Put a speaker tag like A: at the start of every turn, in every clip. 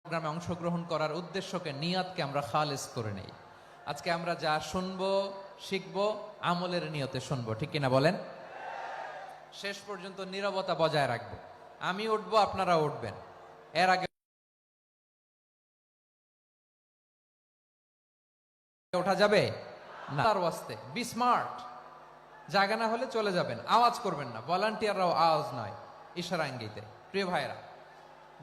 A: প্রোগ্রামে অংশগ্রহণ করার উদ্দেশ্যকে নিয়াতকে আমরা খালিস করে নেই। আজকে আমরা যা শুনবো শিখবো আমলের নিয়তে শুনবো, ঠিক কিনা বলেন? শেষ পর্যন্ত নীরবতা বজায় রাখবো। আমি উঠবো, আপনারা উঠবেন। এর আগে ওঠা যাবে না। তার ওয়াস্তে বি স্মার্ট। জায়গা না হলে চলে যাবেন, আওয়াজ করবেন না। ভলান্টিয়াররাও আওয়াজ নয়, ইশারা ইঙ্গিতে। প্রিয় ভাইরা,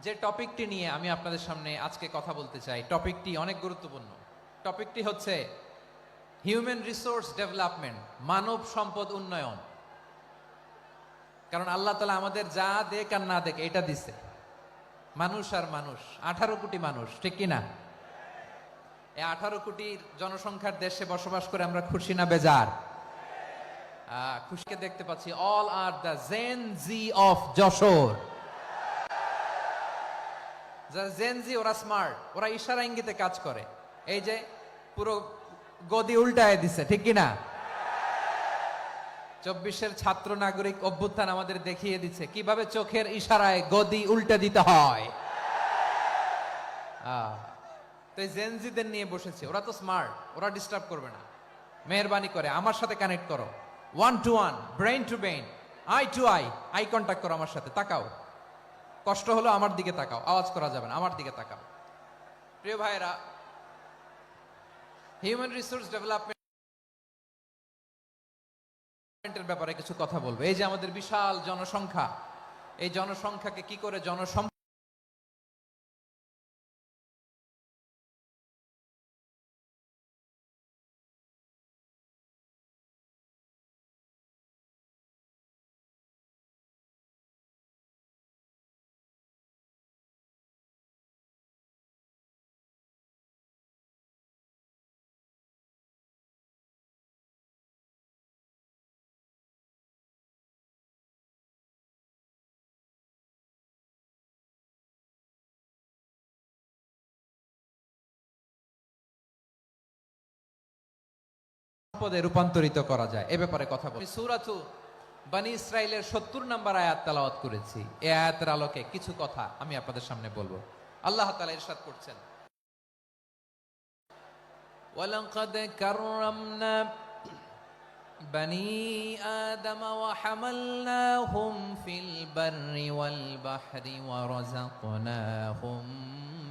A: যে টপিকটি নিয়ে আমি আপনাদের সামনে আজকে কথা বলতে চাই, টপিকটি অনেক গুরুত্বপূর্ণ। টপিকটি হচ্ছে হিউম্যান রিসোর্স ডেভেলপমেন্ট, মানব সম্পদ উন্নয়ন। কারণ আল্লাহ তাআলা আমাদের যা দেখ আর না দেখ এটা দিছে। মানুষ আর মানুষ, 18 কোটি মানুষ, ঠিক কিনা? এই 18 কোটির জনসংখ্যার দেশে বসবাস করে আমরা খুশি না বেজার? খুশিকে দেখতে পাচ্ছি। All are the Gen Z of Jessore. Gen Z ওরা স্মার্ট, ওরা ইশারা ইঙ্গিতে কাজ করে। এই যে পুরো গদি উল্টায় দিছে, ঠিক কিনা? 24-এর ছাত্র নাগরিক অভ্যুত্থান আমাদের দেখিয়ে দিচ্ছে কিভাবে চোখের ইশারায় গদি উল্টে দিতে হয়। তো এই জেনজিদের নিয়ে বসেছে। ওরা তো স্মার্ট, ওরা ডিস্টার্ব করবে না। মেহেরবানি করে আমার সাথে কানেক্ট করো, 1 to 1, brain to brain, eye to eye, eye contact করো আমার সাথে। তাকাও, কষ্ট হলো আমার দিকে তাকাও, আওয়াজ করা যাবে না, আমার দিকে তাকাও। প্রিয় ভাইরা, হিউম্যান রিসোর্স ডেভেলপমেন্টের ব্যাপারে কিছু কথা বলবো। এই যে আমাদের বিশাল জনসংখ্যা, এই জনসংখ্যাকে কি করে সম্পদে রূপান্তরিত করা যায় এ ব্যাপারে কথা বলি। সূরাতু বনী ইসরাইলের 70 নম্বর আয়াত তেলাওয়াত করেছি। এই আয়াতের আলোকে কিছু কথা আমি আপনাদের সামনে বলবো। আল্লাহ তাআলা ইরশাদ করছেন, ওয়ালাকাদ কাররামনা বনী আদম ওয়া হামালনাহুম ফিল বাররি ওয়াল বাহরি ওয়া রাযাকনাহুম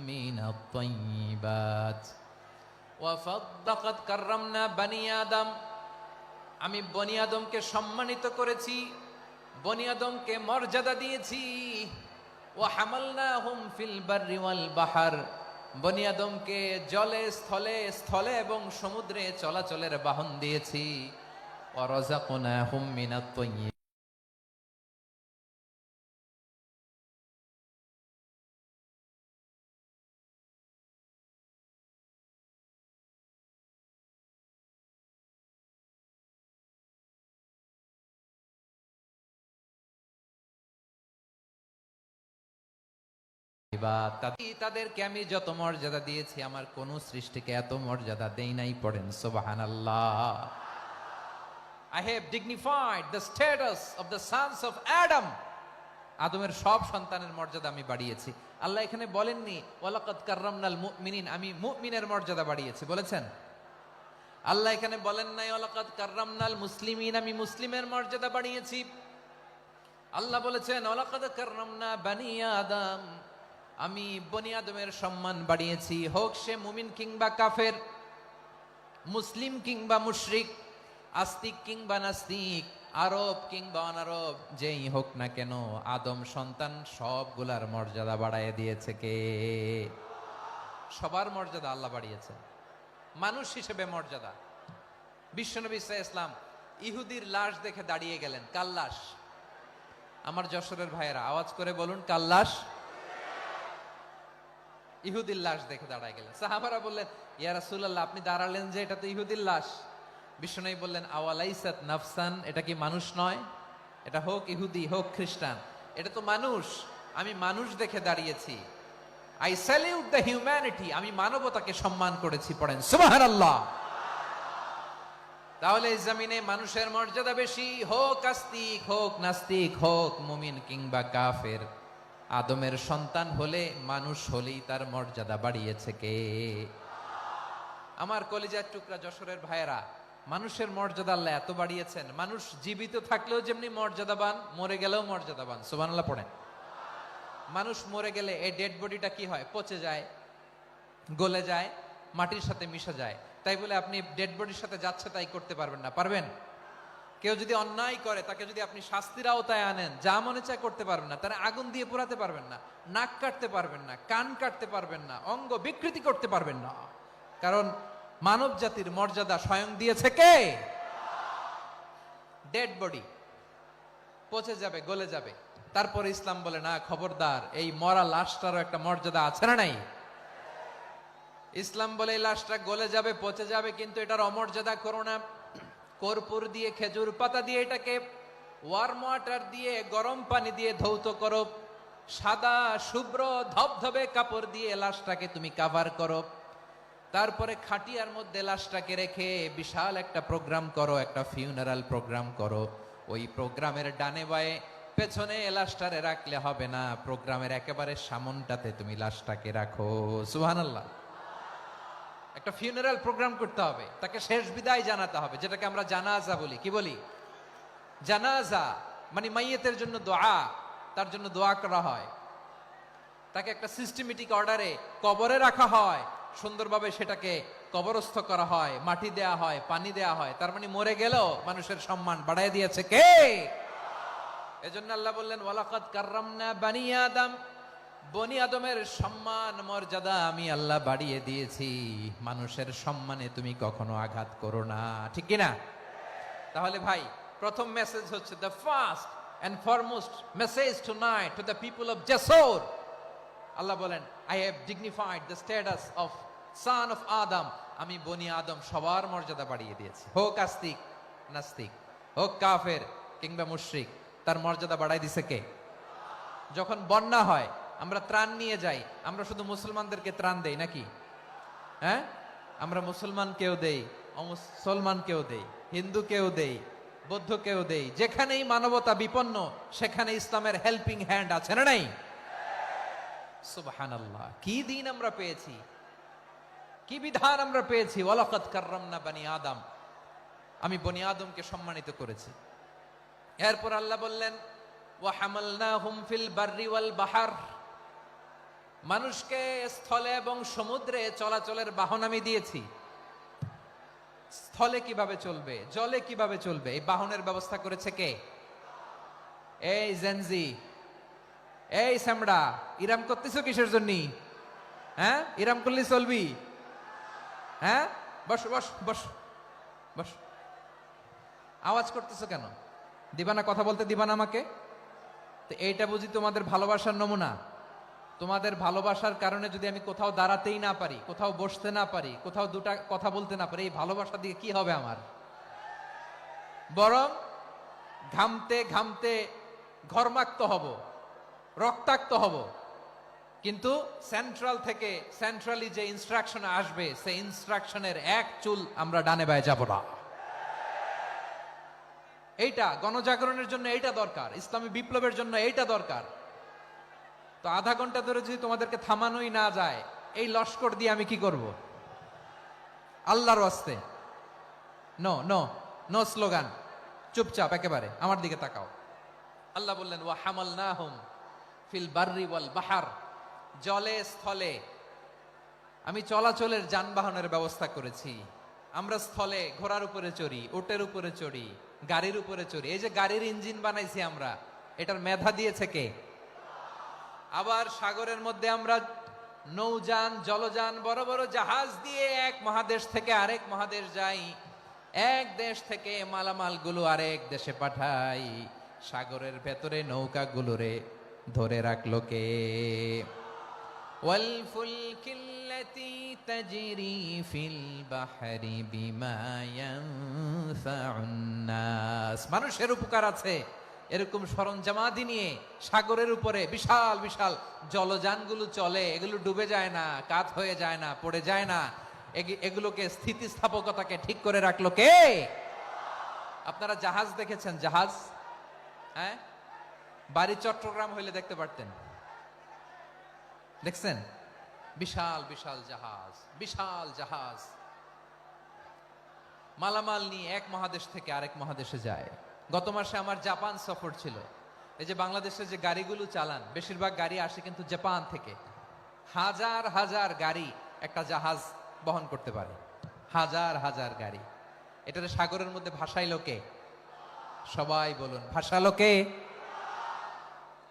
A: মিনাত তাইয়্যিবাত ওয়াফাদ্দাকাত কাররামনা বনী আদম। আমি বনী আদমকে সম্মানিত করেছি, বনী আদমকে মর্যাদা দিয়েছি। ওয়া হামালনাহুম ফিল বাররি ওয়াল বাহর, বনী আদমকে জলে স্থলে, স্থলে এবং সমুদ্রে চলাচলের বাহন দিয়েছি। ওয়া রাযাকনাহুম মিনাত তাইয়্যিবাত, তাদেরকে আমি যত মর্যাদা দিয়েছি আমার কোন সৃষ্টিকে এত মর্যাদা দেই নাই। পড়েন সুবহানাল্লাহ। I have dignified the status of the sons of Adam. আদমের সব সন্তানের মর্যাদা আমি বাড়িয়েছি। আল্লাহ এখানে বলেননি ওয়ালাকাদ কাররামনাল মুমিনিন, আমি মুমিনের মর্যাদা বাড়িয়েছি, বলেছেন? আল্লাহ এখানে বলেন নাই ওয়ালাকাদ কাররামনাল মুসলিমিন, আমি মুসলিমের মর্যাদা বাড়িয়েছি। আল্লাহ বলেছেন ওয়ালাকাদ কাররামনা বনী আদম, আমি বনী আদমের সম্মান বাড়িয়েছি। হোক সে মুমিন কিংবা কাফের, মুসলিম কিংবা মুশরিক, আস্তিক কিংবা নাস্তিক, আরব কিংবা অনারব, যেই হোক না কেন আদম সন্তান সবগুলার মর্যাদা বাড়ায় দিয়েছে কে? সবার মর্যাদা আল্লাহ বাড়িয়েছে। মানুষ হিসেবে মর্যাদা। বিশ্বনবী সাল্লাল্লাহু আলাইহি ওয়াসাল্লাম ইহুদির লাশ দেখে দাঁড়িয়ে গেলেন। কাল লাশ? আমার যশোরের ভাইয়েরা আওয়াজ করে বলুন, কাল লাশ? ইহুদির লাশ দেখে দাঁড়ায় গেলেন। সাহাবারা বললেন, ইয়া রাসূলুল্লাহ, আপনি দাঁড়ালেন যে, এটা তো ইহুদির লাশ। বিশ্বনবী বললেন, আওয়ালাইসাত নাফসান, এটা কি মানুষ নয়? এটা হোক ইহুদি হোক খ্রিস্টান, এটা তো মানুষ। আমি মানুষ দেখে দাঁড়িয়েছি। আই স্যালিউট দ্য হিউম্যানিটি, আমি মানবতাকে সম্মান করেছি। পড়েন সুবহানাল্লাহ। তাহলে এই জমিনে মানুষের মর্যাদা বেশি, হোক আস্তিক হোক নাস্তিক, হোক মুমিন কিংবা কাফের। আদমের সন্তান হলে, মানুষ হলেই তার মর্যাদা বাড়িয়েছে কে? আমার কলিজার টুকরা যশোরের ভাইয়েরা, মানুষের মর্যাদা আল্লাহ এত বাড়িয়েছেন, মানুষ জীবিত থাকলেও যেমনি মর্যাদাবান, মরে গেলেও মর্যাদাবান। সুবহানাল্লাহ পড়েন। মানুষ মরে গেলে এই ডেড বডিটা কি হয়? পচে যায়, গলে যায়, মাটির সাথে মিশে যায়। তাই বলে আপনি ডেড বডির সাথে যাচ্ছে তাই করতে পারবেন না। পারবেন? কেউ যদি অন্যায় করে তাকে যদি আপনি শাস্তির আওতায় আনেন, যা মনে চায় করতে পারবেন না। তারা আগুন দিয়ে পোড়াতে পারবেন না, নাক কাটতে পারবেন না, কান কাটতে পারবেন না, অঙ্গ বিকৃতি করতে পারবেন না। কারণ মানব জাতির মর্যাদা স্বয়ং দিয়েছে কে? ডেড বডি পচে যাবে, গলে যাবে। তারপরে ইসলাম বলে না, খবরদার, এই মরা লাশটারও একটা মর্যাদা আছে না নাই? ইসলাম বলে এই লাশটা গলে যাবে, পচে যাবে, কিন্তু এটার অমর্যাদা করো না। কর্পূর দিয়ে, খেজুর পাতা দিয়ে, এটাকে ওয়ার্ম ওয়াটার দিয়ে, গরম পানি দিয়ে ধৌত করো, সাদা শুভ্র ধবধবে কাপড় দিয়ে লাশটাকে তুমি কাভার করো, তারপরে খাটিয়ার মধ্যে লাশটাকে রেখে বিশাল একটা প্রোগ্রাম করো, একটা ফিউনারাল প্রোগ্রাম করো। ওই প্রোগ্রামের ডানে বায়ে পেছনে লাশটারে রাখলে হবে না, প্রোগ্রামের একেবারে সামনটাতে তুমি লাশটাকে রাখো। সুবহানাল্লাহ। একটা ফিউনারাল প্রোগ্রাম করতে হবে, তাকে শেষ বিদায় জানাতে হবে, যেটাকে আমরা জানাজা বলি। কি বলি? জানাজা মানে মাইয়েতের জন্য দোয়া, তার জন্য দোয়া করা হয়, তাকে একটা সিস্টেমেটিক অর্ডারে কবরে রাখা হয়, সুন্দরভাবে সেটাকে কবরস্থ করা হয়, মাটি দেয়া হয়, পানি দেয়া হয়। তার মানে মরে গেলেও মানুষের সম্মান বাড়ায় দিয়েছে কে? এজন্য আল্লাহ বললেন, ওয়ালাকাদ কাররামনা বানি আদম, বনি আদমের সম্মান মর্যাদা আমি আল্লাহ বাড়িয়ে দিয়েছি। মানুষের সম্মানে তুমি কখনো আঘাত করো না, ঠিক কিনা? তাহলে ভাই, প্রথম মেসেজ হচ্ছে, the first and foremost message tonight to the people of Jessore. Allah বলেন, I have dignified the status of son of Adam. আমি বনি আদম সবার মর্যাদা বাড়িয়ে দিয়েছি, হোক আস্তিক নাস্তিক, হোক কাফের কিংবা মুশরিক, তার মর্যাদা বাড়াই দিছে কে? যখন বন্যা হয়, আমরা ত্রাণ নিয়ে যাই, আমরা শুধু মুসলমানদেরকে ত্রাণ দেই নাকি? হ্যাঁ, আমরা মুসলমানকেও দেই, অমুসলমানকেও দেই, হিন্দুকেও দেই, বৌদ্ধকেও দেই। যেখানেই মানবতা বিপন্ন, সেখানে ইসলামের হেল্পিং হ্যান্ড আছে না নাই? সুবহানাল্লাহ। কি দিন আমরা পেয়েছি, কি বিধান আমরা পেয়েছি। ওয়ালাকাদ কাররামনা বানি আদম, আমি বনি আদমকে সম্মানিত করেছি। এরপর আল্লাহ বললেন, ওয়া হামালনাহুম ফিল বাররি ওয়াল বাহর, মানুষকে স্থলে এবং সমুদ্রে চলাচলের বাহন আমি দিয়েছি। স্থলে কিভাবে চলবে, জলে কিভাবে চলবে, এই বাহনের ব্যবস্থা করেছে কে? এই জেনজি, এই সামড়া, ইরাম করতেছো কিসের জন্য? হ্যাঁ, ইরাম করলে চলবি? হ্যাঁ, বস বস বস বস। আওয়াজ করতেছো কেন? দিবা না, কথা বলতে দিবা না আমাকে? তো এইটা বুঝি তোমাদের ভালোবাসার নমুনা? তোমাদের ভালোবাসার কারণে যদি আমি কোথাও দাঁড়াতেই না পারি, কোথাও বসতে না পারি, কোথাও দুটা কথা বলতে না পারি, এই ভালোবাসা দিয়ে কি হবে আমার? বরং ঘামতে ঘামতে ঘর্মাক্ত হব, রক্তাক্ত হব। কিন্তু সেন্ট্রাল থেকে, সেন্ট্রালি যে ইনস্ট্রাকশন আসবে, সেই ইনস্ট্রাকশনের এক চুল আমরা ডানে বায়ে যাব না। এইটা গণজাগরণের জন্য এইটা দরকার, ইসলামী বিপ্লবের জন্য এইটা দরকার। তো আধা ঘন্টা ধরে যদি তোমাদেরকে থামানোই না যায়, এই লস্কর দিয়ে আমি কি করব? আল্লাহর ওয়াস্তে নো নো নো স্লোগান, চুপচাপ একেবারে আমার দিকে তাকাও। আল্লাহ বললেন, ওয়া হামালনাহুম ফিল বাররি ওয়াল বাহর, জলে স্থলে আমি চলাচলের যানবাহনের ব্যবস্থা করেছি। আমরা স্থলে ঘোড়ার উপরে চড়ি, উটের উপরে চড়ি, গাড়ির উপরে চড়ি। এই যে গাড়ির ইঞ্জিন বানাইছি আমরা, এটার মেধা দিয়েছে কে? আবার সাগরের মধ্যে আমরা নৌযান, জলযান, বড় বড় জাহাজ দিয়ে এক মহাদেশ থেকে আরেক মহাদেশ যাই, এক দেশ থেকে মালামাল গুলো আরেক দেশে পাঠাই। সাগরের ভেতরে নৌকাগুলোরে ধরে রাখলো কে? ওয়াল ফুলকিল্লাতি তাজরি ফিল বাহরি বিমা ইয়ানফাউন নাস। মানুষের উপকার আছে এরকম সরঞ্জামাদি নিয়ে সাগরের উপরে বিশাল বিশাল জলযানগুলো চলে। এগুলো ডুবে যায় না, কাত হয়ে যায় না, পড়ে যায় না। এগুলোকে স্থিতিস্থাপকতাকে ঠিক করে রাখলো কে? আপনারা জাহাজ দেখেছেন? জাহাজ, হ্যাঁ, বাড়ি চট্টগ্রাম হইলে দেখতে পারতেন। দেখছেন? বিশাল বিশাল জাহাজ, বিশাল জাহাজ মালামাল নিয়ে এক মহাদেশ থেকে আরেক মহাদেশে যায়। গত মাসে আমার জাপান সফর ছিল। এই যে বাংলাদেশে যে গাড়িগুলো চালান, বেশিরভাগ গাড়ি আসে কিন্তু জাপান থেকে। হাজার হাজার গাড়ি একটা জাহাজ বহন করতে পারে, হাজার হাজার গাড়ি। এটাতে সাগরের মধ্যে ভাসাইলো কে? সবাই বলুন, ভাসালো কে?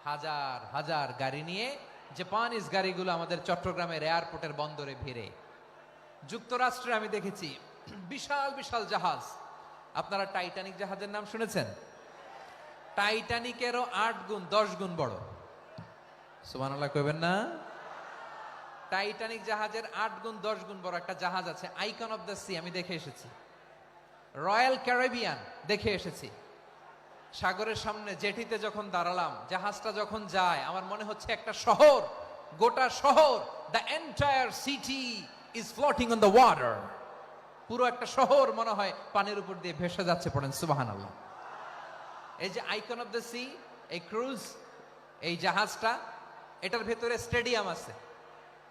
A: হাজার হাজার গাড়ি নিয়ে জাপানিজ গাড়িগুলো আমাদের চট্টগ্রামের এয়ারপোর্টের বন্দরে ভিড়ে। যুক্তরাষ্ট্রে আমি দেখেছি বিশাল বিশাল জাহাজ। আপনারা টাইটানিক জাহাজের নাম শুনেছেন? টাইটানিকেরও 8 গুণ 10 গুণ বড়। সুবহানাল্লাহ কইবেন না? টাইটানিক জাহাজের 8 গুণ 10 গুণ বড় একটা জাহাজ আছে, আইকন অফ দ্য সি। আমি দেখে এসেছি। রয়্যাল ক্যারিবিয়ান দেখে এসেছি। সাগরের সামনে জেটিতে যখন দাঁড়ালাম, জাহাজটা যখন যায়, আমার মনে হচ্ছে একটা শহর, গোটা শহর, the entire city is floating on the water. পুরো একটা শহর মনে হয় পানির উপর দিয়ে ভেসে যাচ্ছে। পড়েন সুবহানাল্লাহ। এই যে আইকন অফ দ্য সি, এই ক্রুজ, এই জাহাজটা, এটার ভিতরে স্টেডিয়াম আছে।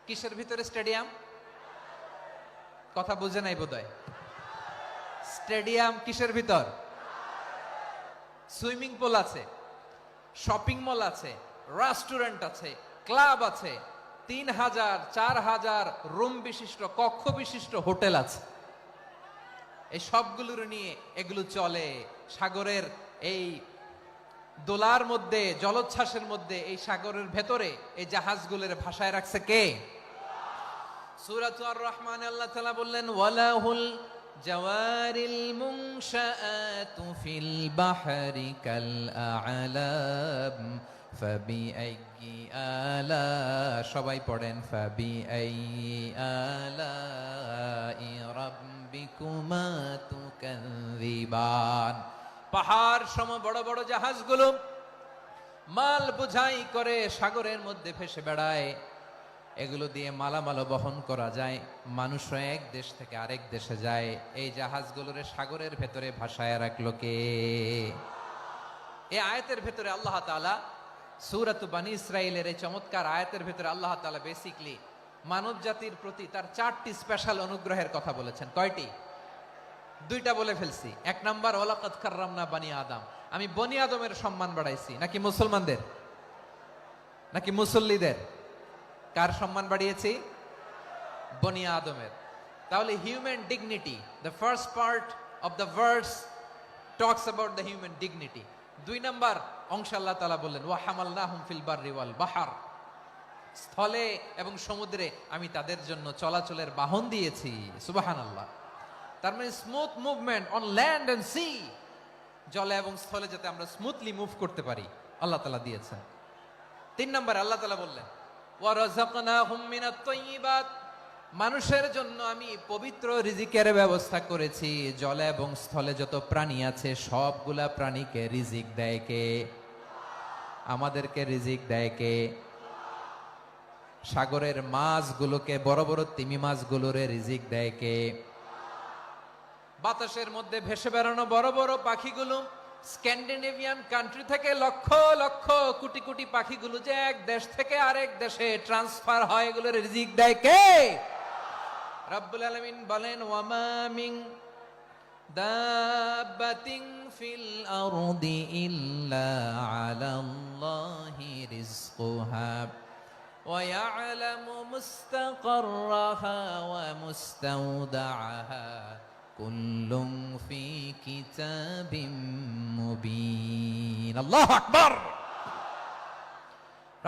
A: কিসের ভিতরে স্টেডিয়াম? কথা বুঝে নাই বোধহয়। স্টেডিয়াম কিসের ভিতর? সুইমিং পুল আছে, শপিং মল আছে, রেস্টুরেন্ট আছে, ক্লাব আছে, 3000 4000 রুম বিশিষ্ট, কক্ষ বিশিষ্ট হোটেল আছে। এই সবগুলোর নিয়ে এগুলো চলে সাগরের এই দোলার মধ্যে, জলোচ্ছ্বাসের মধ্যে। এই সাগরের ভেতরে এই জাহাজগুলোর ভাষায় রাখছে কে? সূরা আর রহমানে আল্লাহ তাআলা বললেন, ওয়ালাহুল জাওয়ারিল মুনশাআতু ফিল বাহরি কাল আ'লাম ফাবিআইয়ি আলা, সবাই পড়েন, ফাবিআইয়ি আলাই রাব্বিকুমা তুকাযিবান। পাহাড় সম বড় বড় জাহাজগুলো মাল বোঝাই করে সাগরের মধ্যে ভেসে বেড়ায়। এগুলো দিয়ে মালামাল বহন করা যায়। মানুষও এক দেশ থেকে আরেক দেশে যায়। এই জাহাজগুলোর সাগরের ভেতরে ভাসায় রাখলো কে? এই আয়াতের ভেতরে আল্লাহ তাআলা সূরাত বানী ইসরাঈলের এই চমৎকার আয়াতের ভেতরে আল্লাহ তাআলা বেসিক্যালি মানব জাতির প্রতি তার 4টি স্পেশাল অনুগ্রহের কথা বলেছেন। কয়টি? 2টা বলে ফেলছি। 1 নাম্বার, ওয়ালাকাদ কাররামনা বানি আদম, আমি বনি আদমের সম্মান বাড়াইছি। নাকি মুসলমানদের? নাকি মুসল্লিদের? কার সম্মান বাড়িয়েছি? বনি আদমের। তাহলে human dignity, the first part of the verse talks about the human dignity. 2 number অংশ আল্লাহ তাআলা বললেন, ওয়া হামালনাহুম ফিল বাররি ওয়াল বাহর, স্থলে এবং সমুদ্রে আমি তাদের জন্য চলাচলের বাহন দিয়েছি। সুবহানাল্লাহ। তার মানে smooth movement on land and sea, জলে এবং স্থলে যাতে আমরা স্মুথলি মুভ করতে পারি আল্লাহ তাআলা দিয়েছেন। 3 নম্বরে আল্লাহ তাআলা বললেন, ওয়া রাযাকনাহুম মিনাত তাইয়্যিবাত, মানুষের জন্য আমি পবিত্র রিজিকের ব্যবস্থা করেছি। জলে এবং স্থলে যত প্রাণী আছে সবগুলা প্রাণীকে রিজিক দেয় কে? আমাদেরকে রিজিক দেয় কে? সাগরের মাছগুলোকে, বড় বড় তিমি মাছগুলোরে রিজিক দেয় কে? বাতাসের মধ্যে ভেসে বেড়ানো বড় বড় পাখিগুলো, স্ক্যান্ডিনেভিয়ান কান্ট্রি থেকে লক্ষ লক্ষ কোটি কোটি পাখিগুলো যে এক দেশ থেকে আরেক দেশে ট্রান্সফার হয়, এগুলোর রিজিক দেয় কে? রব্বুল আলামিন বলেন, ওয়ামা মিন দাব্বাতিন ফিল আরদি ইল্লা আলাল্লাহি রিজকুহা ওয়া ইয়ালামু মুস্তাকাররাহা ওয়া মুস্তাওদাআহা কুল্লুম ফি কিতাবিম মুবিন। আল্লাহু আকবার।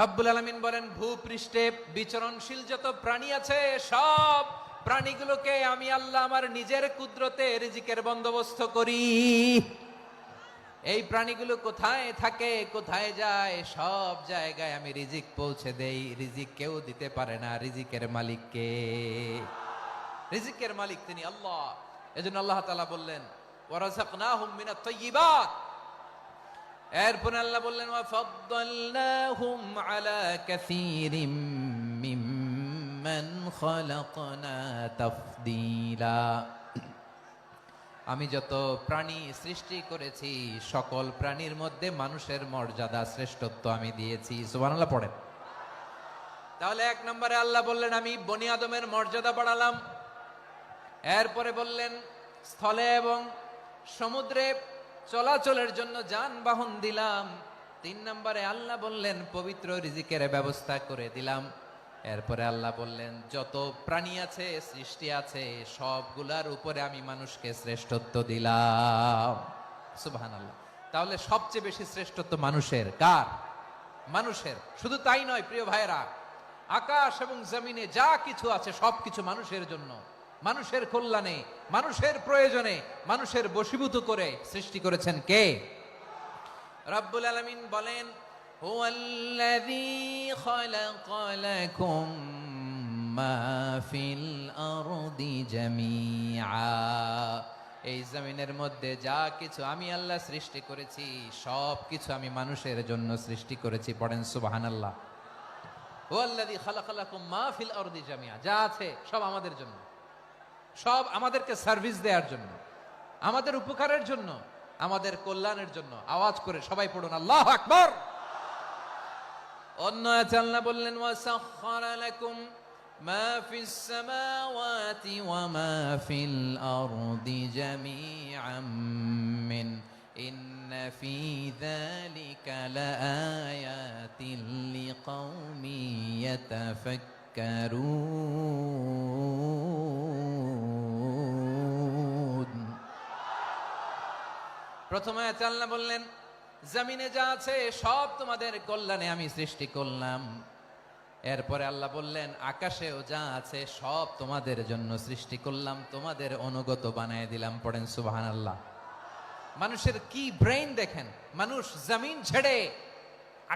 A: রব্বুল আলামিন বলেন, ভূপৃষ্ঠে বিচরণশীল যত প্রাণী আছে সব প্রাণীগুলোকে আমি আল্লাহ আমার নিজের কুদরতে রিজিকের বন্দোবস্ত করি। এই প্রাণীগুলো কোথায় থাকে, কোথায় যায়, সব জায়গায় আমি রিজিক পৌঁছে দেই। রিজিক কেউ দিতে পারে না, রিজিকের মালিক কে? রিজিকের মালিক তিনি আল্লাহ। এজন্য আল্লাহ তাআলা বললেন, ওয়া রাযাকনাহুম মিনাত তাইয়্যিবাত। এরপর আল্লাহ বললেন, ওয়া ফাদ্দালনাহুম আলা কাসীরিম মিম্মান খালাকনা তাফদীলা। আমি যত প্রাণী সৃষ্টি করেছি সকল প্রাণীর মধ্যে মানুষের মর্যাদা, শ্রেষ্ঠত্ব আমি দিয়েছি। সুবহানাল্লাহ পড়েন। তাহলে এক নম্বরে আল্লাহ বললেন আমি বনি আদমের মর্যাদা বাড়ালাম। এরপরে বললেন স্থলে এবং সমুদ্রে চলাচলের জন্য যানবাহন দিলাম। 3 নম্বরে আল্লাহ বললেন পবিত্র রিজিকের ব্যবস্থা করে দিলাম। এরপরে আল্লাহ বললেন যত প্রাণী আছে সৃষ্টি আছে সবগুলার উপরে আমি মানুষকে শ্রেষ্ঠত্ব দিলাম। সুবহানাল্লাহ। তাহলে সবচেয়ে বেশি শ্রেষ্ঠত্ব মানুষের। কার? মানুষের। শুধু তাই নয় প্রিয় ভাইরা, আকাশ এবং জমিনে যা কিছু আছে সবকিছু মানুষের জন্য, মানুষের কল্যাণে, মানুষের প্রয়োজনে, মানুষের বশীভূত করে সৃষ্টি করেছেন কে? রব্বুল আলামিন বলেন হুয়াল্লাযী খালাকা লাকুম মা ফিল আরদি জামিআ। এই জমিনের মধ্যে যা কিছু আমি আল্লাহ সৃষ্টি করেছি সব কিছু আমি মানুষের জন্য সৃষ্টি করেছি। পড়েন সুবহানাল্লাহ। হুয়াল্লাযী খালাকা লাকুম মা ফিল আরদি জামিআ। যা আছে সব আমাদের জন্য, সব আমাদেরকে সার্ভিস দেওয়ার জন্য, আমাদের উপকারের জন্য, আমাদের কল্যাণের জন্য। আওয়াজ করে সবাই পড়ুন আল্লাহু আকবার। অন্য আয়াতে আল্লাহ বললেন ওয়াসাখখারা লাকুম মা ফিস সামাওয়াতি ওয়া মা ফিল আরদি জামিআম মিন ইন্না ফি যালিকা লাআয়াতিন লিকাউমিন ইয়াতাফাক্কারুন। প্রথমে আয়াতে আল্লাহ বললেন জমিনে যা আছে সব তোমাদের কল্যাণে আমি সৃষ্টি করলাম। এরপরে আল্লাহ বললেন আকাশেও যা আছে সব তোমাদের জন্য সৃষ্টি করলাম, তোমাদের অনুগত বানায় দিলাম। পড়েন সুবহানাল্লাহ। মানুষের কি ব্রেইন দেখেন, মানুষ জমিন ছেড়ে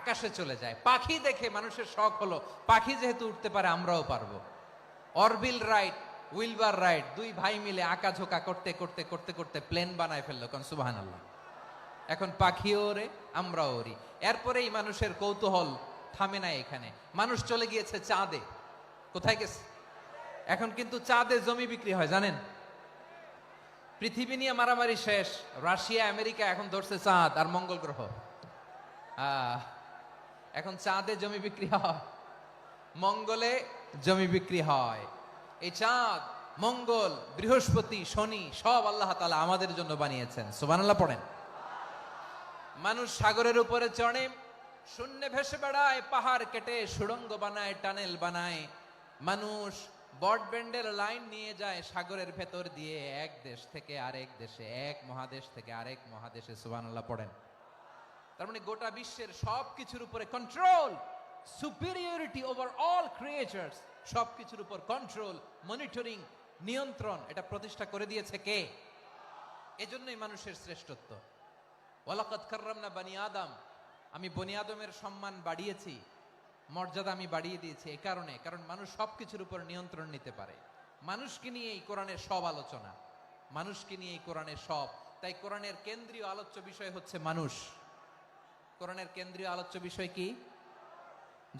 A: আকাশে চলে যায়। পাখি দেখে মানুষের শখ হলো পাখি যেহেতু উঠতে পারে আমরাও পারবো। অরবিল রাইট, উইলবার রাইট, দুই ভাই মিলে আঁকাঝোঁকা করতে করতে করতে করতে প্লেন বানায় ফেললো। কারণ সুবহানাল্লাহ। এখন পাখিও ওরে আমরাও ওরি। এরপরেই মানুষের কৌতূহল থামে না এখানে। মানুষ চলে গিয়েছে চাঁদে। কোথায় গেছে? এখন কিন্তু চাঁদে জমি বিক্রি হয় জানেন। পৃথিবী নিয়ে মারামারি শেষ। রাশিয়া আমেরিকা এখন ধরছে চাঁদ আর মঙ্গল গ্রহ। এখন চাঁদে জমি বিক্রি হয়, মঙ্গলে জমি বিক্রি হয়। এই চাঁদ, মঙ্গল, বৃহস্পতি, শনি সব আল্লাহ তাআলা আমাদের জন্য বানিয়েছেন। সুবহানাল্লাহ পড়েন। মানুষ সাগরের উপরে চড়ে, শূন্যে ভেসে বেড়ায়, পাহাড় কেটে সুড়ঙ্গ বানায়, টানেল বানায়। মানুষ ব্রডব্যান্ডের লাইন নিয়ে যায় সাগরের ভেতর দিয়ে এক দেশ থেকে আরেক দেশে, এক মহাদেশ থেকে আরেক মহাদেশে। সুবহানাল্লাহ পড়েন। তার মানে গোটা বিশ্বের সব কিছুর উপরে control, superiority over all creatures, সবকিছুর উপর কন্ট্রোল, মনিটরিং, নিয়ন্ত্রণ এটা প্রতিষ্ঠা করে দিয়েছে কে? এজন্যই মানুষের শ্রেষ্ঠত্ব। ওয়ালাকাদ কাররামনা বানি আদম, আমি বনি আদমের সম্মান বাড়িয়েছি, মর্যাদা আমি বাড়িয়ে দিয়েছি এই কারণে, কারণ মানুষ সবকিছুর উপর নিয়ন্ত্রণ নিতে পারে। মানুষকে নিয়ে এই কোরআনের সব আলোচনা, মানুষকে নিয়ে এই কোরআনের সব। তাই কোরআনের কেন্দ্রীয় আলোচ্য বিষয় হচ্ছে মানুষ। কোরআনের কেন্দ্রীয় আলোচ্য বিষয় কি?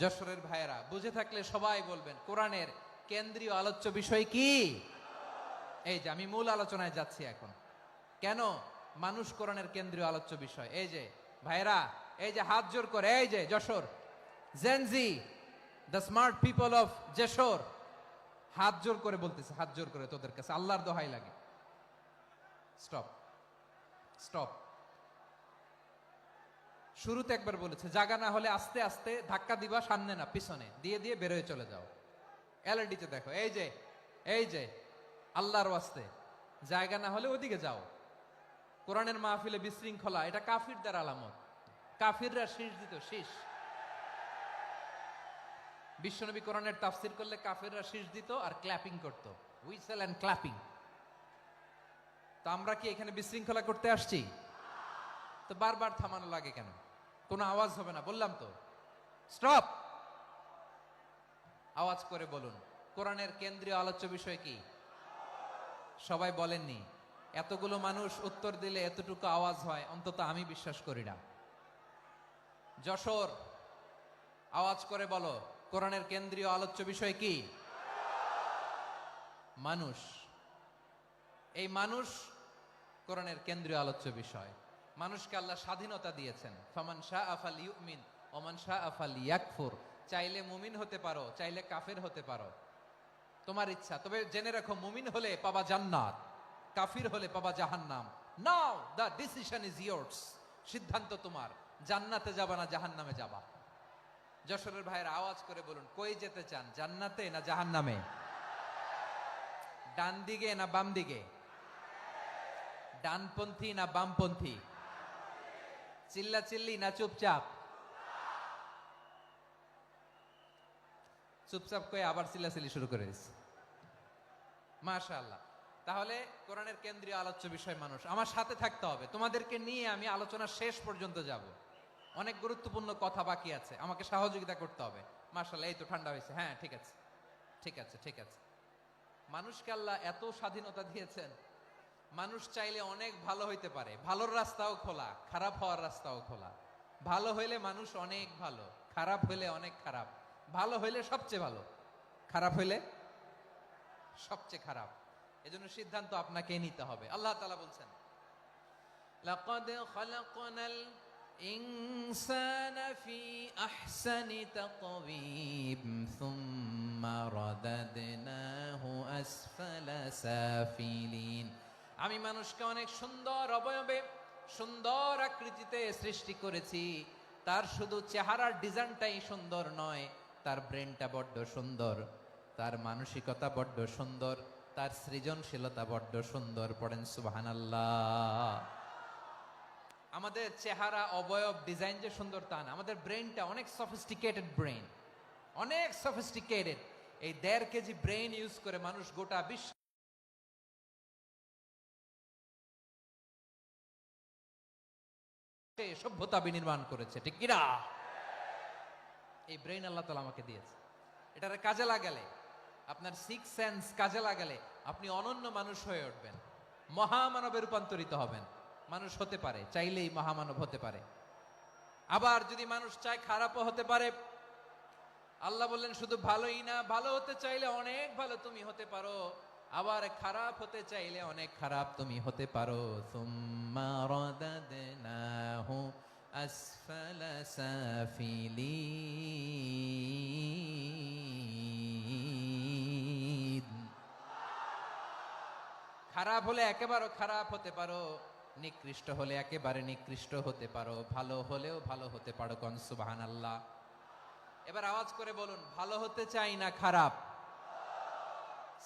A: যশোরের ভাইয়েরা বুঝে থাকলে সবাই বলবেন কোরআনের কেন্দ্রীয় আলোচ্য বিষয় কি? এই যে আমি মূল আলোচনায় যাচ্ছি এখন। কেন মানুষ কোরআনের কেন্দ্রীয় আলোচ্য বিষয়? এই যে ভাইয়েরা, এই যে হাত জোর করে, এই যে Jessore Gen Z, the smart people of Jessore, হাত জোর করে বলতেছে, হাত জোর করে তোদের কাছে আল্লাহর দোহাই লাগে, স্টপ স্টপ। শুরুতে একবার বলেছে জায়গা না হলে আস্তে আস্তে ধাক্কা দিবা, সামনে না পিছনে দিয়ে দিয়ে বেরোয় চলে যাও। এলইডিতে দেখো, এই যে আল্লাহর ওয়াস্তে জায়গা না হলে ওদিকে যাও। কোরআনের মাহফিলে বিশৃঙ্খলা, এটা কাফিরদের আলামত। কাফিররা শীষ দিত, শীষ। বিশ্বনবী কোরআনের তাফসির করলে কাফিররা শীষ দিত আর ক্ল্যাপিং করত, হুইসেল এন্ড ক্ল্যাপিং। তো আমরা কি এখানে বিশৃঙ্খলা করতে আসছি? তো বারবার থামানো লাগে কেন? কোনো আওয়াজ হবে না, বললাম তো স্টপ। আওয়াজ করে বলুন কোরআনের কেন্দ্রীয় আলোচ্য বিষয় কি? সবাই বলেননি। এতগুলো মানুষ উত্তর দিলে এতটুকু আওয়াজ হয়, অন্তত আমি বিশ্বাস করি না। যশোর আওয়াজ করে বলো কোরআনের কেন্দ্রীয় আলোচ্য বিষয় কি? মানুষ। এই মানুষ কোরআনের কেন্দ্রীয় আলোচ্য বিষয়। মানুষকে আল্লাহ স্বাধীনতা দিয়েছেন। ফামান শাআ ফালইউমিন ওয়া মান শাআ ফালইয়াকফুর। চাইলে মুমিন হতে পারো, চাইলে কাফের হতে পারো, তোমার ইচ্ছা। তবে জেনে রাখো, মুমিন হলে পাবা জান্নাত, কাফির হলে পাবা জাহান্নাম। নাও দ্য ডিসিশন ইজ ইয়ার্স। সিদ্ধান্ত তোমার, জান্নাতে যাবা না জাহান্নামে যাবা। যশোরের ভাইয়ের আওয়াজ করে বলুন, কই যেতে চান, জান্নাতে না জাহান্নামে? ডান দিকে না বাম দিকে? ডানপন্থী না বামপন্থী? চিল্লা চিল্লি না চুপচাপ? চুপচাপ কয়ে আবার চিল্লাচিল্লি শুরু করে দিচ্ছে। মাশাআল্লাহ। তাহলে কোরআনের কেন্দ্রীয় আলোচ্য বিষয় মানুষ। আমার সাথে থাকতে হবে, তোমাদেরকে নিয়ে আমি আলোচনা শেষ পর্যন্ত যাব। অনেক গুরুত্বপূর্ণ কথা বাকি আছে, আমাকে সহযোগিতা করতে হবে। মাশাআল্লাহ, এই তো ঠান্ডা হয়েছে। হ্যাঁ, ঠিক আছে ঠিক আছে ঠিক আছে। মানুষকে আল্লাহ এত স্বাধীনতা দিয়েছেন, মানুষ চাইলে অনেক ভালো হইতে পারে। ভালোর রাস্তাও খোলা, খারাপ হওয়ার রাস্তাও খোলা। ভালো হইলে মানুষ অনেক ভালো, খারাপ হইলে অনেক খারাপ। ভালো হইলে সবচেয়ে ভালো, খারাপ হইলে সবচেয়ে খারাপ। এজন্য সিদ্ধান্ত আপনাকে নিতে হবে। আল্লাহ তাআলা বলছেন, লাকাদ খালাকনাল ইনসানা ফি আহসানি তাকওয়িম সুম্মা রাদাদনাহু আসফালা সাফিলিন। আমি মানুষকে অনেক সুন্দর অবয়বে, সুন্দর আকৃতিতে সৃষ্টি করেছি। তার শুধু চেহারার ডিজাইনটাই সুন্দর নয়, তার ব্রেনটা বড্ড সুন্দর, তার মানসিকতা বড্ড সুন্দর, তার সৃজনশীলতা বড্ড সুন্দর। পড়েন সুবহানাল্লাহ। আমাদের চেহারা, অবয়ব, ডিজাইন যে সুন্দর তা না, আমাদের ব্রেনটা অনেক সফিস্টিকেটেড ব্রেন, অনেক সফিস্টিকেটেড। এই 1.5 কেজি ব্রেন ইউজ করে মানুষ গোটা বিশ্ব সভ্যতা বিনির্মাণ করেছে, ঠিক কিনা? এই ব্রেন আল্লাহ তাআলা আমাকে দিয়েছে। এটারে কাজে লাগালে, আপনার 6 সেন্স কাজে লাগালে আপনি অনন্য মানুষ হয়ে উঠবেন, মহামানবে রূপান্তরিত হবেন। মানুষ হতে পারে, চাইলেই মহামানব হতে পারে। আবার যদি মানুষ চায় খারাপও হতে পারে। আল্লাহ বললেন শুধু ভালোই না, ভালো হতে চাইলে অনেক ভালো তুমি হতে পারো, আবার খারাপ হতে চাইলে অনেক খারাপ তুমি হতে পারো। সুম্মা রাদাদনাহু আসফালা সাফিলিন। খারাপ হলে একেবারে খারাপ হতে পারো, নিকৃষ্ট হলে একেবারে নিকৃষ্ট হতে পারো, ভালো হলেও ভালো হতে পারো। কোন সুবহানাল্লাহ। এবার আওয়াজ করে বলুন, ভালো হতে চাই না খারাপ?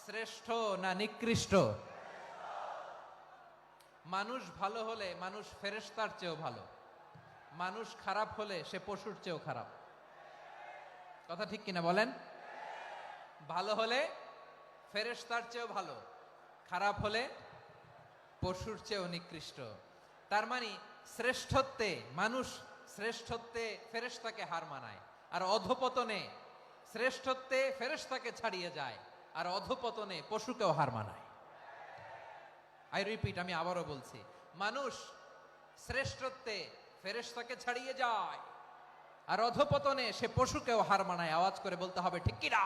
A: শ্রেষ্ঠ না নিকৃষ্ট? মানুষ ভালো হলে মানুষ ফেরেশতার চেয়েও ভালো, মানুষ খারাপ হলে সে পশুর চেয়েও খারাপ। কথা ঠিক কিনা বলেন? ভালো হলে ফেরেশতার চেয়েও ভালো, খারাপ হলে পশুর চেয়েও নিকৃষ্ট। তার মানে শ্রেষ্ঠত্বে মানুষ, শ্রেষ্ঠত্বে ফেরেশতাকে হার মানায়, আর অধপতনে শ্রেষ্ঠত্বে ফেরেশতাকে ছাড়িয়ে যায়, আর অধপতনে পশুকেও হার মানায়। আই রিপিট, আমি আবারও বলছি, মানুষ শ্রেষ্ঠত্বে ফেরেশতাকে ছাড়িয়ে যায়, আর অধপতনে সে পশুকেও হার মানায়। আওয়াজ করে বলতে হবে, ঠিক কিনা?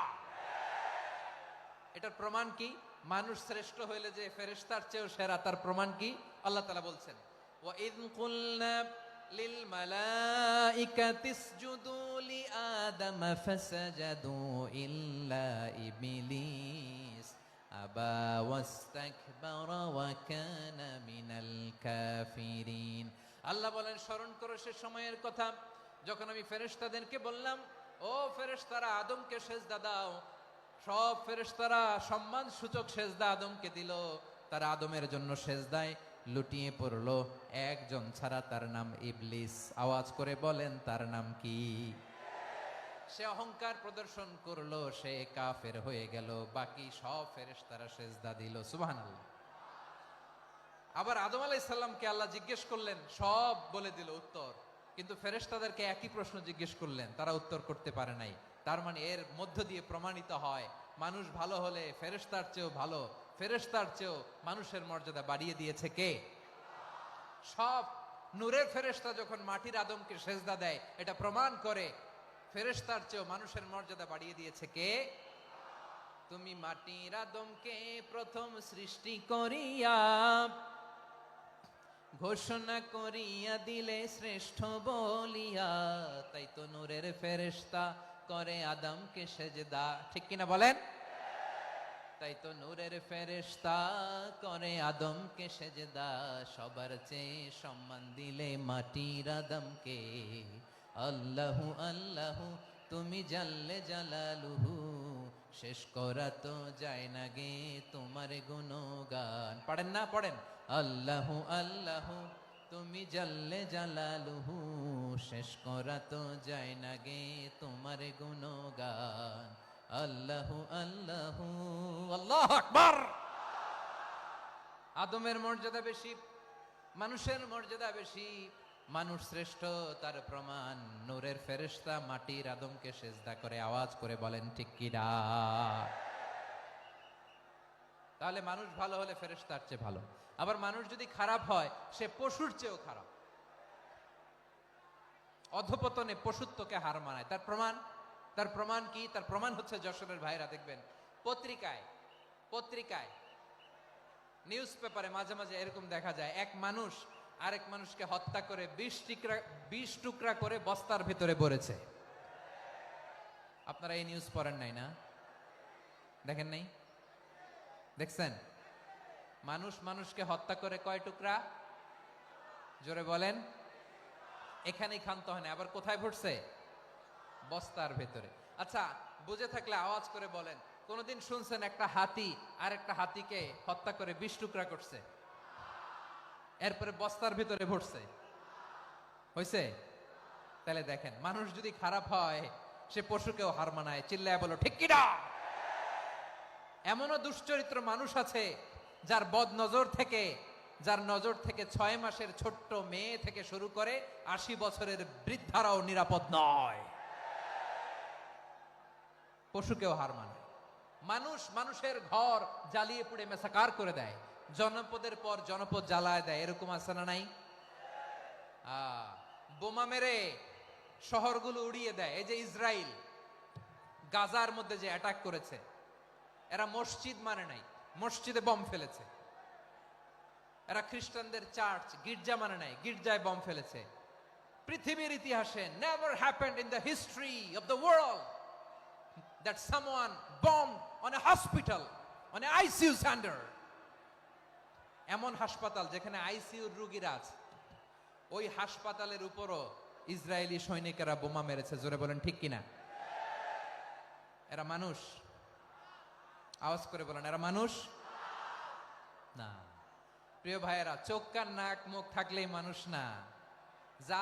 A: এটার প্রমাণ কি? মানুষ শ্রেষ্ঠ হইলে যে ফেরেশতার চেয়েও সেরা, তার প্রমাণ কি? আল্লাহ তাআলা বলছেন, ওয়া ইয কুলনা লিল মালাইকাতি ইসজুদু লি আদম ফাসাজাদু ইল্লা ইবলিস আবা ওয়াস্তাকবারা ওয়া কানা মিনাল কাফিরিন। আল্লাহ বলেন, স্মরণ করো সে সময়ের কথা যখন আমি ফেরেশতাদেরকে বললাম, ও ফেরেশতারা আদমকে সেজদা দাও। সব ফেরেশতারা সম্মান সূচক সেজদা আদমকে দিল, তারা আদমের জন্য সেজদায় লুটিয়ে পড়লো, একজন ছাড়া, তার নাম ইবলিস। আওয়াজ করে বলেন, তার নাম কি? সে অহংকার প্রদর্শন করলো, সে কাফের হয়ে গেল, বাকি সব ফেরেশতারা সেজদা দিল। সুবহানাল্লাহ। আবার আদম আলাইহিস সালামকে আল্লাহ জিজ্ঞেস করলেন, সব বলে দিল উত্তর, কিন্তু ফেরেশতাদেরকে একই প্রশ্ন জিজ্ঞেস করলেন, তারা উত্তর করতে পারে নাই। তার মানে এর মধ্য দিয়ে প্রমাণিত হয়, মানুষ ভালো হলে ফেরেশতার চেয়েও ভালো, ফেরেশতার চেয়েও মানুষের মর্যাদা বাড়িয়ে দিয়েছে কে? সব নূরের ফেরেশতা যখন মাটির আদমকে সেজদা দেয়, এটা প্রমাণ করে ফেরেশতার চেয়েও মানুষের মর্যাদা বাড়িয়ে দিয়েছে কে? তুমি মাটির আদমকে প্রথম সৃষ্টি করিয়া ঘোষণা করিয়া দিলে শ্রেষ্ঠ বলিয়া, তাই তো নূরের ফেরেশতা করে আদমকে সেজদা, ঠিক কিনা বলেন? তাই তো নূরের ফেরেশতা করে আদমকে সেজদা, সবার চেয়ে সম্মান দিলে মাটির আদমকে। আল্লাহু আল্লাহু তুমি জাল্লে জালালুহু, শেষ করা তো যায় না গে তোমার গুণগান। পারেন না? পড়েন। আল্লাহু আল্লাহু তুমি জাল্লে জালালুহু, শেষ করা তো যায় না গে তোমার গুণগান। আল্লাহু আল্লাহু আল্লাহু আকবার। আদমের মর্যাদা বেশি, মানুষের মর্যাদা বেশি, মানুষ শ্রেষ্ঠ তার প্রমাণ নূরের ফেরেশতা মাটির আদমকে সেজদা করে। আওয়াজ করে বলেন ঠিক কিনা? তাহলে মানুষ ভালো হলে ফেরেশতার চেয়ে ভালো। আবার মানুষ যদি খারাপ হয় সে পশুর চেয়েও খারাপ। অধপতনে পশুত্বকে হার মানায়। তার প্রমাণ কি? তার প্রমাণ হচ্ছে যশোরের ভাইরা দেখবেন পত্রিকায় নিউজ পেপারে মাঝে মাঝে এরকম দেখা যায়, এক মানুষ আরেক মানুষকে হত্যা করে 20 টুকরা করে বস্তার ভিতরে ভরেছে। আপনারা এই নিউজ পড়েন নাই না? দেখেন নাই? দেখছেন? মানুষ মানুষকে হত্যা করে কয় টুকরা? জোরে বলেন। এখানেই ক্ষান্ত হয় না, আবার কোথায় ভরছে? বস্তার ভেতরে। আচ্ছা, বুঝে থাকলে আওয়াজ করে বলেন, কোনদিন শুনছেন একটা হাতি আর একটা হাতিকে হত্যা করে 20 টুকরা করছে, এরপরে বস্তার ভিতরে ভরছে? হইছে? তাহলে দেখেন, মানুষ যদি খারাপ হয় সে পশুকেও হার মানায়। চিল্লায় বলো ঠিক কিনা? এমনও দুশ্চরিত্র মানুষ আছে যার যার নজর থেকে 6 মাসের ছোট্ট মেয়ে থেকে শুরু করে 80 বছরের বৃদ্ধারাও নিরাপদ নয়। পশুকেও হার মানায়। মানুষের ঘর জ্বালিয়ে পুড়ে মেসাকার করে দেয়, জনপদের পর জনপদ জ্বালায় দেয়। এরকম আছে না নাই? বোমা মেরে শহরগুলো উড়িয়ে দেয়। এই যে ইসরায়েল গাজার মধ্যে যে অ্যাটাক করেছে, এরা মসজিদ মানে নাই, মসজিদে বম ফেলেছে। এরা খ্রিস্টানদের চার্চ গির্জা মানে নাই, গির্জায় বম ফেলেছে। পৃথিবীর ইতিহাসে never happened in the history of the world that someone bombed on a hospital, on a ICU center. এমন হাসপাতাল যেখানে আইসিইউর রোগীরা আছে, ওই হাসপাতালের উপরও ইসরায়েলি সৈনিকেরা বোমা মেরেছে। জোরে বলেন ঠিক কিনা? এরা মানুষ? আওয়াজ করে বলেন, এরা মানুষ না। প্রিয় ভাইয়েরা, চোখ কান নাক মুখ থাকলেই মানুষ না। যা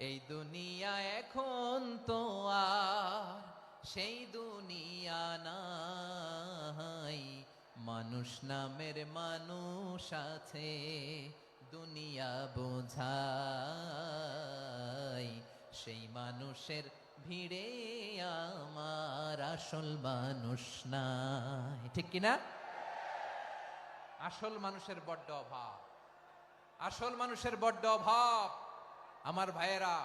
A: এই দুনিয়া এখন তো আর সেই দুনিয়া নাই, মানুষ নামের মানুষ আছে দুনিয়া বোঝাই, সেই মানুষের ভিড়ে আমার আসল মানুষ নাই। ঠিক কিনা? আসল মানুষের বড্ড অভাব, আসল মানুষের বড্ড অভাব। আমার ভাইয়েরা,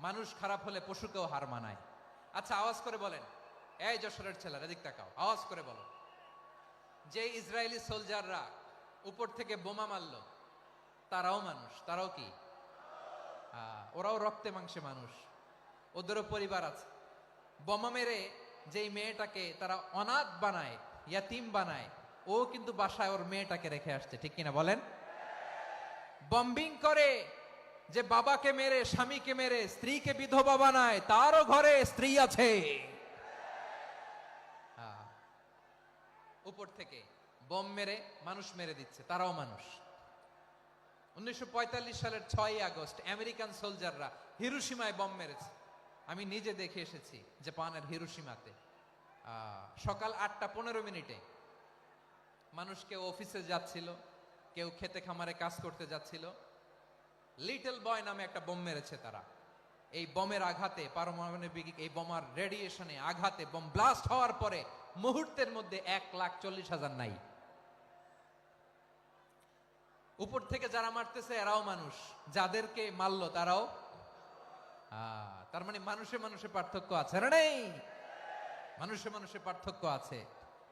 A: মানুষ খারাপ হলে পশুকেও হার মানায়। আচ্ছা, আওয়াজ করে বলেন, এই যশোরের ছেলেরা এদিক তাকাও, আওয়াজ করে বলো, যে ইসরায়েলি সোলজাররা উপর থেকে বোমা মারলো তারাও মানুষ? তারাও কি? ওরাও রক্তে মাংসে মানুষ, ওদেরও পরিবার আছে। বোমা মেরে যেই মেয়েটাকে তারা অনাথ বানায়, ইয়াতিম বানায়, ও কিন্তু বাসায় ওর মেয়েটাকে রেখে আসছে। ঠিক কিনা বলেন? বম্বিং করে যে বাবাকে মেরে, স্বামীকে মেরে স্ত্রীকে বিধবা বানায়, তারও ঘরে স্ত্রী আছে। উপর থেকে বোম মেরে মানুষ মেরে দিচ্ছে, তারাও মানুষ। 1945 সালের 6ই আগস্ট আমেরিকান সোলজাররা হিরোশিমায় বম মেরেছে। আমি নিজে দেখে এসেছি জাপানের হিরোশিমাতে। সকাল 8:15 মানুষ কেউ অফিসে যাচ্ছিল, কেউ খেতে খামারে কাজ করতে যাচ্ছিল। লিটল বয় নামে একটা বোম মেরেছে তারা। এই বোমের আঘাতে, পারমাণবিক এই বোমার রেডিয়েশনে আঘাতে, বোম ব্লাস্ট হওয়ার পরে মুহূর্তের মধ্যে 1,40,000 নাই। উপর থেকে যারা মারতেছে এরাও মানুষ, যাদেরকে মারলো তারাও। তার মানে মানুষে মানুষে পার্থক্য আছে না? নেই? মানুষে মানুষে পার্থক্য আছে।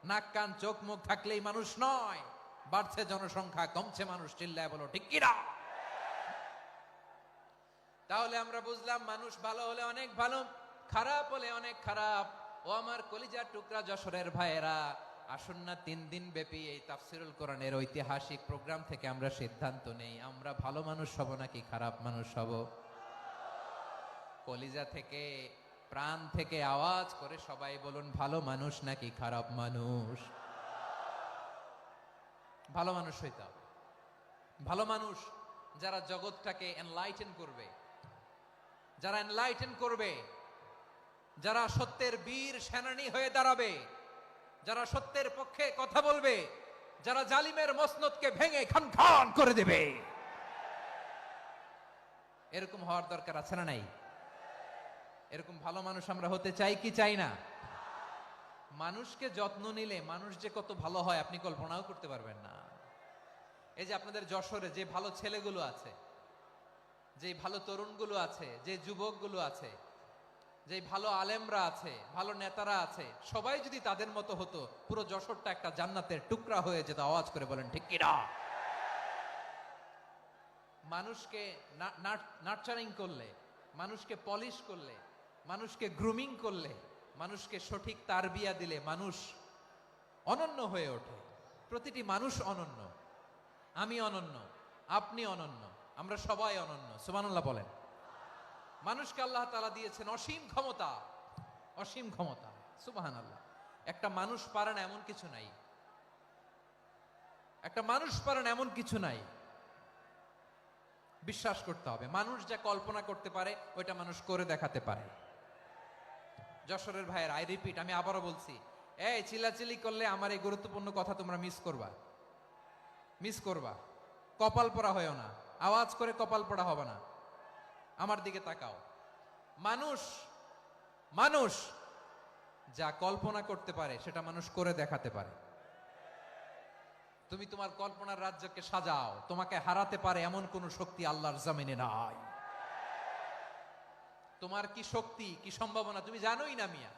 A: নাক কান চোখ মুখ থাকলেই মানুষ নয়। বাড়ছে জনসংখ্যা, কমছে মানুষ, চিল্লায় বলো ঠিক কিনা? তাহলে আমরা বুঝলাম মানুষ ভালো হলে অনেক ভালো, খারাপ হলে অনেক খারাপ। ও আমার কলিজার টুকরা যশোরের ভাইয়েরা, আসুন না 3 দিন ব্যাপী এই তাফসিরুল কোরআনের ঐতিহাসিক প্রোগ্রাম থেকে আমরা সিদ্ধান্ত নেই, আমরা ভালো মানুষ হব নাকি খারাপ মানুষ হব? কলিজা থেকে, প্রাণ থেকে আওয়াজ করে সবাই বলুন, ভালো মানুষ নাকি খারাপ মানুষ? ভালো মানুষ হইতে হবে। ভালো মানুষ যারা জগৎটাকে এনলাইটেন করবে, যারা এনলাইটেন করবে, যারা সত্যের বীর সেনানী হয়ে দাঁড়াবে, যারা সত্যের পক্ষে কথা বলবে, যারা জালিমের মসনদকে ভেঙে খান খান করে দেবে, এরকম হওয়ার দরকার আছে না নাই? এরকম ভালো মানুষ আমরা হতে চাই কি চাই না? মানুষকে যত্ন নিলে মানুষ যে কত ভালো হয় আপনি কল্পনাও করতে পারবেন না। এই যে আপনাদের যশোরে যে ভালো ছেলেগুলো আছে, যে ভালো তরুণগুলো আছে, যে যুবকগুলো আছে, যে ভালো আলেমরা আছে, ভালো নেতারা আছে, সবাই যদি তাদের মতো হতো, পুরো যশোরটা একটা জান্নাতের টুকরা হয়ে যেত। আওয়াজ করে বলেন ঠিক কিনা? মানুষকে নার্চারিং করলে, মানুষকে পলিশ করলে, মানুষকে গ্রুমিং করলে, মানুষকে সঠিক তারবিয়া দিলে মানুষ অনন্য হয়ে ওঠে। প্রতিটি মানুষ অনন্য। আমি অনন্য, আপনি অনন্য, আমরা সবাই অনন্য। সুবহানাল্লাহ বলেন। মানুষকে আল্লাহ তাআলা দিয়েছেন অসীম ক্ষমতা, অসীম ক্ষমতা। সুবহানাল্লাহ। একটা মানুষ পারে না এমন কিছু নাই, একটা মানুষ পারে না এমন কিছু নাই। বিশ্বাস করতে হবে, মানুষ যা কল্পনা করতে পারে ওইটা মানুষ করে দেখাতে পারে। যশোরের ভাইয়ের, আই রিপিট, আমি আবারও বলছি, এই চিল্লাচিল্লি করলে আমার এই গুরুত্বপূর্ণ কথা তোমরা মিস করবা, মিস করবা। কপাল পড়া হয়েও না, আওয়াজ করে কপাল পড়া হবে না। আমার দিকে তাকাও। মানুষ, মানুষ যা কল্পনা করতে পারে সেটা মানুষ করে দেখাতে পারে। তুমি তোমার কল্পনার রাজ্যকে সাজাও, তোমাকে হারাতে পারে এমন কোন শক্তি আল্লাহর জমিনে নাই। তোমার কি শক্তি, কি সম্ভাবনা তুমি জানোই না মিয়া।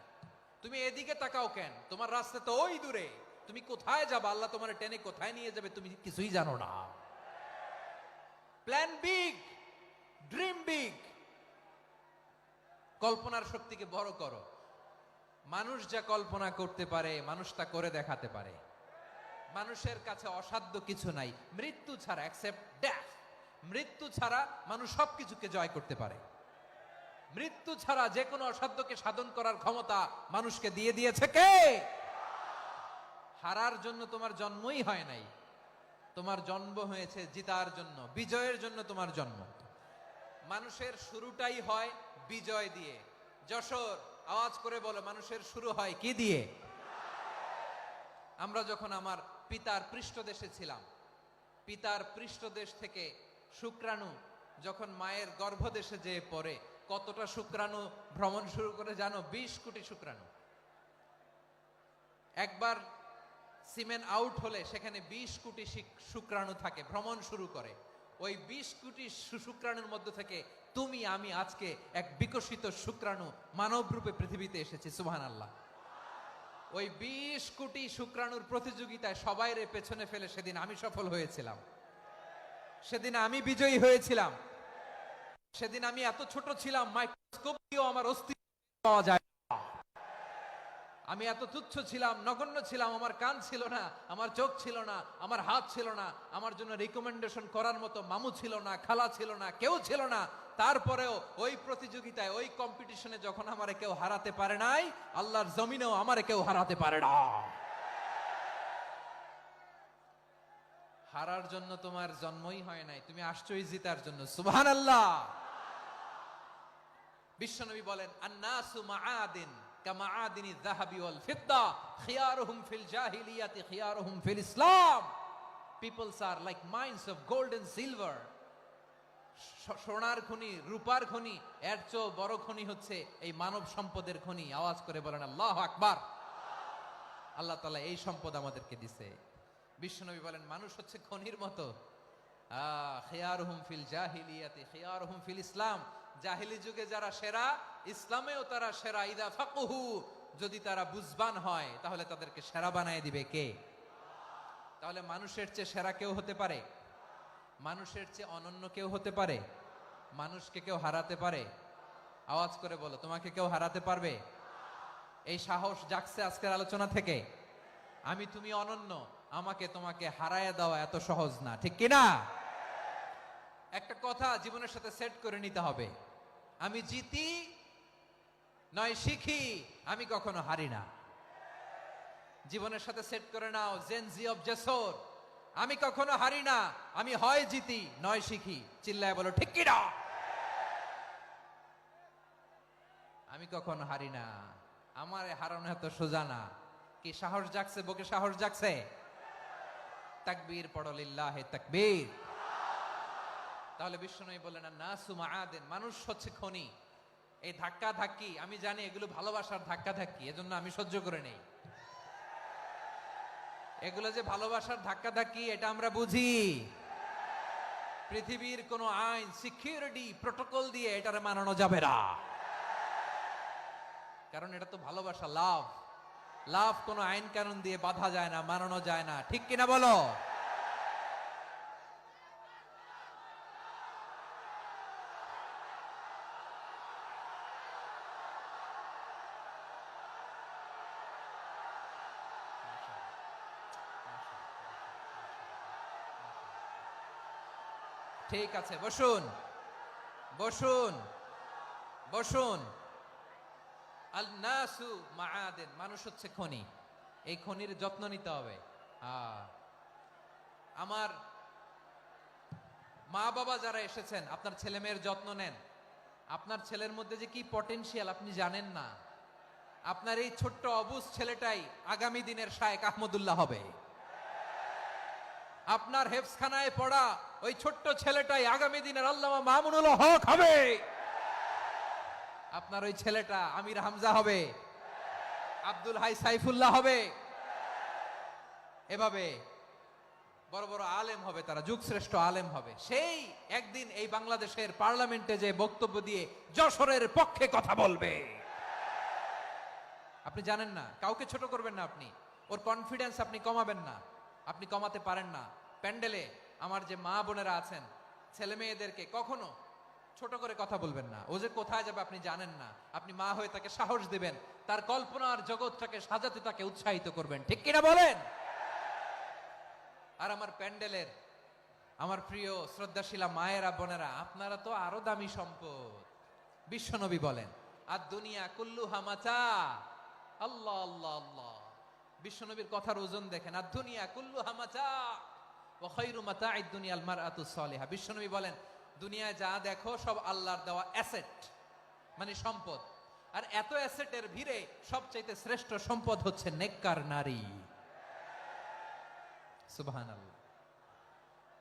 A: তুমি এদিকে তাকাও কেন? তোমার রাস্তা তো ওই দূরে। তুমি কোথায় যাবে, আল্লাহ তোমার টেনে কোথায় নিয়ে যাবে তুমি কিছুই জানো না। প্ল্যান বিগ, ড্রিম বিগ, কল্পনার শক্তিকে বড় করো। মানুষ যা কল্পনা করতে পারে মানুষ তা করে দেখাতে পারে। মানুষের কাছে অসাধ্য কিছু নাই মৃত্যু ছাড়া, এক্সেপ্ট ডেথ। মৃত্যু ছাড়া মানুষ সবকিছুকে জয় করতে পারে। মৃত্যু ছাড়া যে কোনো অসাধ্যকে সাধন করার ক্ষমতা মানুষকে দিয়ে দিয়েছে কে? হারার জন্য তোমার জন্মই হয় নাই, তোমার জন্ম হয়েছে জিতার জন্য, বিজয়ের জন্য তোমার জন্ম। মানুষের শুরুটাই হয় বিজয় দিয়ে। যশোর, আওয়াজ করে বলো, মানুষের শুরু হয় কি দিয়ে? আমরা যখন আমার পিতার পৃষ্ঠদেশে ছিলাম, পিতার পৃষ্ঠদেশ থেকে শুক্রাণু যখন মায়ের গর্ভদেশে যেয়ে পড়ে, কতটা শুক্রাণু ভ্রমণ শুরু করে জানো? 20 কোটি শুক্রাণু। একবার সিমেন আউট হলে সেখানে 20 কোটি শুক্রাণু থাকে, ভ্রমণ শুরু করে। ওই 20 কোটি শুক্রাণুর মধ্য থেকে তুমি আমি আজকে এক বিকশিত শুক্রাণু মানব রূপে পৃথিবীতে এসেছি। সুবহানাল্লাহ। ওই 20 কোটি শুক্রাণুর প্রতিযোগিতায় সবাইরে পেছনে ফেলে সেদিন আমি সফল হয়েছিলাম, সেদিন আমি বিজয়ী হয়েছিলাম। সেদিন আমি এত ছোট ছিলাম, মাইক্রোস্কোপ দিয়েও আমার অস্তিত্ব পাওয়া যায় না। আমি এত তুচ্ছ ছিলাম, নগণ্য ছিলাম। আমার কান ছিল না, আমার চোখ ছিল না, আমার হাত ছিল না, আমার জন্য রিকমেন্ডেশন করার মতো মামু ছিল না, খালা ছিল না, কেউ ছিল না। তারপরেও ওই প্রতিযোগিতায়, ওই কম্পিটিশনে যখন আমারে কেউ হারাতে পারে নাই, আল্লাহর জমিনেও আমারে কেউ হারাতে পারে না। হারার জন্য তোমার জন্মই হয় নাই, তুমি আসছোই জিতার জন্য। সুবহানাল্লাহ। বিশ্বনবী বলেন, আন্নাসু মাআদিন কামাআদিনি যাহাবি ওয়াল ফিদ্দা খিয়ারুহুম ফিল জাহিলিয়াতি খিয়ারুহুম ফিল ইসলাম। Peoples are like mines of gold and silver. সোনার খনি, রূপার খনি, এর চেয়ে বড় খনি হচ্ছে এই মানব সম্পদের খনি। আওয়াজ করে বলেন আল্লাহু আকবার। আল্লাহ তাআলা এই সম্পদ আমাদেরকে দিয়েছে। বিশ্বনবী বলেন, মানুষ হচ্ছে খনির মতো। খিয়ারুহুম ফিল জাহিলিয়াতি খিয়ারুহুম ফিল ইসলাম। জাহিলি যুগে যারা সেরা, ইসলামেও তারা সেরা। ইদা ফাকুহু, যদি তারা বুঝবান হয় তাহলে তাদেরকে সেরা বানায় দিবে কে? তাহলে মানুষের চেয়ে সেরা কেউ হতে পারে? মানুষের চেয়ে অনন্য কেউ হতে পারে? মানুষকে কেউ হারাতে পারে? আওয়াজ করে বলো, তোমাকে কেউ হারাতে পারবে? এই সাহস জাগছে আজকের আলোচনা থেকে। আমি তুমি অনন্য, আমাকে তোমাকে হারায় দেওয়া এত সহজ না, ঠিক কিনা? একটা কথা জীবনের সাথে সেট করে নিতে হবে, আমি জিতি নয় শিখি, আমি কখনো হারি না। জীবনের সাথে সেট করে নাও, জেনজি অফ জেসর, আমি কখনো হারি না, আমি হয় জিতি নয় শিখি। চিল্লায় বলো ঠিক কিনা? আমি কখনো হারি না, আমার হারানো এত সোজা না। কি সাহস জাগছে? বুকে সাহস জাগছে? তাকবীর পড়ো, লিল্লাহে তাকবীর। তাহলে বিশ্বনবী বললেন নাসু মাআদিন, মানুষ হচ্ছে খনি। এই ধাক্কা ধাক্কি আমি জানি এগুলো ভালোবাসার ধাক্কা ধাক্কি, এজন্য আমি সহ্য করে নেই। এগুলো যে ভালোবাসার ধাক্কা ধাক্কি এটা আমরা বুঝি। পৃথিবীর কোন আইন, সিকিউরিটি প্রটোকল দিয়ে এটারে মানানো যাবে না, কারণ এটা তো ভালোবাসা, লাভ। লাভ কোন আইন কানুন দিয়ে বাধা যায় না, মানানো যায় না, ঠিক কিনা বলো? ঠিক আছে, বসুন বসুন বসুন। আল নাসু মাআদিন, মানুষ হচ্ছে খনি, এই খনির যত্ন নিতে হবে। আমার মা বাবা যারা এসেছেন, আপনার ছেলে মেয়ের যত্ন নেন। আপনার ছেলের মধ্যে যে কি পটেনশিয়াল আপনি জানেন না। আপনার এই ছোট্ট অবুজ ছেলেটাই আগামী দিনের শায়েখ আহমদুল্লাহ হবে। আপনার হেফসখানায় পড়া ওই ছোট্ট ছেলেটাই আগামী দিনের আল্লামা মামুনুল হক হবে। আপনার ওই ছেলেটা আমির হামজা হবে, আব্দুল হাই সাইফুল্লাহ হবে। এভাবে বড় বড় আলেম হবে, তারা যুগশ্রেষ্ঠ আলেম হবে। সেই একদিন এই বাংলাদেশের পার্লামেন্টে যে বক্তব্য দিয়ে যশোরের পক্ষে কথা বলবে। আপনি জানেন না, কাউকে ছোট করবেন না আপনি, ওর কনফিডেন্স আপনি কমাবেন না, আপনি কমাতে পারেন না। প্যান্ডেলে আমার যে মা বোনেরা আছেন, ছেলে মেয়েদেরকে কখনো ছোট করে কথা বলবেন না। ও যে কোথায় যাবে আপনি জানেন না, আপনি মা হয়ে তাকে সাহস দিবেন, তার কল্পনার জগৎটাকে সাজাতে তাকে উৎসাহিত করবেন, ঠিক কিনা বলেন? আর আমার প্যান্ডেলের আমার প্রিয় শ্রদ্ধাশীলা মায়েরা বোনেরা, আপনারা তো আরো দামি সম্পদ। বিশ্বনবী বলেন আর দুনিয়া কুল্লুহা মাতা। আল্লাহ আল্লাহ আল্লাহ, বিশ্বনবীর কথার ওজন দেখেন। আর দুনিয়া কুল্লুহা মাতা ওয়া খায়রু মাতা'আদ দুনিয়াল মারআতুস সালিহা। বিশ্বনবী বলেন দুনিয়ায় যা দেখো সব আল্লাহর দেওয়া অ্যাসেট, মানে সম্পদ। আর এত অ্যাসেটের ভিড়ে সবচাইতে শ্রেষ্ঠ সম্পদ হচ্ছে নেককার নারী। সুবহানাল্লাহ।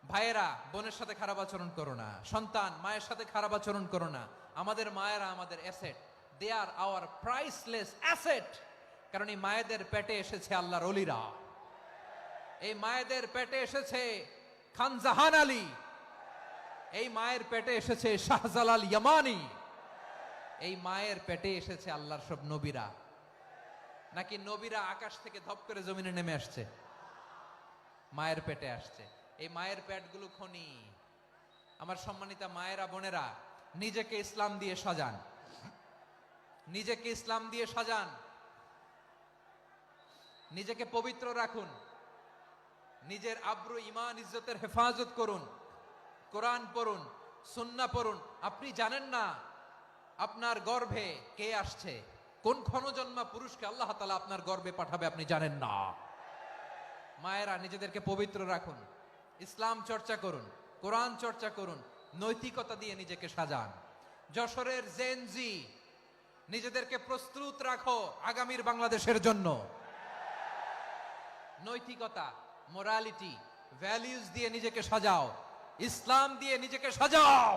A: ভাইয়েরা বোনের সাথে খারাপ আচরণ করো না, সন্তান মায়ের সাথে খারাপ আচরণ করো না। আমাদের মায়েরা আমাদের asset, they are our priceless asset. কারণ এই মায়েদের পেটে এসেছে আল্লাহর ওলিরা, এই মায়েদের পেটে এসেছে খান জাহান আলী, এই মায়ের পেটে এসেছে শাহজালাল ইয়ামানি, এই মায়ের পেটে এসেছে আল্লাহর সব নবীরা। নাকি নবীরা আকাশ থেকে ধপ করে জমিনে নেমে আসছে? মায়ের পেটে আসছে। এই মায়ের পেটগুলো খনি। আমার সম্মানিতা মায়েরা বোনেরা, নিজেকে ইসলাম দিয়ে সাজান, নিজেকে ইসলাম দিয়ে সাজান, নিজেকে পবিত্র রাখুন, নিজের আব্রু ইমান ইজ্জতের হেফাজত করুন, কোরআন পড়ুন, সুন্নাহ পড়ুন। আপনি জানেন না আপনার গর্ভে কে আসছে, কোন ক্ষণজন্মা পুরুষকে আল্লাহ তাআলা আপনার গর্ভে পাঠাবে আপনি জানেন না। মায়েরা নিজেদেরকে পবিত্র রাখুন, ইসলাম চর্চা করুন, কোরআন চর্চা করুন, নৈতিকতা দিয়ে নিজেকে সাজান। যশোরের জেনজি, নিজেদেরকে প্রস্তুত রাখো আগামীর বাংলাদেশের জন্য। নৈতিকতা, মোরালিটি, ভ্যালিউজ দিয়ে নিজেকে সাজাও, ইসলাম দিয়ে নিজেকে সাজাও।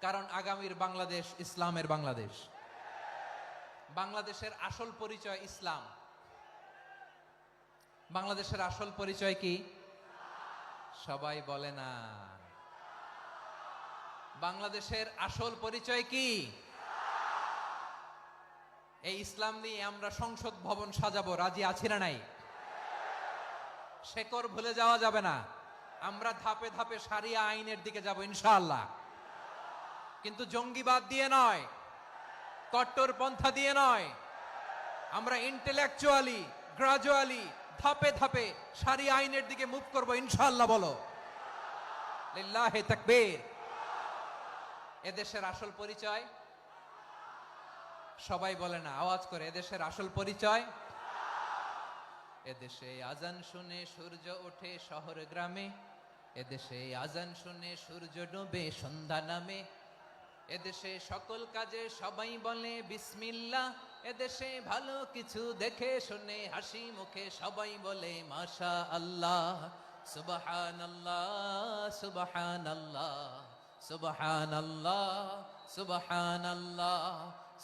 A: কারণ আগামীর বাংলাদেশ ইসলামের বাংলাদেশ। বাংলাদেশের আসল পরিচয় ইসলাম। বাংলাদেশের আসল পরিচয় কি? সবাই বলে না। বাংলাদেশের আসল পরিচয় কি? এই ইসলাম নিয়ে আমরা সংসদ ভবন সাজাবো, রাজি আছি না নাই? শেকড় ভুলে যাওয়া যাবে না। আমরা ধাপে ধাপে শারিয়া আইনের দিকে যাব ইনশাআল্লাহ, কিন্তু জঙ্গিবাদ দিয়ে নয়, কট্টরপন্থা দিয়ে নয়। আমরা ইন্টেলেকচুয়ালি গ্রাজুয়ালি ধাপে ধাপে শারিয়া আইনের দিকে মুভ করব ইনশাআল্লাহ। বলো লিল্লাহি তাকবীর। এদেশের আসল পরিচয় সবাই বলে না, আওয়াজ করে, এদেশের আসল পরিচয়। এদেশে আজান শুনে সূর্য ওঠে শহর গ্রামে, এদেশে আজান শুনে সূর্য ডোবে সন্ধ্যা নামে, এদেশে সকল কাজে সবাই বলে বিসমিল্লাহ, এদেশে ভালো কিছু দেখে শুনে হাসি মুখে সবাই বলে মাশা আল্লাহ। সুবহানাল্লাহ সুবহানাল্লাহ সুবহানাল্লাহ সুবহানাল্লাহ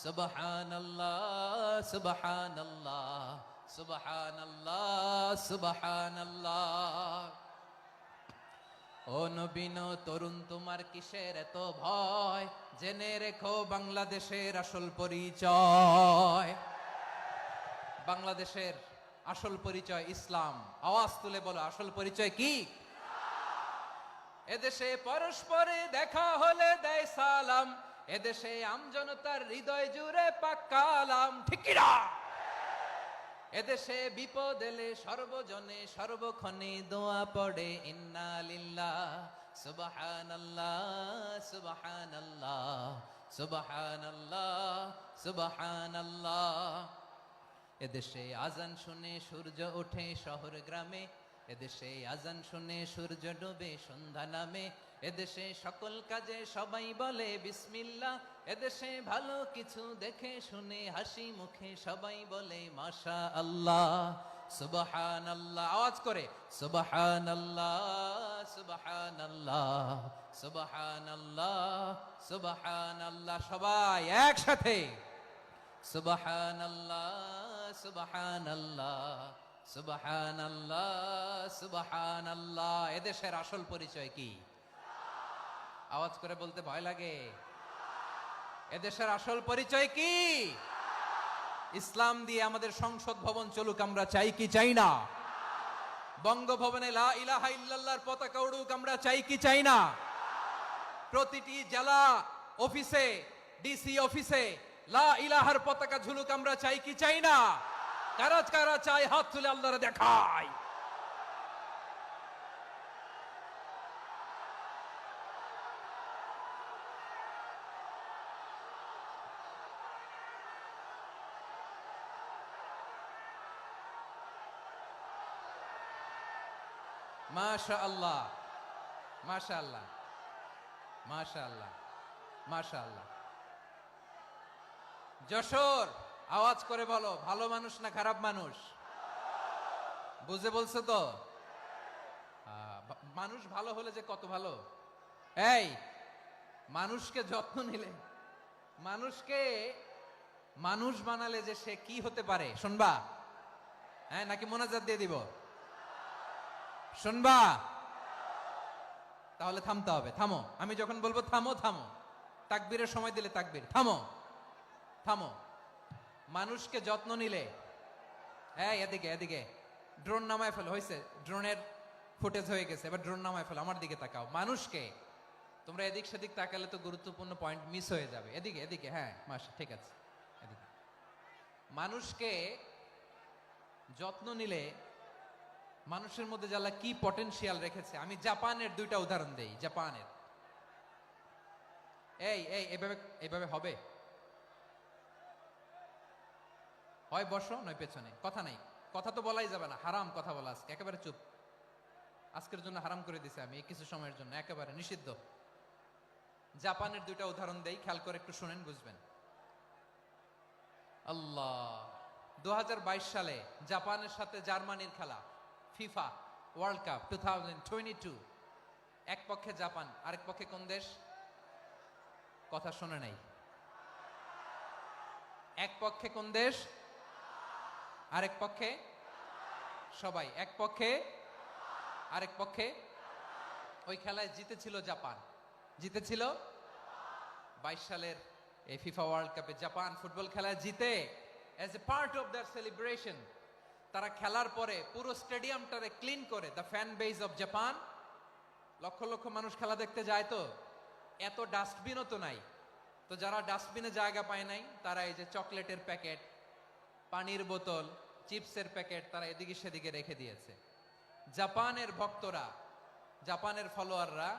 A: সুবহানাল্লাহ সুবহানাল্লাহ সুবহানাল্লাহ সুবহানাল্লাহ। ও নবীন তরুণ তোমার কিসের এত ভয়, জেনে রেখো বাংলাদেশের আসল পরিচয়। বাংলাদেশের আসল পরিচয় ইসলাম। আওয়াজ তুলে বলো, আসল পরিচয় কি? এদেশে পরস্পরে দেখা হলে দেয় সালাম, এদেশে আমজনতার হৃদয় জুড়ে পাক্কালাম, ঠিক কি না? এদেশে বিপদ এলে সর্বজনে সর্বক্ষণে দোয়া পড়ে ইন্না লিল্লাহ সুবহানাল্লাহ সুবহানাল্লাহ সুবহানাল্লাহ সুবহানাল্লাহ। এদেশে আজান শুনে সূর্য ওঠে শহর গ্রামে, এদেশে আজান শুনে সূর্য ডোবে সন্ধ্যা নামে, এদেশে সকল কাজে সবাই বলে বিসমিল্লাহ, এদেশে ভালো কিছু দেখে শুনে হাসি মুখে সবাই বলে মাশা আল্লাহ। সুবহানাল্লাহ, আওয়াজ করে সুবহানাল্লাহ সুবহানাল্লাহ সুবহানাল্লাহ সুবহানাল্লাহ। সবাই একসাথে সুবহানাল্লাহ সুবহানাল্লাহ সুবহানাল্লাহ সুবহানাল্লাহ। এদেশের আসল পরিচয় কি? আওয়াজ করে বলতে ভয় লাগে। এদেশের আসল পরিচয় কি? ইসলাম দিয়ে আমাদের সংসদ ভবন চলুক, আমরা চাই কি চাই না? বঙ্গভবনে লা ইলাহা ইল্লাল্লাহর পতাকা উড়ুক, আমরা চাই কি চাই না? প্রতিটি জেলা অফিসে, ডিসি অফিসে লা ইলাহার পতাকা ঝুলুক, আমরা চাই কি চাই না? কারা কারা চাই হাত তুলে আল্লাহরে দেখায়। মাশাআল্লাহ মাশাআল্লাহ মাশাআল্লাহ মাশাআল্লাহ। যশোর, আওয়াজ করে বলো, ভালো মানুষ না খারাপ মানুষ? বুঝে বলছো তো? মানুষ ভালো হলে যে কত ভালো। এই মানুষকে যত্ন নিলে, মানুষকে মানুষ বানালে যে সে কি হতে পারে শুনবা? হ্যাঁ, নাকি মোনাজাত দিয়ে দিব? শুনবা? তাহলে থামতে হবে। থামো, আমি যখন বলবো থামো থামো, তাকবীরের সময় দিলে তাকবীর, থামো থামো। মানুষকে যত্ন নিলে, হ্যাঁ এদিকে এদিকে, ড্রোন নামায় ফেলো, হয়েছে, ড্রোনের ফুটেজ হয়ে গেছে, এবার ড্রোন নামায় ফেলো, আমার দিকে তাকাও। মানুষকে, তোমরা এদিক সেদিক তাকালে তো গুরুত্বপূর্ণ পয়েন্ট মিস হয়ে যাবে। এদিকে এদিকে, হ্যাঁ মাশা, ঠিক আছে, এদিকে। মানুষকে যত্ন নিলে মানুষের মধ্যে যারা কি পটেনশিয়াল রেখেছে, আমি জাপানের দুইটা উদাহরণ দেই। জাপানের, এই এই এভাবে এভাবে হবে, হয় বসো নয় পেছনে, কথা নাই, কথা তো বলাই যাবে না, হারাম কথা বলা আজকে, একেবারে চুপ। আজকের জন্য হারাম করে দিছি আমি, কিছু সময়ের জন্য একেবারে নিষিদ্ধ। জাপানের দুইটা উদাহরণ দেই, খেয়াল করে একটু শুনেন, বুঝবেন। আল্লাহ, 2022 সালে জাপানের সাথে জার্মানির খেলা, ফিফা ওয়ার্ল্ড কাপ 2022। এক পক্ষে জাপান, আরেক পক্ষে কোন দেশ? কথা শোনে নাই। এক পক্ষে কোন দেশ? আরেক পক্ষে সবাই। এক পক্ষে, আরেক পক্ষে। ওই খেলায় জিতেছিল জাপান, জিতেছিল 22 সালের এই ফিফা ওয়ার্ল্ড কাপে জাপান ফুটবল খেলায় জিতে, as a part of their celebration তারা খেলার পরে পুরো স্টেডিয়ামটারে ক্লিন করে, the fan base of Japan. লক্ষ লক্ষ মানুষ খেলা দেখতে যায়, তো এত ডাস্টবিনও তো নাই। তো যারা ডাস্টবিনে জায়গা পায় নাই, তারা এই যে চকলেটের প্যাকেট, পানির বোতল, চিপসের প্যাকেট তারা এদিকে সেদিকে রেখে দিয়েছে। জাপানের ভক্তরা, জাপানের ফলোয়াররা,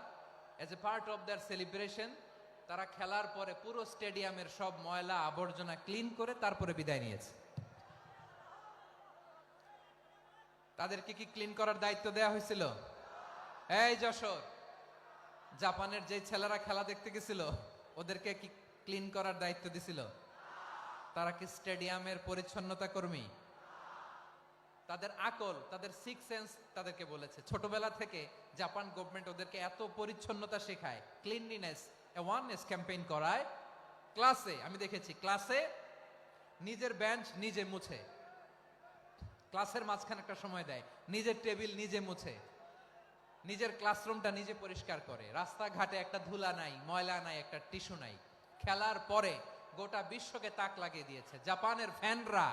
A: as a part of their celebration, তারা খেলার পরে পুরো স্টেডিয়ামের সব ময়লা আবর্জনা ক্লিন করে তারপরে বিদায় নিয়েছে। তাদেরকে কি ক্লিন করার দায়িত্ব দেয়া হয়েছিল? এই যশোর, জাপানের যে ছেলেরা খেলা দেখতে গেছিল, ওদেরকে কি ক্লিন করার দায়িত্ব দিছিল? তারা কি স্টেডিয়ামের পরিচ্ছন্নতা কর্মী? তাদের আকল, তাদের সিক্স সেন্স তাদেরকে বলেছে। ছোটবেলা থেকে জাপান গভর্নমেন্ট ওদেরকে এত পরিচ্ছন্নতা শেখায়, ক্লিনলিনেস অ্যাওয়ারনেস ক্যাম্পেইন করায়। ক্লাসে আমি দেখেছি, ক্লাসে নিজের বেঞ্চ নিজে মুছে, ক্লাসের মাঝখানে একটা সময় দেয়, নিজের টেবিল নিজে মুছে, নিজের ক্লাসরুমটা নিজে পরিষ্কার করে। রাস্তাঘাটে একটা ধুলা নাই, ময়লা নাই, একটা টিস্যু নাই। খেলার পরে গোটা বিশ্বকে তাক লাগিয়ে দিয়েছে। জাপানের ফ্যানরা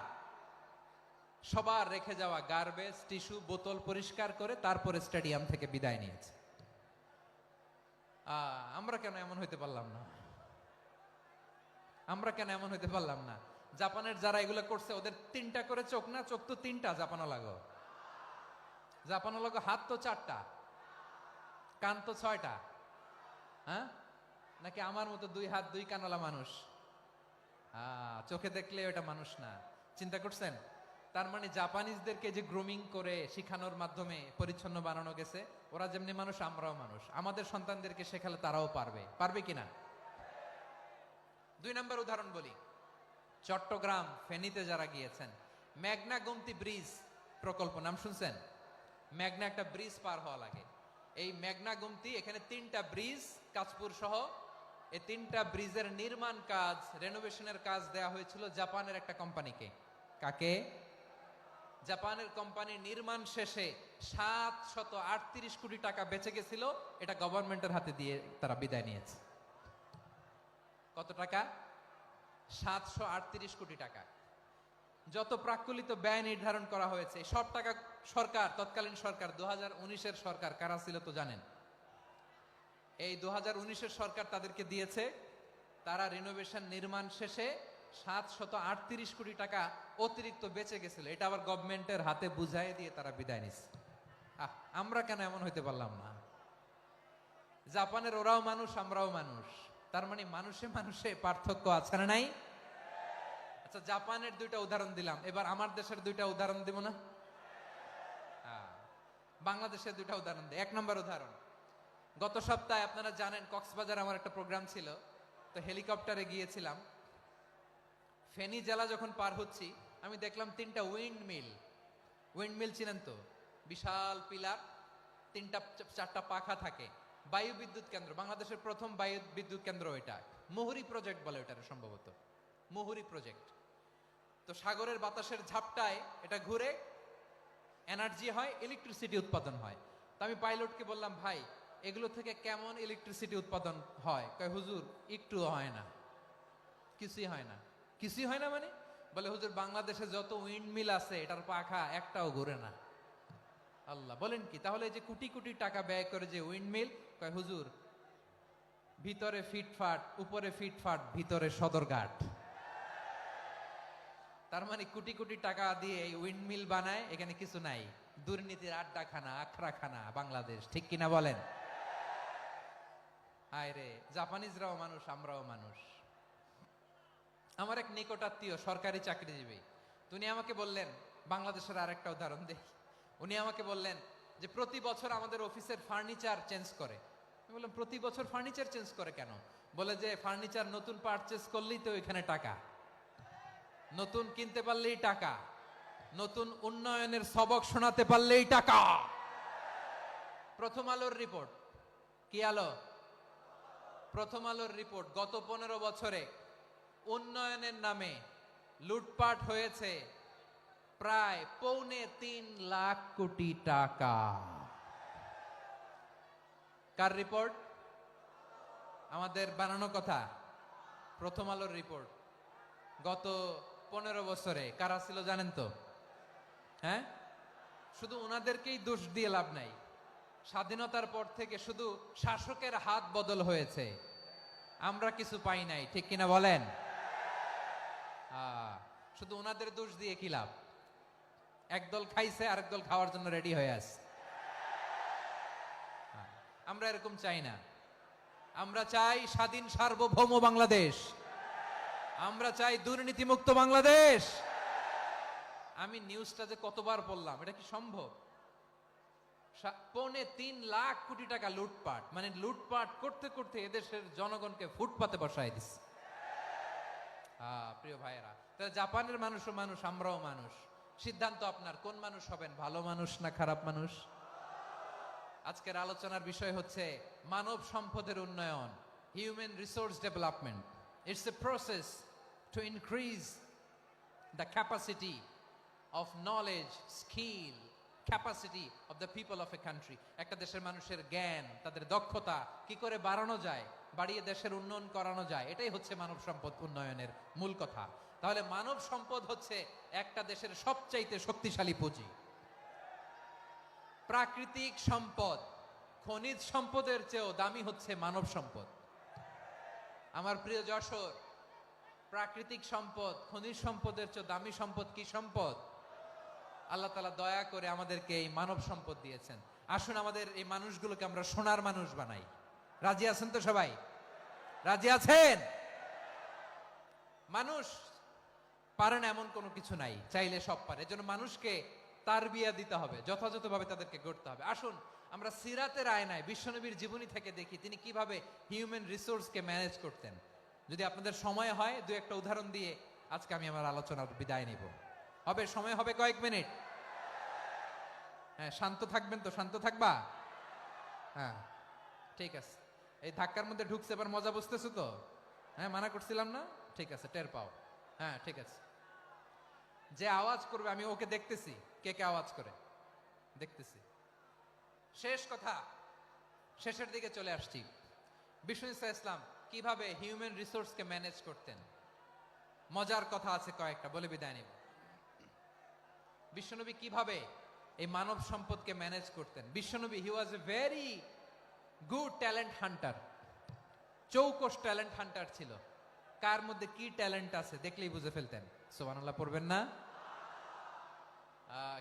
A: সবার রেখে যাওয়া গার্বেজ, টিস্যু, বোতল পরিষ্কার করে তারপরে স্টেডিয়াম থেকে বিদায় নিয়েছে। আমরা কেন এমন হইতে পারলাম না? আমরা কেন এমন হইতে পারলাম না? জাপানের যারা এগুলো করছে, ওদের তিনটা করে চোখ না? চোখ তো তিনটা জাপানো লাগো, জাপানো লাগো। হাত তো চারটা, কান তো ছয়টা। হ্যাঁ, নাকি আমার মতো দুই হাত দুই কানওয়ালা মানুষ? চোখে দেখলে ওটা মানুষ না। চিন্তা করছেন? তার মানে জাপানিজদেরকে যে গ্রুমিং করে শিখানোর মাধ্যমে পরিচ্ছন্ন বানানো গেছে, ওরা যেমনি মানুষ আমরাও মানুষ। আমাদের সন্তানদেরকে শেখালে তারাও পারবে, পারবে কিনা? 2 নম্বর উদাহরণ বলি। চট্টগ্রাম ফেনীতে যারা গিয়েছেন, মেঘনা গোমতী ব্রিজ প্রকল্প নাম শুনছেন? মেঘনা একটা ব্রিজ পার হওয়া লাগে। এই মেঘনা গোমতী, এখানে 3টা ব্রিজ, কাঁচপুর সহ, এই 3টা ব্রিজের নির্মাণ কাজ, রেনোভেশনের কাজ দেয়া হয়েছিল জাপানের একটা কোম্পানিকে। কাকে? জাপানের কোম্পানির নির্মাণ শেষে 738 কোটি টাকা বেঁচে গেছিল, এটা গভর্নমেন্টের হাতে দিয়ে তারা বিদায় নিয়েছে। কত টাকা? 738 কোটি টাকা। যত প্রাক্কলিত ব্যয় নির্ধারণ করা হয়েছে, সব টাকা সরকার, তৎকালীন সরকার 2019-এর সরকার, কারা ছিল তো জানেন? এই 2019-এর সরকার তাদেরকে দিয়েছে। তারা রিনোভেশন নির্মাণ শেষে 738 কোটি টাকা অতিরিক্ত বেঁচে গেছিল, এটা আবার গভর্নমেন্টের হাতে বুঝাই দিয়ে তারা বিদায় নিচ্ছে। আমরা কেন এমন হইতে পারলাম না? জাপানের ওরাও মানুষ, আমরাও মানুষ। তার মানে মানুষে মানুষে পার্থক্য আছে না নাই? আচ্ছা, জাপানের 2টা উদাহরণ দিলাম, এবার আমার দেশের 2টা উদাহরণ দিব না? বাংলাদেশের 2টা উদাহরণ দিই। 1 নম্বর উদাহরণ, গত সপ্তাহে আপনারা জানেন কক্সবাজার আমার একটা প্রোগ্রাম ছিল, তো হেলিকপ্টারে গিয়েছিলাম। ফেনী জেলা যখন পার হচ্ছি, আমি দেখলাম 3টা উইন্ড মিল চিনেন তো? বিশাল পিলার, 3টা 4টা পাখা থাকে। বায়ু বিদ্যুৎ কেন্দ্র, বাংলাদেশের প্রথম বায়ু বিদ্যুৎ কেন্দ্র এটা। মুহুরী প্রজেক্ট বলে ওটার, সম্ভবত মুহুরী প্রজেক্ট। তো সাগরের বাতাসের ঝাপটায় এটা ঘুরে এনার্জি হয়, ইলেকট্রিসিটি উৎপাদন হয়। তো আমি পাইলটকে বললাম, ভাই এগুলো থেকে কেমন ইলেকট্রিসিটি উৎপাদন হয়? কয়, হুজুর একটু হয় না, কিছুই হয় না। কিছুই হয় না মানে? বলে, হুজুর বাংলাদেশে যত উইন্ড মিল আছে, এটার পাখা একটাও ঘুরে না। আল্লাহ, বলেন কি? তাহলে এই যে কোটি কোটি টাকা ব্যয় করে যে উইন্ড মিল, কয় হুজুর ভিতরে ফিটফাট, উপরে ফিটফাট, ভিতরে সদরঘাট। তার মানে কোটি কোটি টাকা দিয়ে এই উইন্ড মিল বানায়, এখানে কিছু নাই। দুর্নীতির আড্ডাখানা, আখড়াখানা বাংলাদেশ, ঠিক কিনা বলেন? হায় রে, জাপানিজরাও মানুষ, আমরাও মানুষ। আমার এক নিকটাত্মীয় সরকারি চাকরিজীবী, উনি আমাকে বললেন, বাংলাদেশের আরেকটা উদাহরণ দেখি। উনি আমাকে বললেন যে প্রতি বছর আমাদের অফিসের ফার্নিচার চেঞ্জ করে। আমি বললাম, প্রতি বছর ফার্নিচার চেঞ্জ করে কেন? বলে যে ফার্নিচার নতুন পারচেজ করলেই তো এখানে টাকা, নতুন কিনতে পারলেই টাকা, নতুন উন্নয়নের সবক শোনাতে পারলেই টাকা। প্রথম আলোর রিপোর্ট, কি আলো? প্রথম আলোর রিপোর্ট, গত 15 বছরে উন্নয়নের নামে লুটপাট হয়েছে প্রায় 3.25 লাখ কোটি টাকা। কার রিপোর্ট? আমাদের বানানো কথা? প্রথম আলোর রিপোর্ট। গত 15 বছরে কারা ছিল জানেন তো? হ্যাঁ, শুধু ওনাদেরকেই দোষ দিয়ে লাভ নাই। স্বাধীনতার পর থেকে শুধু শাসকের হাত বদল হয়েছে, আমরা কিছু পাই নাই, ঠিক কিনা বলেন? শুধু ওনাদের দোষ দিয়ে কি লাভ? একদল খাইছে, আরেক দল খাওয়ার জন্য রেডি হয়ে আছে। আমরা এরকম চাই না। আমরা চাই স্বাধীন সার্বভৌম বাংলাদেশ। আমরা চাই দুর্নীতিমুক্ত বাংলাদেশ। আমি নিউজটা যে কতবার বললাম, এটা কি সম্ভব? 3.25 লাখ টাকা লুটপাট, মানে লুটপাট করতে করতে এদেশের জনগণকে ফুটপাতে বসায় দিচ্ছে। প্রিয় ভাইয়েরা, তাহলে জাপানের মানুষও মানুষ, আমরাও মানুষ। সিদ্ধান্ত আপনার, কোন মানুষ হবেন, ভালো মানুষ না খারাপ মানুষ? আজকের আলোচনার বিষয় হচ্ছে মানব সম্পদের উন্নয়ন, human resource development. It's a process to increase the capacity of knowledge, skill, capacity of the people of a country. একটা দেশের মানুষের জ্ঞান, তাদের দক্ষতা কি করে বাড়ানো যায়, বাড়িয়ে দেশের উন্নয়ন করানো যায়, এটাই হচ্ছে মানব সম্পদ উন্নয়নের মূল কথা। তাহলে মানব সম্পদ হচ্ছে একটা দেশের সবচাইতে শক্তিশালী পুঁজি। প্রাকৃতিক সম্পদ, খনিজ সম্পদের চেয়েও দামি হচ্ছে মানব সম্পদ। আমার প্রিয় যশোর, প্রাকৃতিক সম্পদ, খনিজ সম্পদের চেয়ে দামি সম্পদ কি সম্পদ? আল্লাহ তাআলা দয়া করে আমাদেরকে এই মানব সম্পদ দিয়েছেন। আসুন আমাদের এই মানুষগুলোকে আমরা সোনার মানুষ বানাই। রাজি আছেন তো সবাই? রাজি আছেন? মানুষ পারে না এমন কোনো কিছু নাই, চাইলে সব পারে। এজন্য মানুষকে তারবিয়া দিতে হবে, যথাযথভাবে তাদেরকে গড়তে হবে। আসুন আমরা সিরাতের আয়নায় বিশ্বনবীর জীবনী থেকে দেখি তিনি কিভাবে হিউম্যান রিসোর্সকে ম্যানেজ করতেন। যদি আপনাদের সময় হয়, দু একটা উদাহরণ দিয়ে আজকে আমি আমার আলোচনার বিদায় নিব। হবে সময়, হবে কয়েক মিনিট। হ্যাঁ, শান্ত থাকবেন তো? শান্ত থাকবা? হ্যাঁ, ঠিক আছে। এই ধাক্কার মধ্যে ঢুকছে, এবার মজা বুঝতেছো তো? হ্যাঁ, মানা করছিলাম না? ঠিক আছে, টের পাও। হ্যাঁ, ঠিক আছে। যে আওয়াজ করবে আমি ওকে দেখতেছি, কে কে আওয়াজ করে দেখতেছি। শেষ কথা, শেষের দিকে চলে আসছি। বিষ্ণু ইসলাম কিভাবে হিউম্যান রিসোর্সকে ম্যানেজ করতেন, মজার কথা আছে কয়েকটা, বলে বিদায় নিব। বিশ্বনবী কিভাবে এই মানব সম্পদকে ম্যানেজ করতেন। বিশ্বনবী, he was a very good talent hunter, চৌকস ট্যালেন্ট হান্টার ছিল। কার মধ্যে কি ট্যালেন্ট আছে দেখলেই বুঝে ফেলতেন। সুবহানাল্লাহ পড়বেন না?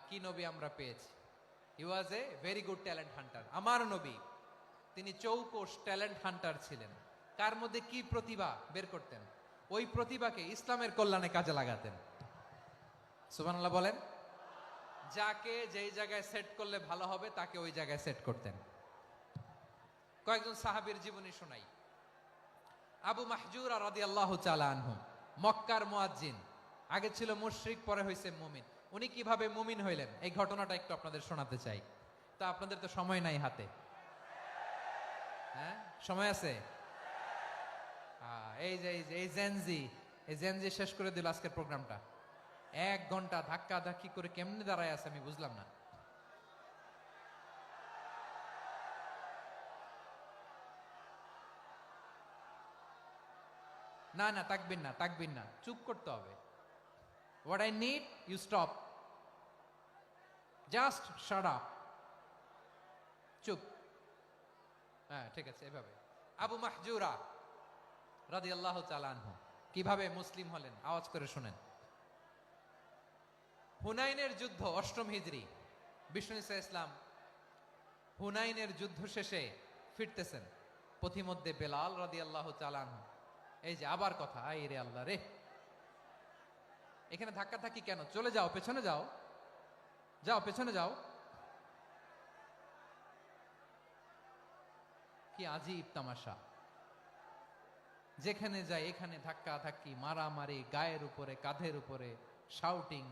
A: কি নবী আমরা পেয়েছি! He was a very good talent hunter. আমার নবী, তিনি চৌকস ট্যালেন্ট হান্টার ছিলেন। কার মধ্যে কি প্রতিভা বের করতেন, ওই প্রতিভাকে ইসলামের কল্যাণে কাজে লাগাতেন। সুবহানাল্লাহ বলেন। যাকে যেই জায়গায় সেট করলে ভালো হবে তাকে ওই জায়গায় সেট করতেন। কয়েকজন সাহাবীর জীবনী শোনাই। আবু মাহজুরা রাদিয়াল্লাহু তাআলা আনহু, মক্কার মুয়াজ্জিন, আগে ছিল মুশরিক, পরে হইছে মুমিন। উনি কিভাবে মুমিন হইলেন এই ঘটনাটা একটু আপনাদের শোনাতে চাই। তা আপনাদের তো সময় নাই হাতে। হ্যাঁ, সময় আছে? এই জেনজি শেষ করে দিল আজকের প্রোগ্রামটা। 1 ঘন্টা ধাক্কা ধাক্কি করে কেমনে দাঁড়ায় আছে আমি বুঝলাম না। না না, তাকবির না, তাকবির না, চুপ করতে হবে। What I need, you stop, just shut up, চুপ। হ্যাঁ, ঠিক আছে, এভাবে। আবু মাহজুরা রাদিয়াল্লাহু তাআলা আনহু কিভাবে মুসলিম হলেন, আওয়াজ করে শুনেন। হুনাইনের যুদ্ধ, 8ম হিজরি। বিষ্ণু ইসলাম হুনাইনের যুদ্ধ শেষে ফিরতেছেন, পথিমধ্যে বেলাল রাদিয়াল্লাহু তাআলা আনহু, এই যে আবার কথা, আই রে আল্লাহ রে, এখানে ধাক্কা ধাক্কি কেন? চলে যাও, পেছনে যাও, যাও পেছনে যাও। কি আজীব তামাশা! যেখানে যায় এখানে ধাক্কা ধাক্কি, মারামারি, গায়ের উপরে, কাঁধের উপরে, শাউটিং।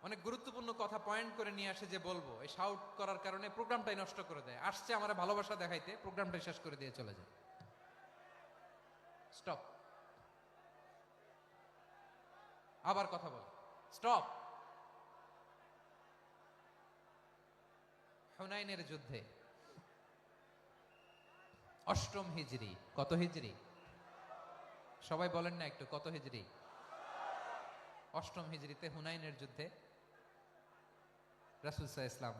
A: অনেক গুরুত্বপূর্ণ কথা পয়েন্ট করে নিয়ে আসে যে বলবো, এই শাউট করার কারণে প্রোগ্রামটাই নষ্ট করে দেয়। আসছে আমার ভালোবাসা দেখাইতে, প্রোগ্রামটাই শেষ করে দিয়ে চলে যায়। স্টপ। আবার কথা বল, স্টপ। হুনাইনের যুদ্ধে 8ম হিজরি। কত হিজরি? সবাই বলেন না একটু, কত হিজরি? অষ্টম হিজরিতে হুনাইনের যুদ্ধে রাসূল সাল্লাল্লাহু আলাইহি ওয়াসাল্লাম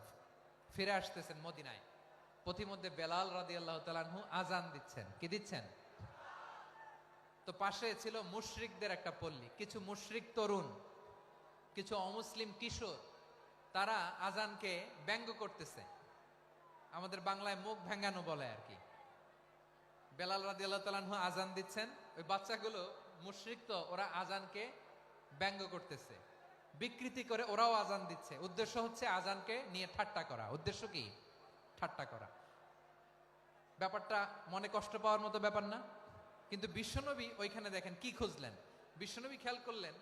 A: ফিরে আসতেছেন মদিনায়। পথিমধ্যে বেলাল রাদিয়াল্লাহু তাআলা আনহু আজান দিচ্ছেন। কি দিচ্ছেন? তো পাশে ছিল মুশরিকদের একটা পল্লী, কিছু মুশরিক তরুণ, কিছু অমুসলিম কিশোর, তারা আজানকে ব্যঙ্গ করতেছে। আমাদের বাংলায় মুখ ভেঙ্গানো বলে আর কি। বেলাল রাদিয়াল্লাহু তাআলা আনহু আজান দিচ্ছেন, ওই বাচ্চাগুলো মুশরিক, তো ওরা আজানকে ব্যঙ্গ করতেছে, বিকৃতি করে ওরাও আজান দিচ্ছে। উদ্দেশ্য হচ্ছে আজানকে নিয়ে ঠাট্টা করা। উদ্দেশ্য কি? ঠাট্টা করা। ব্যাপারটা মনে কষ্ট পাওয়ার মতো ব্যাপার না? কিন্তু বিশ্বনবী ওইখানে দেখেন কি খুঁজলেন। বিশ্বনবী খেয়াল করলেন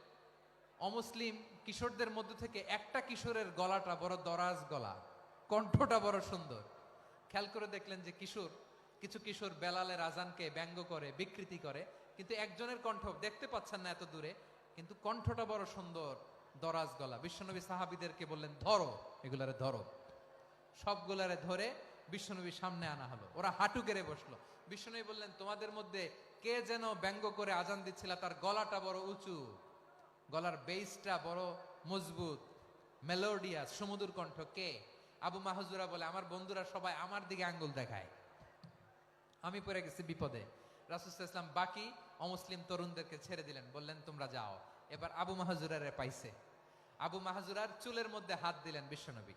A: অমুসলিম কিশোরদের মধ্য থেকে একটা কিশোরের গলাটা বড় দরাজ গলা, কণ্ঠটা বড় সুন্দর। খেয়াল করে দেখলেন যে কিছু কিশোর বেলালের আজানকে ব্যঙ্গ করে, বিকৃতি করে, কিন্তু একজনের কণ্ঠ দেখতে পাচ্ছেন না এত দূরে, কিন্তু কণ্ঠটা বড় সুন্দর, দরাজ গলা। বিশ্বনবী সাহাবীদেরকে বললেন, ধরো এগুলারে, ধরো। সবগুলারে ধরে বিশ্বনবীর সামনে আনা হলো। ওরা হাঁটু গেড়ে বসলো। বিশ্বনবী বললেন, তোমাদের মধ্যে কে যেন ব্যঙ্গ করে আজান দিচ্ছিল, তার গলাটা বড় উঁচু, গলার বেসটা বড় মজবুত, মেলোডিয়াস, সুমধুর কণ্ঠ। কে? আবু মাহজুরা বলে, আমার বন্ধুরা সবাই আমার দিকে আঙ্গুল দেখায়, আমি পড়ে গেছি বিপদে। রাসূল সাল্লাল্লাহু আলাইহি ওয়াসাল্লাম বাকি অমুসলিম তরুণদেরকে ছেড়ে দিলেন, বললেন তোমরা যাও। এবার আবু মাহজুরারে পাইছে। আবু মাহজুরার চুলের মধ্যে হাত দিলেন বিশ্বনবী,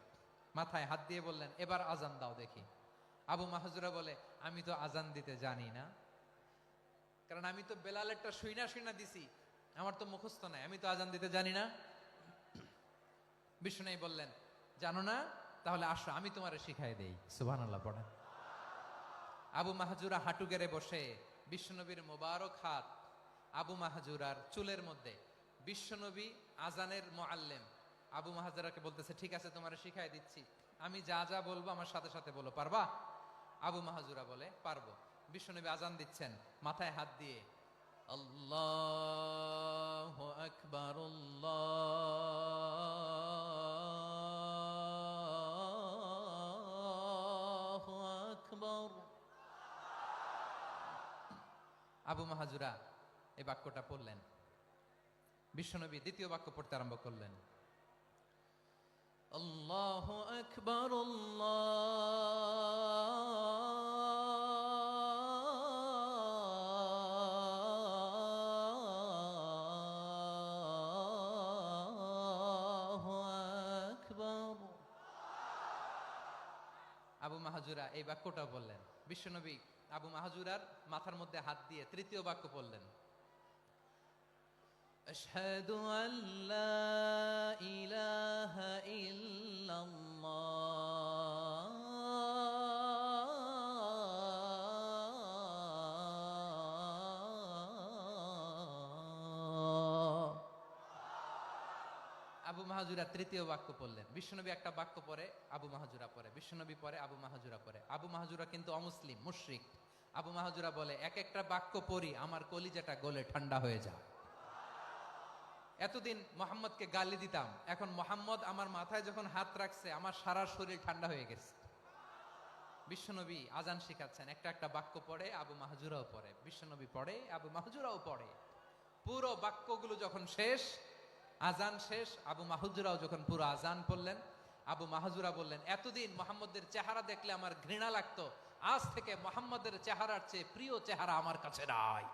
A: মাথায় হাত দিয়ে বললেন, এবার আজান দাও দেখি। আবু মাহজুরা বলে, আমি তো আজান দিতে জানি না, কারণ আমি তো বেলালেরটা শুইনা দিছি, আমার তো মুখস্থ নাই, আমি তো আজান দিতে জানি না। বিশ্বনবী বললেন, জানো না? তাহলে আসো, আমি তোমারে শিখাই দেই। সুবহানাল্লাহ পড়েন। আবু মাহজুরা হাঁটু গেড়ে বসে, বিশ্বনবীর মোবারক হাত আবু মাহজুরার চুলের মধ্যে। বিশ্বনবী আজানের মুআল্লিম আবু মাহজুরাকে বলতেছে, ঠিক আছে তোমারে শিখাই দিচ্ছি, আমি যা যা বলবো আমার সাথে সাথে বলো, পারবা? আবু মাহজুরা বলে, পারবো। বিশ্বনবী আজান দিচ্ছেন মাথায় হাত দিয়ে, আল্লাহু আকবার, আল্লাহু আকবার। আবু মাহজুরা এই বাক্যটা পড়লেন। বিশ্বনবী দ্বিতীয় বাক্য পড়তে আরম্ভ করলেন, আল্লাহু আকবার, আল্লাহু আকবার। আবু মাহজুরা এই বাক্যটা বললেন। বিশ্বনবী আবু মাহজুরার মাথার মধ্যে হাত দিয়ে তৃতীয় বাক্য বললেন, আশহাদু আল্লা ইলাহা ইল্লাল্লাহ। আবু মাহজুরা তৃতীয় বাক্য পড়লেন। বিশ্বনবী একটা বাক্য পরে আবু মাহজুরা পরে, বিশ্বনবী পরে আবু মাহজুরা পরে। আবু মাহজুরা কিন্তু অমুসলিম, মুশরিক। আবু মাহজুরা বলে, এক একটা বাক্য পড়ি আমার কলিজাটা গলে ঠান্ডা হয়ে যায়। এতদিন মোহাম্মদকে গালি দিতাম, এখন মোহাম্মদ আমার মাথায় যখন হাত রাখছে আমার সারা শরীর ঠান্ডা হয়ে গেছে। বিশ্বনবী আজান শিখাচ্ছেন, একটা একটা বাক্য পড়ে আবু মাহজুরাও পড়ে, বিশ্বনবী পড়ে আবু মাহজুরাও পড়ে। পুরো বাক্যগুলো যখন শেষ, আজান শেষ, আবু মাহজুরাও যখন পুরো আজান পড়লেন, আবু মাহজুরা বললেন, এতদিন মোহাম্মদের চেহারা দেখলে আমার ঘৃণা লাগতো, আজ থেকে মোহাম্মদের চেহারার চেয়ে প্রিয় চেহারা আমার কাছে নাই।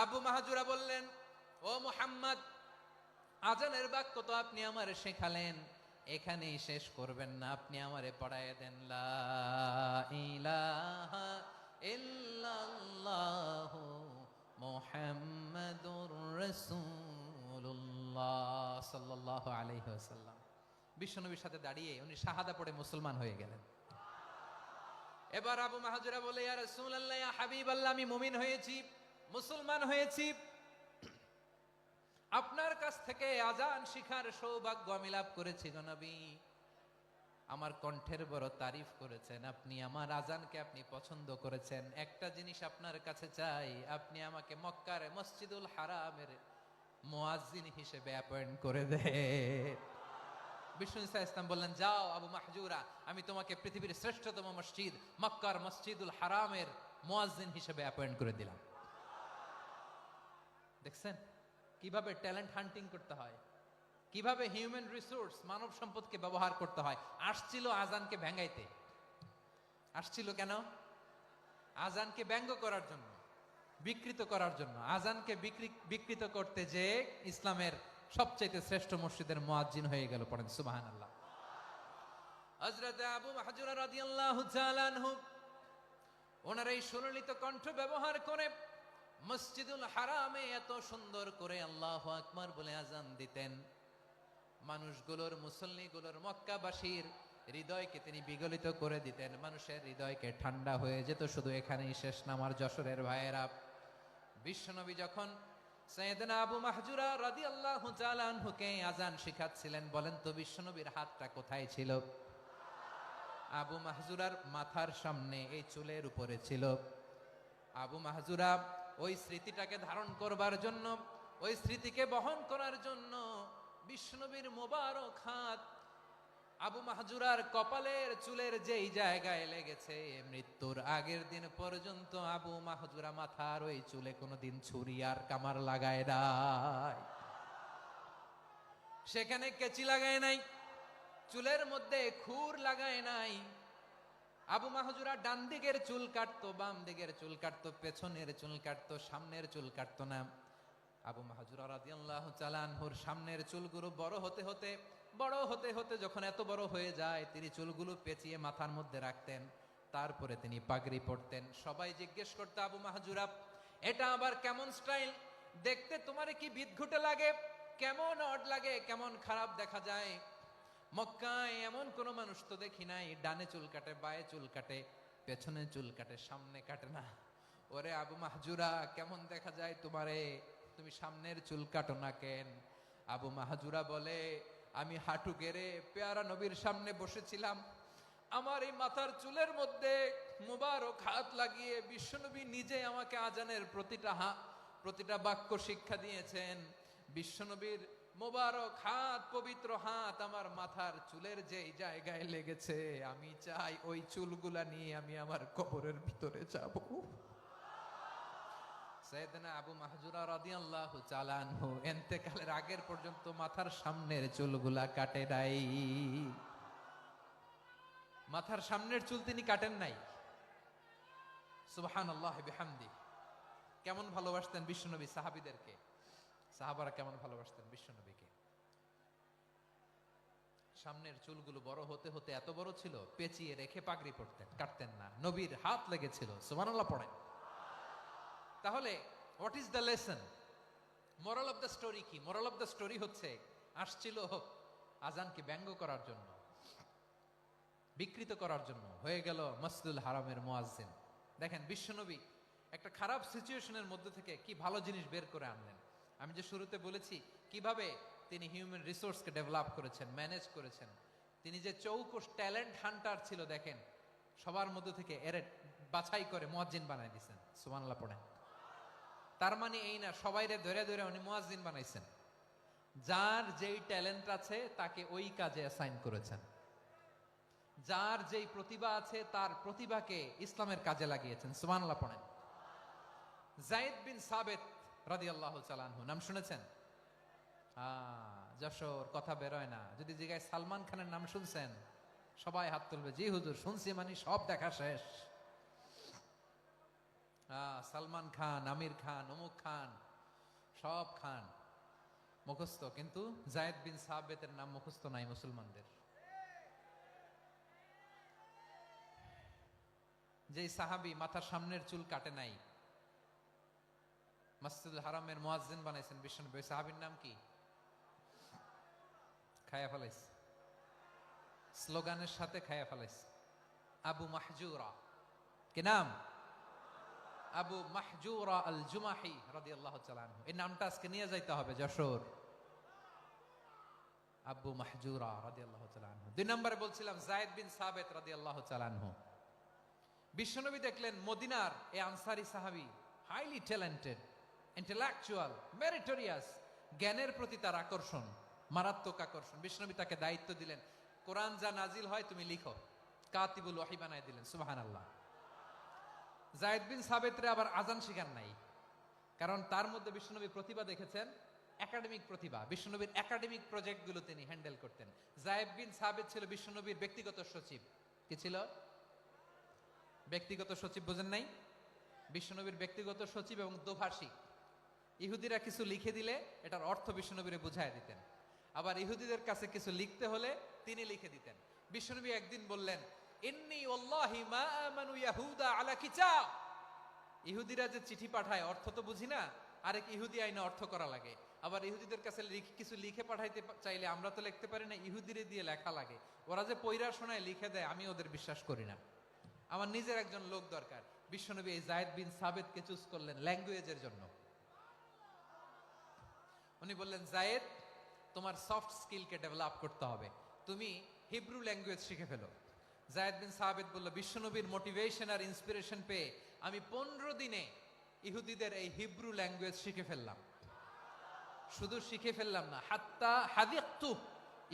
A: আবু মাহজুরা বললেন, ও মুহাম্মদ, আজানের বাক্য তো আপনি আমারে শেখালেন, এখানেই শেষ করবেন না, আপনি আমারে পড়ায় দেন, লা ইলাহা ইল্লাল্লাহু মুহাম্মাদুর রাসূলুল্লাহ সাল্লাল্লাহু আলাইহি ওয়াসাল্লাম। বিশ্বনবীর সাথে দাঁড়িয়ে উনি শাহাদা পড়ে মুসলমান হয়ে গেলেন। এবার আবু মাহজুরা বলে, ইয়া রাসূলুল্লাহ, ইয়া হাবিবাল্লাহ, আমি মুমিন হয়েছি, মুসলমান হয়েছি, আপনার কাছ থেকে আজান শিখার সৌভাগ্য আমি লাভ করেছি গো নবী। আমার কণ্ঠের বড় তারিফ করেছেন আপনি, আমার আজানকে আপনি পছন্দ করেছেন। একটা জিনিস আপনার কাছে চাই, আপনি আমাকে মক্কার মসজিদুল হারামের মুয়াজ্জিন হিসেবে অ্যাপয়েন্ট করে দেন। বিষ্ণু ইসা ইসলাম বললেন, যাও আবু মাহজুরা, আমি তোমাকে পৃথিবীর শ্রেষ্ঠতম মসজিদ মক্কার মসজিদুল হারামের মুয়াজ্জিন হিসেবে অ্যাপয়েন্ট করে দিলাম। দেখছেন কিভাবে ট্যালেন্ট হান্টিং করতে হয়, কিভাবে হিউম্যান রিসোর্স মানব সম্পদকে ব্যবহার করতে হয়। আসছিল আজানকে ভেঙাইতে। আসছিল কেন? আজানকে ব্যঙ্গ করার জন্য, বিকৃত করার জন্য। আজানকে বিকৃত করতে যে ইসলামের সবচাইতে শ্রেষ্ঠ মসজিদের মুয়াজ্জিন হয়ে গেল। পড়েন সুবহানাল্লাহ। হযরত আবু মাহজুরা রাদিয়াল্লাহু তাআলা আনহু ওনার এই সুললিত কণ্ঠ ব্যবহার করে মসজিদুল হারামে এত সুন্দর করে আল্লাহু আকবার বলে আজান দিতেন, মানুষগুলোর, মুসল্লিগুলোর, মক্কাবাসীর হৃদয়কে তিনি বিগলিত করে দিতেন। মানুষের হৃদয়কে ঠান্ডা হয়ে যেত। শুধু এখানেই শেষ না আমার যশোরের ভাইয়েরা। বিশ্বনবী যখন সাইয়েদনা আবু মাহজুরা রাদিয়াল্লাহু তাআলা আনহুকে আজান শিখাচ্ছিলেন, বলেন তো বিশ্বনবীর হাতটা কোথায় ছিল? আবু মাহজুরার মাথার সামনে, এই চুলের উপরে ছিল। আবু মাহজুরা ওই স্মৃতিটাকে ধারণ করবার জন্য, ওই স্মৃতিকে বহন করার জন্য বিশ্বনবীর মোবারক হাত আবু মাহজুরার কপালের চুলের যেই জায়গায় লেগেছে, মৃত্যুর আগের দিন পর্যন্ত আবু মাহজুরা মাথার ওই চুলে কোনোদিন ছুরি আর কামার লাগায় নাই, সেখানে কেচি লাগায় নাই, চুলের মধ্যে খুর লাগায় নাই। আবু মাহজুরা ডান দিকের চুল কাটতো, বাম দিকের চুল কাটতো, পেছনের চুল কাটতো, সামনের চুল কাটতো না। আবু মাহজুরা রাদিয়াল্লাহু তাআলা আনহুর সামনের চুলগুলো বড় হতে হতে যখন এত বড় হয়ে যায়, তিনি চুলগুলো পেঁচিয়ে মাথার মধ্যে রাখতেন। তারপরে তিনি পাগড়ি পরতেন। সবাই জিজ্ঞেস করতো, আবু মাহজুরা এটা আবার কেমন স্টাইল? দেখতে তোমারে কি বিদঘুটে লাগে? কেমন অড লাগে? কেমন খারাপ দেখা যায়? মক্কায় এমন কোন মানুষ তো দেখি নাই, ডানে চুল কাটে, বায়ে চুল কাটে, পেছনে চুল কাটে, সামনে কাটে না। ওরে আবু মাহজুরা, কেমন দেখা যায় তোমারে? তুমি সামনের চুল কাটো না কেন? আবু মাহজুরা বলে, আমি হাঁটু গেড়ে পেয়ারা নবীর সামনে বসেছিলাম, আমার এই মাথার চুলের মধ্যে মুবারক হাত লাগিয়ে বিশ্বনবী নিজে আমাকে আজানের প্রতিটা বাক্য শিক্ষা দিয়েছেন। বিশ্বনবীর মোবারক হাত, পবিত্র হাত আমার মাথার চুলের যে জায়গায় লেগেছে, আমি চাই ওই চুলগুলা নিয়ে আমি আমার কবরের ভিতরে যাব। সাইয়েদনা আবু মাহজুরা রাদিয়াল্লাহু তাআলা আনহু ইন্তেকালের আগের পর্যন্ত মাথার সামনের চুলগুলা কাটে নাই। মাথার সামনের চুল তিনি কাটেন নাই। সুবহানাল্লাহ বিহামদি। কেমন ভালোবাসতেন বিশ্বনবী সাহাবীদেরকে, সাহাবারা কেমন ভালোবাসতেন বিশ্বনবীকে। সামনের চুলগুলো বড় হতে হতে এত বড় ছিল, পেঁচিয়ে রেখে পাগড়ি পরতেন, কাটতেন না। নবীর হাত লেগেছিল। সুবহানাল্লাহ পড়েন। তাহলে what is the lesson? Moral of the story কি? মোরাল অফ দ্য স্টোরি হচ্ছে, আসছিল আজানকে ব্যঙ্গ করার জন্য, বিকৃত করার জন্য, হয়ে গেল মসজিদুল হারামের মুয়াজ্জিন। দেখেন বিশ্বনবী একটা খারাপ সিচুয়েশনের মধ্যে থেকে কি ভালো জিনিস বের করে আনলেন। আমি যে শুরুতে বলেছি কিভাবে তিনি হিউম্যান রিসোর্সকে ডেভেলপ করেছেন, ম্যানেজ করেছেন। তিনি যে চৌকস ট্যালেন্ট হান্টার ছিল, দেখেন সবার মধ্যে থেকে এর বাছাই করে মুয়াজ্জিন বানাই দিয়েছেন। সুবহানাল্লাহ পড়েন। তার মানে এই না সবাইরে ধরে ধরে উনি মুয়াজ্জিন বানাইছেন। যার যেই ট্যালেন্ট আছে তাকে ওই কাজে অ্যাসাইন করেছেন। যার যেই প্রতিভা আছে তার প্রতিভাকে ইসলামের কাজে লাগিয়েছেন। সুবহানাল্লাহ পড়েন। যায়েদ বিন সাবিত রাদিয়াল্লাহু তাআলা আনহু নাম শুনেছেন? যশোর কথা বেরোয় না। যদি জিজ্ঞাসা সালমান খানের নাম শুনছেন, সবাই হাত তুলবে, জি হুজুর শুনছি, মানে সব দেখা শেষ। সালমান খান, আমির খান, অমুক খান, সব খান মুখস্থ, কিন্তু যায়েদ বিন সাবিতের নাম মুখস্থ নাই মুসলমানদের। যে সাহাবী মাথার সামনের চুল কাটে নাই, মসজিদুল হারামের মুয়াজ্জিন বানাইছেন বিশ্বনবী, ওই সাহাবীর নাম কি? খায়া ফেলাইস, স্লোগানের সাথে খায়া ফেলাইস। আবু মাহজুরা। কি নাম? আবু মাহজুরা আল জুমাহি রাদিয়াল্লাহু তাআলা আনহু। এই নামটা আজকে নিয়ে যাইতে হবে যশোর। আবু মাহজুরা রাদিয়াল্লাহু তাআলা আনহু। দুই নম্বরে বলছিলাম যায়েদ বিন সাবিত রাদিয়াল্লাহু তাআলা আনহু। বিশ্বনবী দেখলেন মদিনার এই আনসারী সাহাবী হাইলি ট্যালেন্টেড, ইন্টেলেকচুয়াল, মেরিটোরিয়াস, জ্ঞানের প্রতি তার আকর্ষণ, মারাত্মক আকর্ষণ। বিশ্বনবী তাকে দায়িত্ব দিলেন, কোরআন যা নাজিল হয় তুমি লিখো, কাতিবুল ওহী বানায় দিলেন। সুবহানাল্লাহ। যায়েদ বিন সাবিতরে আবার আজান শিখান নাই, কারণ তার মধ্যে বিশ্বনবী প্রতিভা দেখেছেন, একাডেমিক প্রতিভা, বিশ্বনবীর একাডেমিক প্রজেক্টগুলো তিনি হ্যান্ডেল করতেন। যায়েদ বিন সাবিত ছিল বিশ্বনবীর ব্যক্তিগত সচিব। কি ছিল? ব্যক্তিগত সচিব, বোঝেন নাই? বিশ্বনবীর ব্যক্তিগত সচিব এবং দোভাষী। ইহুদিরা কিছু লিখে দিলে এটার অর্থ বিশ্বনবীরে বুঝায় দিতেন, আবার ইহুদিদের কাছে কিছু লিখতে হলে তিনি লিখে দিতেন। বিশ্বনবী একদিন বললেন, ইন্নী ওয়াল্লাহি মা আমানু ইয়াহুদা আলা কিতাব। ইহুদিরা যে চিঠি পাঠায় অর্থ তো বুঝি না, আরেক ইহুদি আইনে অর্থ করা লাগে। আবার ইহুদিদের কাছে কিছু লিখে পাঠাইতে চাইলে আমরা তো লিখতে পারি না, ইহুদিরে দিয়ে লেখা লাগে। ওরা যে পয়রা শোনায় লিখে দেয়, আমি ওদের বিশ্বাস করি না। আমার নিজের একজন লোক দরকার। বিশ্বনবী এই যায়েদ বিন সাবিতকে চুজ করলেন ল্যাঙ্গুয়েজের জন্য। উনি বললেন, যায়েদ, তোমার সফট স্কিলকে ডেভেলপ করতে হবে, তুমি হিব্রু ল্যাঙ্গুয়েজ শিখে ফেলো। যায়েদ বিন সাবিত বলল, বিশ্বনবীর মোটিভেশন আর ইন্সপিরেশন পেয়ে আমি 15 দিনে ইহুদিদের এই হিব্রু ল্যাঙ্গুয়েজ শিখে ফেললাম। শুধু শিখে ফেললাম না, হাত্তা হাদিকতু,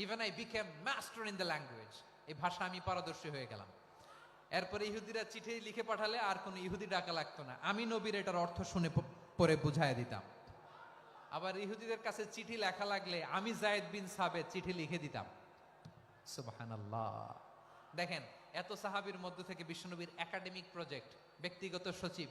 A: even I became master in the language. এই ভাষা আমি পারদর্শী হয়ে গেলাম। এরপরে ইহুদিরা চিঠি লিখে পাঠালে আর কোনো ইহুদি ডাকা লাগতো না, আমি নবীর এটার অর্থ শুনে পরে বুঝায় দিতাম। আবার ইহুদিদের কাছে চিঠি লেখা লাগলে আমি যায়েদ বিন সাবিত চিঠি লিখে দিতাম। সুবহানাল্লাহ। দেখেন, এত সাহাবীর মধ্য থেকে বিশ্বনবীর একাডেমিক প্রজেক্ট, ব্যক্তিগত সচিব,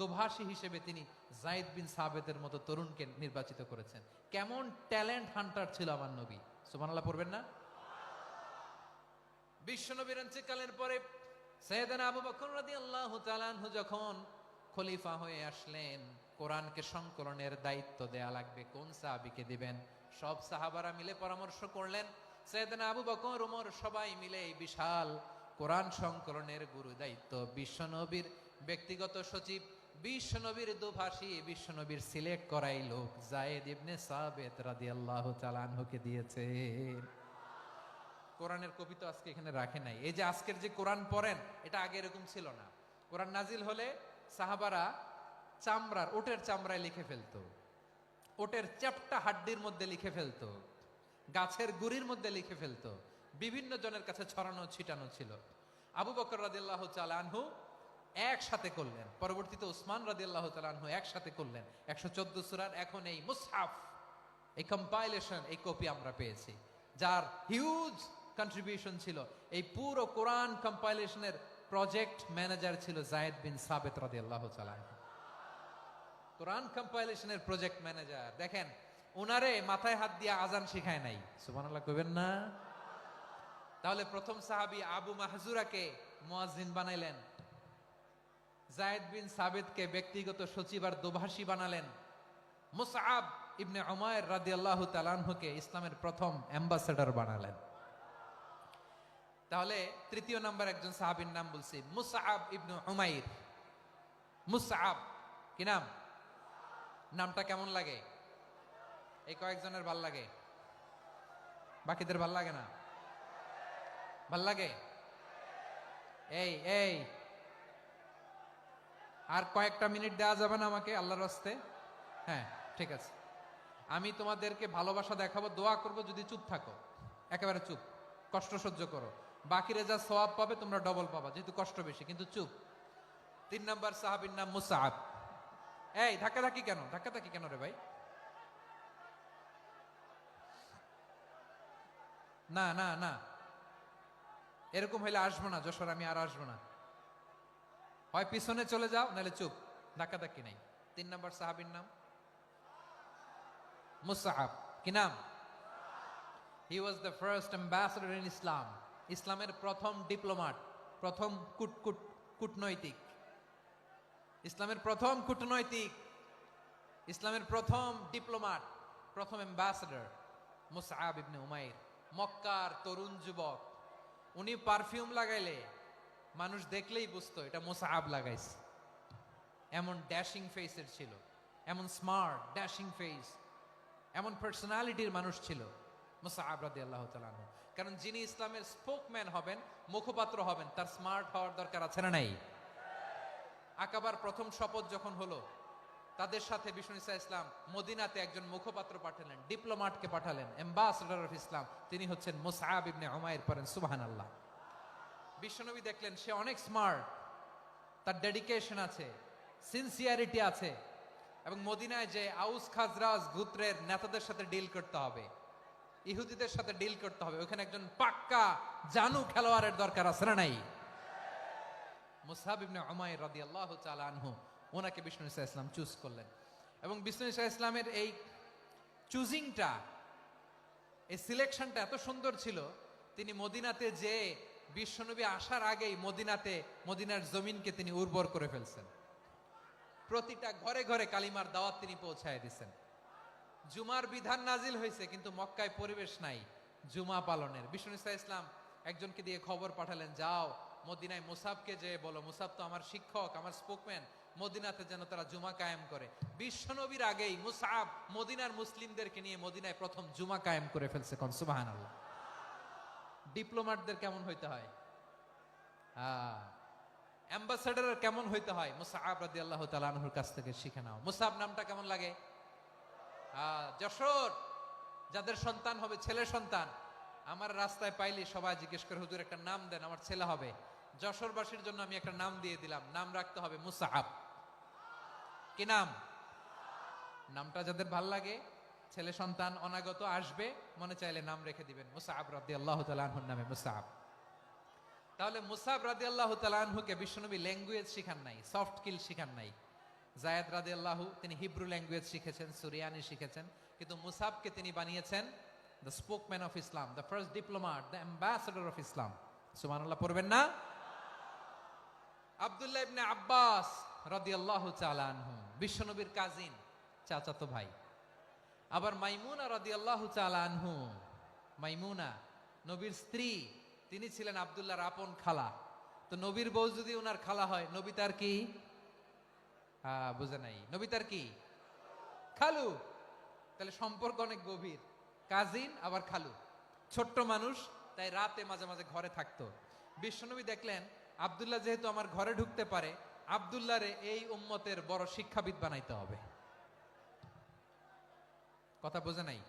A: দোভাষী হিসেবে তিনি যায়েদ বিন সাবিতের মতো তরুণকে নির্বাচিত করেছেন। কেমন ট্যালেন্ট হান্টার ছিল আমার নবী! সুবহানাল্লাহ পড়বেন না? বিশ্বনবীর ইন্তেকালের পরে সাইয়েদনা আবু বকর রাদিয়াল্লাহু তাআলা আনহু যখন খলিফা হয়ে আসলেন, কোরআনকে সংকলনের দায়িত্ব দেয়া লাগবে, কোন সাহাবীকে দিবেন? সব সাহাবারা মিলে পরামর্শ করলেন। সাইয়েদনা আবু বকর, ওমর সবাই মিলে এই বিশাল কোরআন সংকলনের গুরু দায়িত্ব বিশ্বনবীর ব্যক্তিগত সচিব, বিশ্বনবীর দোভাষী, বিশ্বনবীর সিলেক্ট করাই লোক যায়েদ ইবনে সাবিত রাদিয়াল্লাহু তাআলা আনহুকে দিয়েছে। কোরআনের কপি তো আজকে এখানে রাখে নাই। এই যে আজকের যে কোরআন পড়েন, এটা আগে এরকম ছিল না। কোরআন নাজিল হলে সাহাবারা চামড়ার, ওটের চামড়ায় লিখে ফেলতো, ওটের চ্যাপ্টা হাড্ডির মধ্যে লিখে ফেলতো, গাছের গুড়ির মধ্যে লিখে ফেলতো, বিভিন্ন জনের কাছে ছড়ানো ছিটানো ছিল। আবু বকর রাদিয়াল্লাহু তাআলা আনহু একসাথে করলেন, পরবর্তীতে উসমান রাদিয়াল্লাহু তাআলা আনহু একসাথে করলেন। 114 সূরার এখন এই মুসহাফ, এই কম্পাইলেশন, এই কপি আমরা পেয়েছি, যার হিউজ কন্ট্রিবিউশন ছিল। এই পুরো কোরআন কম্পাইলেশনের প্রজেক্ট ম্যানেজার ছিল যায়েদ বিন সাবিত রাদিয়াল্লাহু তাআলা। কোরআন কম্পাইলেশনের প্রজেক্ট ম্যানেজার। দেখেন, উনারে মাথায় হাত দিয়ে আজান শিখায় নাই। সুবহানাল্লাহ কইবেন না? তাহলে প্রথম সাহাবী আবু মাহজুরাকে মুয়াজ্জিন বানাইলেন, যায়েদ বিন সাবিতকে ব্যক্তিগত সচিব আর দোভাষী বানালেন, মুসআব ইবনে উমাইর রাদিয়াল্লাহু তাআলা আনহুকে ইসলামের প্রথম অ্যাম্বাসেডর বানালেন। তাহলে তৃতীয় নাম্বার একজন সাহাবীর নাম বলছি, মুসআব ইবনে উমাইর। মুসআব কি নাম? নামটা কেমন লাগে? এই কয়েকজনের ভাল লাগে, বাকিদের ভাল লাগে না? ভাল লাগে? এই এই আর কয়েকটা মিনিট দেওয়া যাবে না আমাকে আল্লাহর রাস্তে? হ্যাঁ, ঠিক আছে। আমি তোমাদেরকে ভালোবাসা দেখাবো, দোয়া করব যদি চুপ থাকো, একেবারে চুপ, কষ্ট সহ্য করো। বাকিরা যা সওয়াব পাবে তোমরা ডবল পাবা, যেহেতু কষ্ট বেশি, কিন্তু চুপ। 3 নাম্বার সাহাবীর নাম মুসআব। এই ধাক্কাধাক্কি কেন? ধাক্কাধাক্কি কেন রে ভাই? না না না, এরকম হইলে আসবো না যশোর, আমি আর আসবো না। হয় পিছনে চলে যাও, নাহলে চুপ, ধাক্কাধাক্কি নাই। 3 নাম্বার সাহাবীর নাম মুসআব। কি নাম? He was the first ambassador in Islam. ইসলামের প্রথম ডিপ্লোমাট, প্রথম কূটনৈতিক, ইসলামের প্রথম কূটনৈতিক, ইসলামের প্রথম ডিপ্লোমাট, প্রথম অ্যাম্বাসেডর মুসআব ইবনে উমাইর। মক্কার তরুণ যুবক, উনি পারফিউম লাগাইলে মানুষ দেখলেই বুঝতো এটা মুসআব লাগাইছে। এমন ড্যাশিং ফেসের ছিল, এমন স্মার্ট ড্যাশিং ফেস, এমন পার্সোনালিটির মানুষ ছিল মুসআব রাদিয়াল্লাহু তাআলা আনহু। কারণ যিনি ইসলামের স্পোকম্যান হবেন, মুখপাত্র হবেন, তার স্মার্ট হওয়ার দরকার আছে না নাই? আকাবার প্রথম শপথ যখন হলো, তাদের সাথে বিষ্ণু ঈসা ইসলাম মদিনাতে একজন মুখপাত্র পাঠালেন, ডিপ্লোমাটকে পাঠালেন, অ্যাম্বাসেডর অফ ইসলাম, তিনি হচ্ছেন মুসআব ইবনে উমাইর। পড়েন সুবহানাল্লাহ। বিশ্বনবী দেখলেন সে অনেক স্মার্ট, তার ডেডিকেশন আছে, সিনসিয়ারিটি আছে, এবং মদিনায় যে আউস খাজরাজ গোত্রের নেতাদের সাথে ডিল করতে হবে, ইহুদিদের সাথে ডিল করতে হবে, ওখানে একজন পাক্কা জানু খেলোয়াড়ের দরকার আছে না নাই? মুসআব ইবনে উমাইর রাদিয়াল্লাহু তাআলা আনহু, ওনাকে বিষ্ণু ইসা ইসলাম চুজ করলেন। এবং বিষ্ণু ইসা ইসলামের এই চুজিংটা, এই সিলেকশনটা এত সুন্দর ছিল, তিনি মদিনাতে যে বিশ্বনবী আসার আগেই মদিনার জমিনকে তিনি উর্বর করে ফেলছেন। প্রতিটা ঘরে ঘরে কালিমার দাওয়াত তিনি পৌঁছায় দিচ্ছেন। জুমার বিধান নাজিল হয়েছে, কিন্তু মক্কায় পরিবেশ নাই জুমা পালনের। বিষ্ণু ইসা ইসলাম একজনকে দিয়ে খবর পাঠালেন, যাও মদিনায় মুসাবকে যে বলো, মুসাব তো আমার শিক্ষক, আমার স্পোকম্যান, মদিনাতে যেন তারা জুমা কায়েম করে। বিশ্বনবীর আগেই মুসাব মদিনার মুসলিমদেরকে নিয়ে মদিনায় প্রথম জুমা কায়েম করে ফেলছে। কোন সুবহানাল্লাহ। ডিপ্লোম্যাটদের কেমন হইতে হয়, অ্যাম্বাসেডারের কেমন হইতে হয়, মুসআব রাদিয়াল্লাহু তাআলা আনহুর কাছ থেকে শিখে নাও। মুসআব নামটা কেমন লাগে? যশোর যাদের সন্তান হবে, ছেলে সন্তান, আমার রাস্তায় পাইলে সবাই জিজ্ঞেস করে, হুজুর একটা নাম দেন, আমার ছেলে হবে। যশোরবাসীর জন্য আমি একটা নাম দিয়ে দিলাম, নাম রাখতে হবে মুসআব। কি নাম? নামটা যাদের ভাল লাগে, ছেলে সন্তান অনাগত আসবে, মনে চাইলে নাম রেখে দিবেন মুসআব রাদিয়াল্লাহু তাআলা আনহুর নামে মুসআব। তাহলে মুসআব রাদিয়াল্লাহু তাআলা আনহুকে বিশ্বনবী ল্যাঙ্গুয়েজ শিখান নাই, সফট স্কিল শিখান নাই। যায়েদ রাদিয়াল্লাহু তিনি হিব্রু ল্যাঙ্গুয়েজ শিখেছেন, সুরিয়ানি শিখেছেন, কিন্তু মুসআবকে তিনি বানিয়েছেন the spokesman of Islam, the first diplomat, the ambassador of Islam. সুবহানাল্লাহ পড়বেন না? আব্দুল্লাহ ইবনে আব্বাস রাদিয়াল্লাহু তাআলা আনহু বিশ্বনবীর কাজিন, চাচাতো ভাই। আবার মাইমুনা রাদিয়াল্লাহু তাআলা আনহু, মাইমুনা নবীর স্ত্রী, তিনি ছিলেন আব্দুল্লাহর আপন খালা। তো নবীর বউ যদি ওনার খালা হয়, নবী তার কি? বুঝে নাই, নবী তার কি? খালু। তাহলে সম্পর্ক অনেক গভীর, কাজিন আবার খালু। ছোট্ট মানুষ, তাই রাতে মাঝে মাঝে ঘরে থাকতো। বিশ্বনবী দেখলেন আব্দুল্লাহ যেহেতু আমার ঘরে ঢুকতে পারে, আব্দুল্লাহরে এই উম্মতের বড় শিক্ষাবিদ বানাইতে হবে। কথা বোঝে নাই?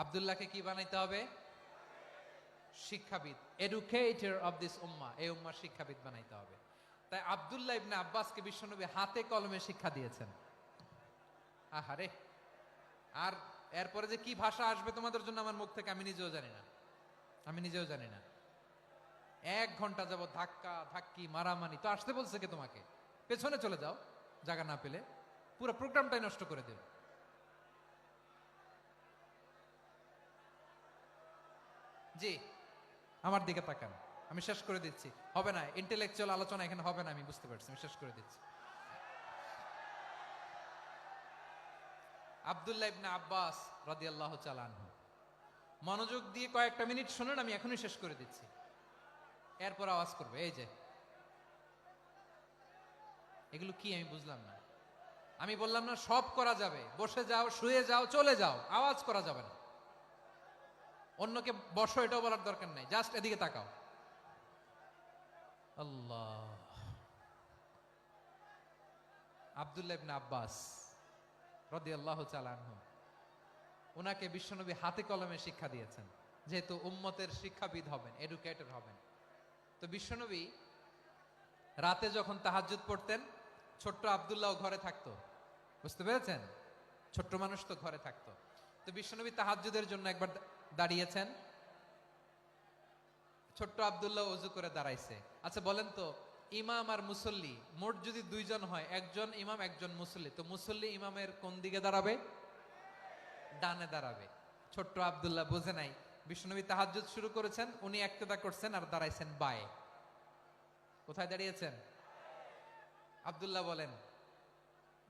A: আব্দুল্লাহকে কি বানাইতে হবে? শিক্ষাবিদ, এডুকেটর অফ দিস উম্মাহ, এই উম্মার শিক্ষাবিদ বানাইতে হবে। তাই আব্দুল্লাহ ইবনে আব্বাসকে বিশ্বনবী হাতে কলমে শিক্ষা দিয়েছেন। আহারে, আর এরপরে যে কি ভাষা আসবে তোমাদের জন্য আমার মুখ থেকে আমি নিজেও জানি না। 1 ঘন্টা যাবত ধাক্কা ধাক্কি মারামারি। তো আসতে বলছে কে তোমাকে? পেছনে চলে যাও, জায়গা না পেলে। পুরো প্রোগ্রামটাই নষ্ট করে দেব। জি, আমার দিকে তাকান, আমি শেষ করে দিচ্ছি। হবে না, ইন্টেলেকচুয়াল আলোচনা এখানে হবে না, আমি বুঝতে পারছি, আমি শেষ করে দিচ্ছি। আব্দুল্লাহ ইবনে আব্বাস রাদিয়াল্লাহু তাআলা আনহু, মনোযোগ দিয়ে কয়েকটা মিনিট শুনুন, আমি এখনই শেষ করে দিচ্ছি। এরপর আওয়াজ করবে, এই যে এগুলো কি আমি বুঝলাম না। আমি বললাম না সব করা যাবে, বসে যাও, শুয়ে যাও, চলে যাও, আওয়াজ করা যাবে না। অন্যকে বসো এটাও বলার দরকার নাই, জাস্ট এদিকে তাকাও। আল্লাহ। আব্দুল্লাহ ইবনে আব্বাস রাদিয়াল্লাহু তাআলা আনহু, ওনাকে বিশ্বনবী হাতে কলমে শিক্ষা দিয়েছেন, যেহেতু উম্মতের শিক্ষাবিদ হবেন, এডুকেটর হবেন। তো বিশ্বনবী রাতে যখন তাহাজ্জুদ পড়তেন, ছোট্ট আব্দুল্লাহ ঘরে থাকতো। বুঝতে পেরেছেন? ছোট্ট মানুষ তো ঘরে থাকতো। তো বিশ্বনবী তাহাজ্জুদের জন্য একবার দাঁড়িয়েছেন, ছোট্ট আব্দুল্লাহ ওযু করে দাঁড়াইছে। আচ্ছা বলেন তো, ইমাম আর মুসল্লি মোট যদি 2 জন হয়, একজন ইমাম একজন মুসল্লি, তো মুসল্লি ইমামের কোন দিকে দাঁড়াবে? ডানে দাঁড়াবে। ছোট্ট আব্দুল্লাহ বোঝে নাই, বিশ্বনবী তাহাজ্জুদ শুরু করেছেন, উনি একতেদা করছেন আর দাঁড়াইছেন বায়ে। কোথায় দাঁড়িয়েছেন? আব্দুল্লাহ বলেন,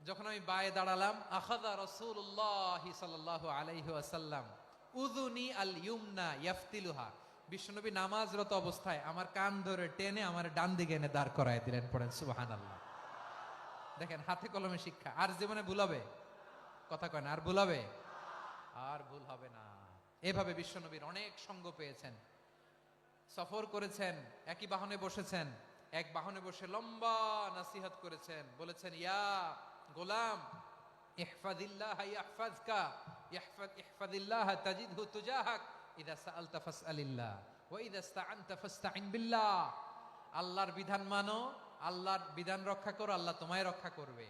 A: যখন আমি বায়ে দাঁড়ালাম, আখাযা রাসূলুল্লাহ সাল্লাল্লাহু আলাইহি ওয়াসাল্লাম উযুনি আল ইউমনা ইয়াফতিলুহা, বিশ্বনবী নামাজরত অবস্থায় আমার কান ধরে টেনে আমার ডান দিকে এনে দাঁড় করায় দিলেন। পড়েন সুবহানাল্লাহ। দেখেন, হাতে কলমে শিক্ষা। আর জীবনে ভুল হবে? কথা কয় না, আর ভুল হবে? আর ভুল হবে না। এভাবে বিশ্বনবীর অনেক সঙ্গ পেয়েছেন, সফর করেছেন, একই বাহনে বসেছেন, এক বাহনে বসে লম্বা নাসিহত করেছেন, বলেছেন, ইয়া গোলাম ইহফাজিল্লাহ ইয়াহফাজকা, ইহফাজিল্লাহ তাজিদহু তুজাহাক, ইযা সাআলতা ফাসআলিল্লাহ ওয়া ইযা ইসতাআনতা ফাসতাইন বিল্লাহ। আল্লাহর বিধান মানো, আল্লাহর বিধান রক্ষা করো, আল্লাহ তোমায় রক্ষা করবে।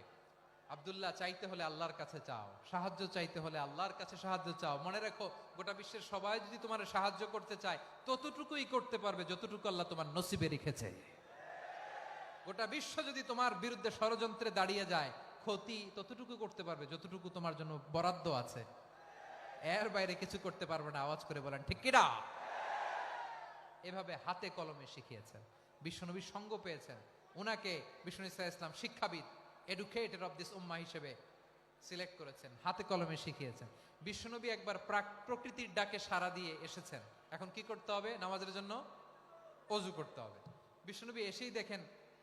A: আব্দুল্লাহ, চাইতে হলে আল্লাহর কাছে চাও, সাহায্য চাইতে হলে আল্লাহর কাছে সাহায্য চাও। মনে রাখো, গোটা বিশ্বের সবাই যদি তোমার সাহায্য করতে চায়, ততটুকুই করতে পারবে যতটুকু আল্লাহ তোমার নসিবে রেখেছে। গোটা বিশ্ব যদি তোমার বিরুদ্ধে ষড়যন্ত্রে দাঁড়িয়ে যায়, ক্ষতি ততটুকু করতে পারবে যতটুকু তোমার জন্য বরাদ্দ আছে। এর বাইরে কিছু করতে পারবে না। আওয়াজ করে বলেন ঠিক কিনা? এভাবে হাতে কলমে শিখিয়েছেন। বিশ্বনবী সঙ্গ পেয়েছেন। উনাকে বিষ্ণু ইসলাম শিক্ষাবিদ, এডুকেটেড অফ দিস উম্মাহ হিসেবে সিলেক্ট করেছেন, হাতে কলমে শিখিয়েছেন। বিশ্বনবী একবার প্রকৃতির ডাকে সাড়া দিয়ে এসেছেন। এখন কি করতে হবে? নামাজের জন্য অজু করতে হবে। বিশ্বনবী এসেই দেখেন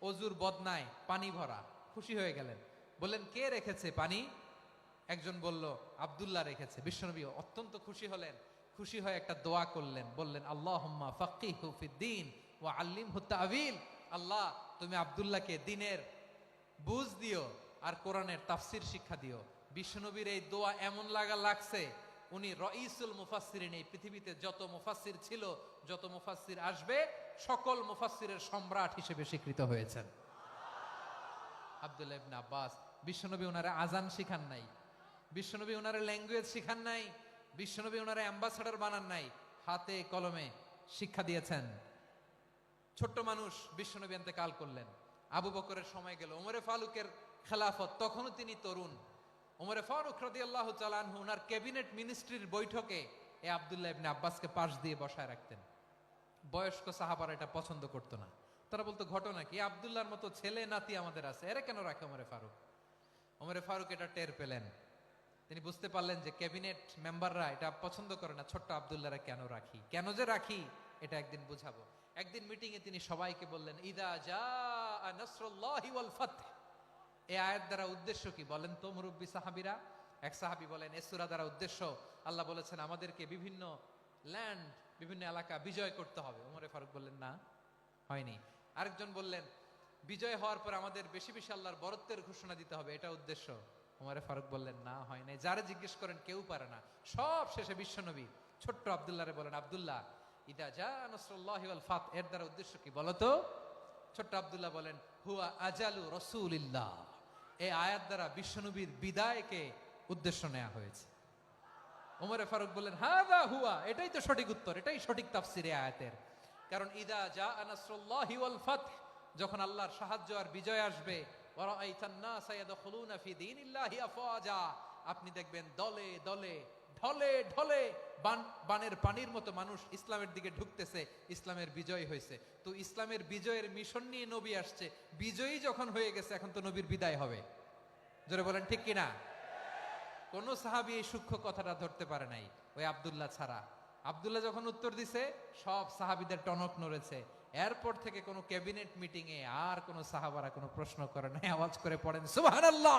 A: অজুর বদনায় পানি ভরা, খুশি হয়ে গেলেন। বললেন, কে রেখেছে পানি? একজন বলল, আব্দুল্লাহ রেখেছে। বিশ্বনবী অত্যন্ত খুশি হলেন। খুশি হয়ে একটা দোয়া করলেন, বললেন, আল্লাহুম্মা ফাক্কিহু ফিদ্দীন ওয়া আল্লিমহু তা'ওয়ীল। আল্লাহ, তুমি আব্দুল্লাহকে দ্বীনের বুঝ দিও আর কোরআনের তাফসীর শিক্ষা দিও। বিশ্বনবীর এই দোয়া এমন লাগছে, উনি রাইসুল মুফাসসিরিন, এই পৃথিবীতে যত মুফাসসির ছিল, যত মুফাসসির আসবে, সকল মুফাসসিরের সম্রাট হিসেবে স্বীকৃত হয়েছেন আব্দুল্লাহ ইবনে আব্বাস। বিশ্বনবী ওনারে আজান শিখান নাই, বিশ্বনবী ওনারে ল্যাঙ্গুয়েজ শিখান নাই, বিশ্বনবী ওনারে অ্যাম্বাসাডার বানান নাই, হাতে কলমে শিক্ষা দিয়েছেন। ছোট্ট মানুষ, বিশ্বনবী ইন্তেকাল করলেন। আবু বকরের সময় গেল, ওমরে ফারুকের খেলাফত, তখনও তিনি তরুণ। ওমরে ফারুক রাদিয়াল্লাহু তাআলা আনহু ওনার ক্যাবিনেট মিনিস্ট্রির বৈঠকে এই আব্দুল্লাহ ইবনে আব্বাসকে পাশ দিয়ে বসায় রাখতেন। বয়স্ক সাহাবারা এটা পছন্দ করতো না। তারা বলতো, ঘটনা কি? আব্দুল্লাহর মতো ছেলে নাতি আমাদের আছে, এরা কেন রাখে ওমরে ফারুক? ওমরে ফারুক এটা টের পেলেন। তিনি বুঝতে পারলেন যে ক্যাবিনেট মেম্বাররা এটা পছন্দ করে না, ছোট্ট আব্দুল্লাহরা কেন রাখি, কেন যে রাখি, এটা একদিন বুঝাবো। একদিন মিটিং এ তিনি সবাইকে বললেন, ইদা জাআ নাসরুল্লাহি ওয়াল ফাতহ। এই আয়াত দ্বারা উদ্দেশ্য কি বলেন তো মুরব্বী সাহাবীরা? এক সাহাবী বলেন, এই সূরা দ্বারা উদ্দেশ্য, আল্লাহ বলেছেন আমাদেরকে বিভিন্ন ল্যান্ড, বিভিন্ন এলাকা বিজয় করতে হবে। ওমরে ফারুক বললেন, না, হয়নি। আরেকজন বললেন, বিজয় হওয়ার পর আমাদের বেশি বেশি আল্লাহর বরত্বের ঘোষণা দিতে হবে, এটা উদ্দেশ্য। ওমরে ফারুক বললেন, না, হয় নাই। যারা জিজ্ঞেস করেন কেউ পারে না। সব শেষে বিশ্বনবী ছোট্ট আব্দুল্লাহরে বলেন, আব্দুল্লাহ, ইদা জাআ নাসরুল্লাহি ওয়াল ফাতহ, এর দ্বারা উদ্দেশ্য কি বলো তো? ছোট্ট আব্দুল্লাহ বলেন, হুয়া আজালু রাসূলিল্লাহ। এই আয়াত দ্বারা বিশ্বনবীর বিদায়কে উদ্দেশ্য নেওয়া হয়েছে। ওমরে ফারুক বললেন, হাযা হুয়া, এটাই তো সঠিক উত্তর, এটাই সঠিক তাফসীর এই আয়াতের। কারণ ইদা জাআ নাসরুল্লাহি ওয়াল ফাতহ, যখন আল্লাহর সাহায্য আর বিজয় আসবে, ওয়া রাআইতান নাসা ইয়াদখুলুনা ফি দীনিল্লাহি আফওয়াজা, আপনি দেখবেন দলে দলে, ঢলে ঢলে, বানের পানির মতো মানুষ ইসলামের দিকে ঢুকতেছে। ইসলামের বিজয় হয়েছে। তো ইসলামের বিজয়ের মিশন নিয়ে নবী আসছে। বিজয়ী যখন হয়ে গেছে, এখন তো নবীর বিদায় হবে। জোরে বলেন ঠিক কিনা? কোন সাহাবী এই সূক্ষ্ম কথাটা ধরতে পারে নাই, ওই আব্দুল্লাহ ছাড়া। আব্দুল্লাহ যখন উত্তর দিছে, সব সাহাবীদের টনক নড়েছে। এরপর থেকে কোন ক্যাবিনেট মিটিং এ আর কোন সাহাবারা কোনো প্রশ্ন করে নাই। আওয়াজ করে পড়েন সুবহানাল্লাহ।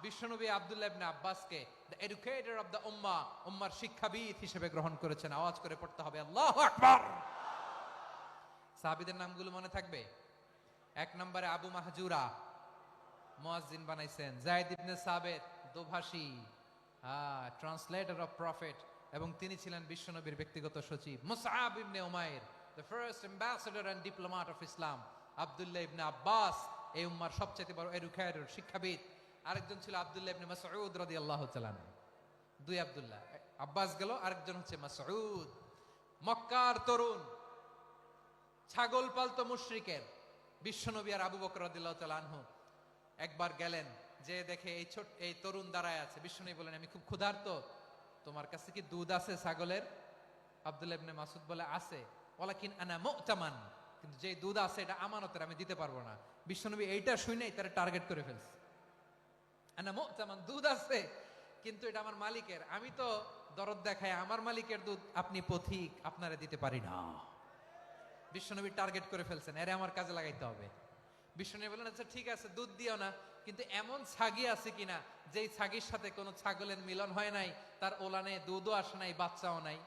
A: বিশ্বনবী আব্দুল্লাহ ইবনে আব্বাসকে দ্য এডুকেটর অফ দ্য উম্মাহ, উম্মার শিক্ষাবিদ হিসেবে গ্রহণ করেছেন। আওয়াজ করে পড়তে হবে আল্লাহু আকবার। সাহাবীদের নামগুলো মনে থাকবে? এক নম্বরে আবু মাহজুরা, মুয়াজ্জিন বানাইছেন। যায়েদ ইবনে সাবিত, দোভাষী, ট্রান্সলেটর অফ প্রফেট, এবং তিনি ছিলেন বিশ্বনবীর ব্যক্তিগত সচিব। Musab ibn Umair, the first ambassador and diplomat of Islam. Abdullah ibn Abbas, এই উম্মার সবচেয়ে বড় এডুকেটর, শিক্ষাবিদ। আরেকজন ছিল আব্দুল্লাহ ইবনে মাসউদ রাদিয়াল্লাহু তাআলা। দুই আব্দুল্লাহ, আব্বাস গেল, আরেকজন হচ্ছে মাসউদ। মক্কার তরুণ, ছাগল পালতো মুশরিকের। বিশ্বনবী আর আবু বকর রাদিয়াল্লাহু তাআলা আনহু একবার গেলেন, যে দেখে এই তরুণ দাঁড়ায় আছে। বিশ্বনবী বলেন, আমি খুব ক্ষুধার্ত, তোমার কাছে কি দুধ আছে ছাগলের? আব্দুল্লাহ ইবনে মাসউদ বলে, আছে। ওয়ালাকিন আনা মুতামান, কিন্তু যে দুধ আছে এটা আমানতের, আমি দিতে পারবো না। বিশ্বনবী এইটা শুনেই তারা টার্গেট করে ফেলছে। আনা মুতামান, দুধ আছে কিন্তু এটা আমার মালিকের, আমি তো দরদ দেখায় আমার মালিকের দুধ আপনি পথিক, আপনারে দিতে পারি না। বিশ্বনবী টার্গেট করে ফেলছেন, এরে আমার কাজে লাগাইতে হবে। বিশ্বনবী বললেন, আচ্ছা ঠিক আছে, দুধ দিও না, কিন্তু এমন ছাগি আছে কিনা যেই ছাগির সাথে কোনো ছাগলের মিলন হয় নাই, তার ওলানে দুধও আসে নাই, বাচ্চাও নাই।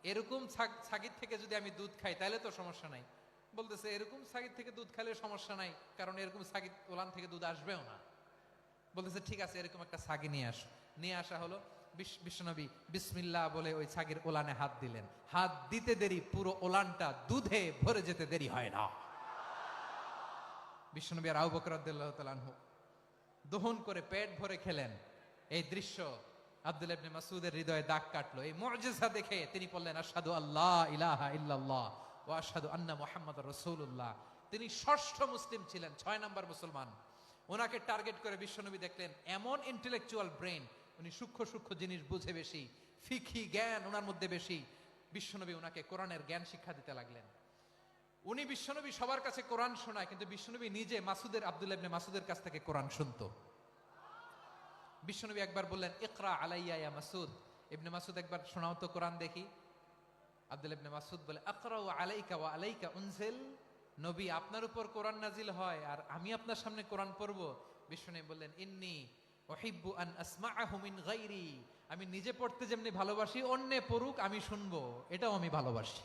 A: এরকম ছাগির থেকে যদি আমি দুধ খাই তাহলে তো সমস্যা নাই। বলতেছে, এরকম ছাগির থেকে দুধ খাইলে সমস্যা নাই, কারণ এরকম ছাগির ওলান থেকে দুধ আসবেও না। বলতেছে, ঠিক আছে, এরকম একটা ছাগি নিয়ে আস। নিয়ে আসা হলো। বিশ্বনবী বিসমিল্লাহ বলে ওই ছাগির ওলানে হাত দিলেন। হাত দিতে দেরি, পুরো ওলানটা দুধে ভরে যেতে দেরি হয় না। বিশ্বনবী আর আবু বকর রাদিয়াল্লাহু তাআলা আনহু দহন করে পেট ভরে খেলেন। এই দৃশ্য আব্দুল্লাহ ইবনে মাসউদের হৃদয়ে দাগ কাটলো। এই মুআজিজা দেখে তিনি বললেন, আশহাদু আল্লাহ ইলাহা ইল্লাল্লাহ ওয়া আশহাদু আন্না মুহাম্মাদুর রাসূলুল্লাহ। তিনি ষষ্ঠ মুসলিম ছিলেন, 6 নম্বর মুসলমান। ওনাকে টার্গেট করে বিশ্বনবী দেখলেন এমন ইন্টেলেকচুয়াল ব্রেন, উনি সূক্ষ্ম সূক্ষ্ম জিনিস বুঝে বেশি, ফিকহি জ্ঞান ওনার মধ্যে বেশি। বিশ্বনবী ওনাকে কোরআনের জ্ঞান শিক্ষা দিতে লাগলেন। উনি বিশ্বনবী সবার কাছে কোরআন শোনায়, কিন্তু বিশ্বনবী নিজে আব্দুল্লাহ ইবনে মাসউদের কাছ থেকে কোরআন শুনতো। বিশ্বনবী একবার বললেন, ইকরা আলাইয়া ইয়া মাসউদ। ইবনে মাসউদ একবার শোনাও তো কোরআন দেখি। আব্দুল্লাহ ইবনে মাসউদ বলে, আকরাউ আলাইকা ওয়া আলাইকা উনজিল। নবী, আপনার উপর কোরআন নাজিল হয় আর আমি আপনার সামনে কোরআন পড়ব। বিশ্বনবী বললেন, ইন্নী উহিব্বু আন আসমাআহু মিন গায়রি। আমি নিজে পড়তে যেমনি ভালোবাসি, অন্যে পড়ুক আমি শুনবো, এটাও আমি ভালোবাসি।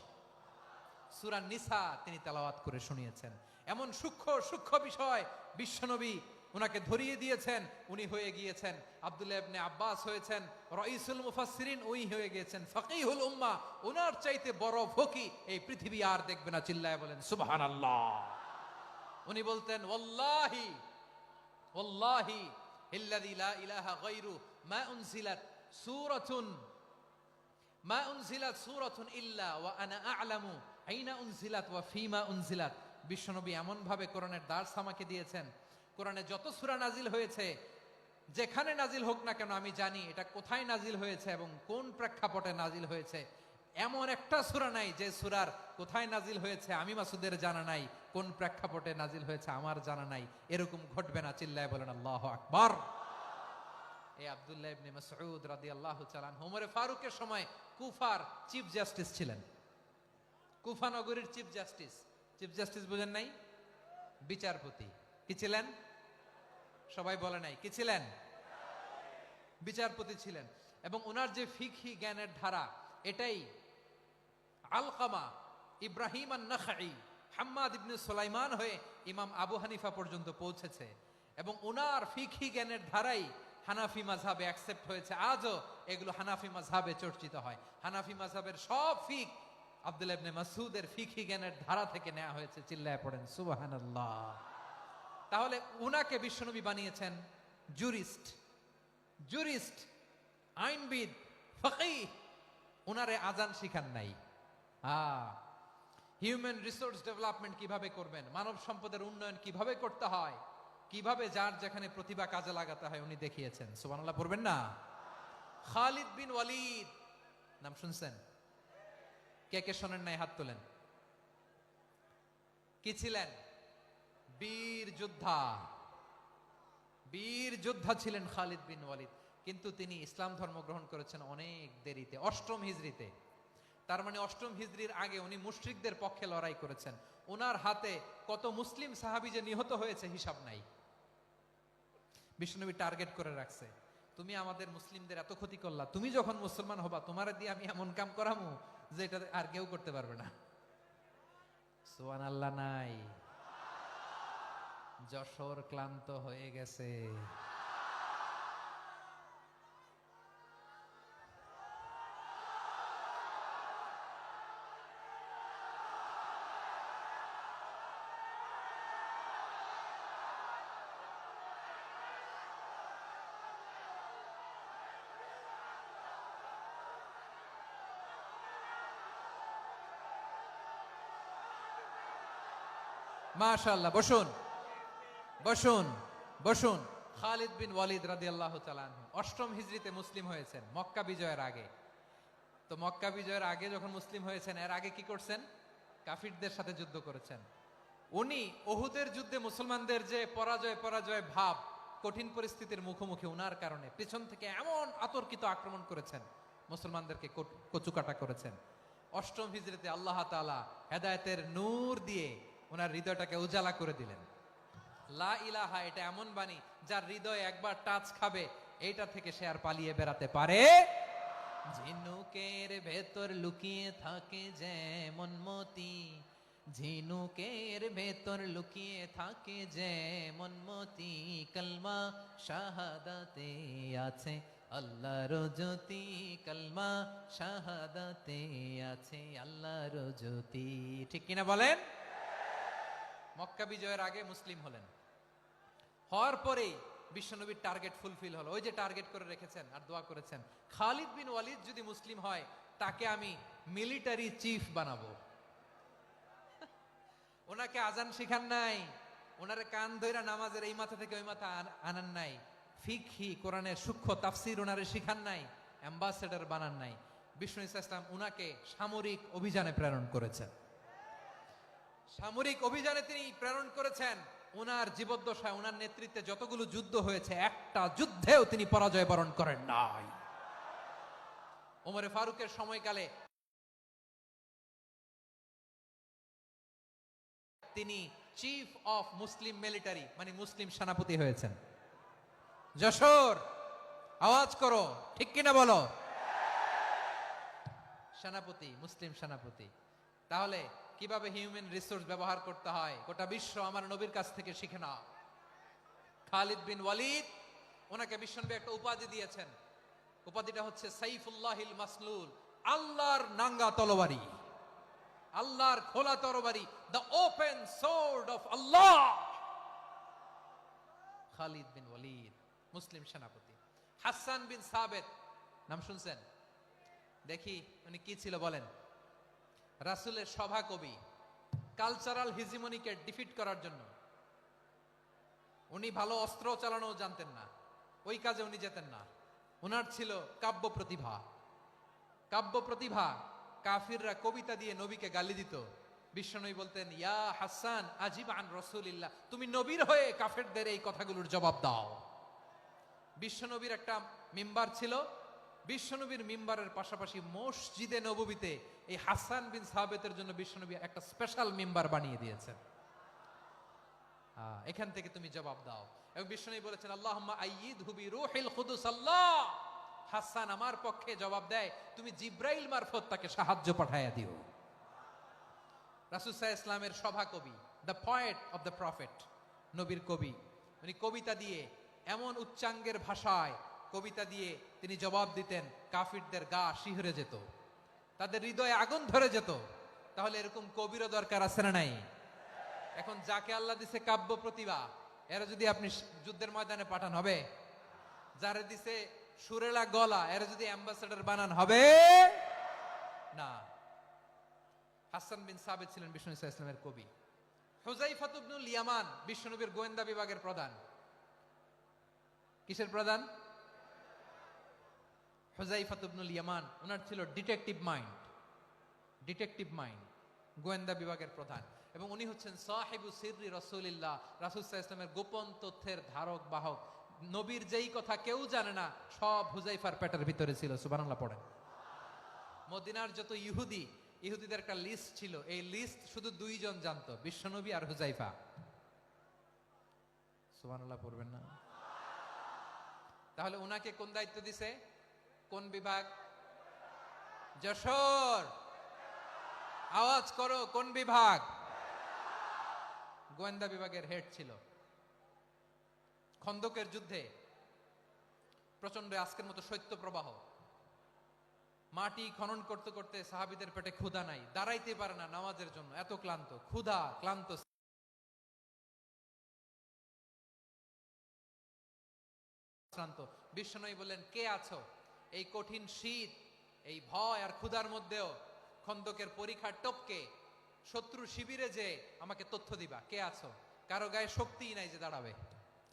A: সূরা নিসা তিনি তেলাওয়াত করে শুনিয়েছেন। এমন সূক্ষ্ম সূক্ষ্ম বিষয় বিশ্বনবী উনাকে ধরিয়ে দিয়েছেন। উনি হয়ে গিয়েছেন আব্দুল্লাহ ইবনে আব্বাস, হয়েছেন রাইসুল মুফাসসিরিন, উনি হয়ে গিয়েছেন ফাকিহুল উম্মাহ। ওনার চাইতে বড় ফকি এই পৃথিবী আর দেখবে না। চিল্লায় বলেন সুবহানাল্লাহ। উনি বলতেন, ওয়াল্লাহি ওয়াল্লাহি ইল্লাযী লা ইলাহা গায়রু মা উনজিলাত সূরাতুন ইল্লা ওয়া আনা আ'লামু আইনা উনজিলাত ওয়া ফীমা উনজিলাত। বিশ্বনবী এমন ভাবে কোরআনের দার্স আমাকে দিয়েছেন, কোরআনে যত সূরা নাজিল হয়েছে, যেখানে নাজিল হোক না কেন আমি জানি এটা কোথায় নাজিল হয়েছে এবং কোন প্রেক্ষাপটে নাজিল হয়েছে। এমন একটা সূরা নাই যে সূরার কোথায় নাজিল হয়েছে আমি মাসুদের জানা নাই, কোন প্রেক্ষাপটে নাজিল হয়েছে আমার জানা নাই। এরকম ঘটবে না। চিল্লায় বলেন আল্লাহু আকবার। এই আব্দুল্লাহ ইবনে মাসউদ রাদিয়াল্লাহু তাআলা আনহু ওমর ফারুকের সময় কুফার চিফ জাস্টিস ছিলেন। কুফা নগরীর চিফ জাস্টিস। চিফ জাস্টিস বুঝেন নাই? বিচারপতি। কি ছিলেন? সবাই বলে নাই, কি ছিলেন? বিচারপতি ছিলেন। এবং ওনার যে ফিকহি জ্ঞানের ধারা, এটাই আলকামা, ইব্রাহিম আন-নাখাই, হাম্মাদ ইবনে সুলাইমান হয়ে ইমাম আবু হানিফা পর্যন্ত পৌঁছেছে। এবং ওনার ফিকহি জ্ঞানের ধারাই হানাফি মাযহাবে অ্যাকসেপ্ট হয়েছে। আজও এগুলো হানাফি মাযহাবে চর্চিত হয়। হানাফি মাযহাবের সব ফিক আব্দুল্লাহ ইবনে মাসউদের ফিকহি জ্ঞানের ধারা থেকে নেওয়া হয়েছে। চিল্লায় পড়েন সুবহানাল্লাহ। তাহলে উনাকে বিশ্বনবী বানিয়েছেন জুরিস্ট, আইনবিদ, ফাকিহ। উনারে আজান শিখান নাই। হিউম্যান রিসোর্স ডেভেলপমেন্ট কিভাবে করবেন, মানব সম্পদের উন্নয়ন কিভাবে করতে হয়, কিভাবে যার যেখানে প্রতিভা কাজে লাগাতে হয় উনি দেখিয়েছেন। সুবহানাল্লাহ পড়বেন না? খালিদ বিন ওয়ালিদ নাম শুনছেন? কে কে শোনেন নাই হাত তোলেন। কি ছিলেন? বীর যোদ্ধা ছিলেন খালিদ বিন ওয়ালিদ। কিন্তু তিনি ইসলাম ধর্ম গ্রহণ করেছেন অনেক দেরিতে, 8ম হিজরিতে। তার মানে 8ম হিজরির আগে উনি মুশরিকদের পক্ষে লড়াই করেছেন। ওনার হাতে কত মুসলিম সাহাবী যে নিহত হয়েছে হিসাব নাই। বিশ্বনবী টার্গেট করে রাখছে, তুমি আমাদের মুসলিমদের এত ক্ষতি করলা, তুমি যখন মুসলমান হবা তোমারে দিয়ে আমি এমন কাম করামু যে এটা আর কেউ করতে পারবে না। সুবহানাল্লাহ নাই? যশোর ক্লান্ত হয়ে গেছে। মাশাআল্লাহ। বসুন বসুন বসুন। খালিদ বিন ওয়ালিদ রাদিয়াল্লাহু তাআলা আনহু 8ম হিজরিতে মুসলিম হয়েছেন, মক্কা বিজয়ের আগে। তো মক্কা বিজয়ের আগে যখন মুসলিম হয়েছেন, এর আগে কি করছেন? কাফিরদের সাথে যুদ্ধ করেছেন। উনি উহুদের যুদ্ধে মুসলমানদের যে পরাজয় ভাব, কঠিন পরিস্থিতির মুখোমুখি উনার কারণে পেছন থেকে এমন আতর্কিত আক্রমণ করেছেন, মুসলমানদেরকে কচুকাটা করেছেন। 8ম হিজরিতে আল্লাহ তাআলা হেদায়েতের নূর দিয়ে ওনার হৃদয়টাকে উজালা করে দিলেন। লা ইলাহা এটা এমন বাণী যার হৃদয়ে একবার টাচ খাবে, এইটা থেকে সে আর পালিয়ে বেড়াতে পারে। ঝিনুকের ভেতর লুকিয়ে থাকে যেমন মতি, ঝিনুকের ভেতর লুকিয়ে থাকে যেমন মতি, কলমা শাহাদাতে আছে আল্লাহর জ্যোতি, কলমা শাহাদাতে আছে আল্লাহর জ্যোতি। ঠিক কিনা বলেন? মক্কা বিজয়ের আগে মুসলিম হলেন। হওয়ার পরেই বিশ্বনবীর টার্গেট ফুলফিল হলো। ওই যে টার্গেট করে রেখেছেন আর দোয়া করেছেন, খালিদ বিন ওয়ালিদ যদি মুসলিম হয় তাকে আমি মিলিটারি চিফ বানাবো। ওনাকে আজান শিখান নাই, ওনারে কান ধইরা নামাজের এই মাথা থেকে ওই মাথা আনান নাই, ফিকহি কোরআনের সূক্ষ্ম তাফসীর ওনারে শিখান নাই, অ্যাম্বাসেডর বানান নাই। বিষ্ণু ইসলাম উনাকে সামরিক অভিযানে প্রেরণ করেছেন। সামরিক অভিযানে তিনি প্রেরণ করেছেন। ওনার জীবদ্দশায় ওনার নেতৃত্বে যতগুলো যুদ্ধ হয়েছে একটা যুদ্ধেও তিনি পরাজয় বরণ করেন নাই। ওমরে ফারুকের সময়কালে তিনি চিফ অফ মুসলিম মিলিটারি মানে মুসলিম সেনাপতি হয়েছেন। যশোর আওয়াজ করো, ঠিক কিনা বলো? সেনাপতি, মুসলিম সেনাপতি। তাহলে কিভাবে হিউম্যান রিসোর্স ব্যবহার করতে হয় গোটা বিশ্ব আমার নবীর কাছ থেকে শিখে নাও। খালিদ বিন ওয়ালিদ, ওনাকে বিশ্বনবী একটা উপাধি দিয়েছেন। উপাধিটা হচ্ছে সাইফুল্লাহিল মাসলুল, আল্লাহর নাঙ্গা তরবারি, আল্লাহর খোলা তরবারি, দ্য ওপেন সোর্ড অফ আল্লাহ। খালিদ বিন ওয়ালিদ মুসলিম সেনাপতি। হাসান বিন সাবেত নাম শুনছেন? দেখি উনি কি ছিল বলেন। রাসূলের সভা কবি, কালচারাল হিজিমনিকে ডিফিট করার জন্য উনি ভালো অস্ত্র চালানো জানতেন না, ওই কাজে উনি যেতেন না। ওনার ছিল কাব্য প্রতিভা। কাব্য প্রতিভা, কাফিররা কবিতা দিয়ে নবীকে গালি দিত। বিশ্বনবী বলতেন, ইয়া হাসান আজিব আন রাসূলিল্লাহ, তুমি নবীর হয়ে কাফেরদের এই কথাগুলোর জবাব দাও। বিশ্বনবীর একটা মিম্বার ছিল। বিশ্বনবীর মিম্বারের পাশাপাশি মসজিদে নববীতে এই হাসান বিন সাবেতের জন্য বিশ্বনবী একটা স্পেশাল মিম্বার বানিয়ে দিয়েছেন। এখান থেকে তুমি জবাব দাও। এবং বিশ্বনবী বলেছেন, আল্লাহুম্মা আইয়িদহু বিরূহিল কুদুস। আল্লাহ, হাসান আমার পক্ষে জবাব দেয়, তুমি জিব্রাইল মারফত তাকে সাহায্য পাঠাইয়া দিও। রাসূল সাল্লাল্লাহু আলাইহি ইসলামের সভা কবি, the poet of the prophet, নবীর কবি। উনি কবিতা দিয়ে এমন উচ্চাঙ্গের ভাষায় কবিতা দিয়ে তিনি জবাব দিতেন, কাফিরদের গা শিহরে যেত, তাদের হৃদয়ে আগুন ধরে যেত। তাহলে এরকম কবিরও দরকার আছে না নাই? এখন যাকে আল্লাহ দিছে কাব্য প্রতিভা, এরা যদি আপনি যুদ্ধের ময়দানে পাঠান হবে? যারে দিছে সুরেলা গলা, এরা যদি অ্যাম্বাসেডর বানান হবে না। হাসান বিন সাবিত ছিলেন বিষ্ণু ইসলামের কবি। হুযায়ফা ইবনুল ইয়ামান বিশ্বনবীর গোয়েন্দা বিভাগের প্রধান। কিসের প্রধান? হুযায়ফা ইবনুল ইয়ামান। ওনার ছিল ডিটেকটিভ মাইন্ড, ডিটেকটিভ মাইন্ড, গোয়েন্দা বিভাগের প্রধান। এবং উনি হচ্ছেন সাহিবু সিররি রাসূলিল্লাহ, রাসূল সাল্লাল্লাহু আলাইহি ওয়াসাল্লামের গোপন তথ্যের ধারক বাহক। নবীর যেই কথা কেউ জানে না, সব হুযায়ফার পেটের ভিতরে ছিল। সুবহানাল্লাহ পড়েন। মদিনার যত ইহুদি, ইহুদিদের একটা লিস্ট ছিল। এই লিস্ট শুধু দুইজন জানতো, বিশ্বনবী আর হুযায়ফা। সুবহানাল্লাহ পড়বেন না? তাহলে উনাকে কোন দায়িত্ব দিছে? কোন বিভাগ? যশোর আওয়াজ করো, কোন বিভাগ? গোয়েন্দা বিভাগের হেড ছিল। খন্দকের যুদ্ধে প্রচন্ড আজকের মতো শৈত্য প্রবাহ, মাটি খনন করতে করতে সাহাবীদের পেটে ক্ষুধা নাই, দাঁড়াইতে পারে না নামাজের জন্য, এত ক্লান্ত, ক্ষুধা ক্লান্ত। বিশ্বনবী বললেন, কে আছো এই কঠিন শীত, এই ভয় আর ক্ষুধার মধ্যেও খন্দকের পরীক্ষার টপকে শত্রু শিবিরে যে আমাকে তথ্য দিবা? কে আছো? কারো গায়ে শক্তিই নাই যে দাঁড়াবে,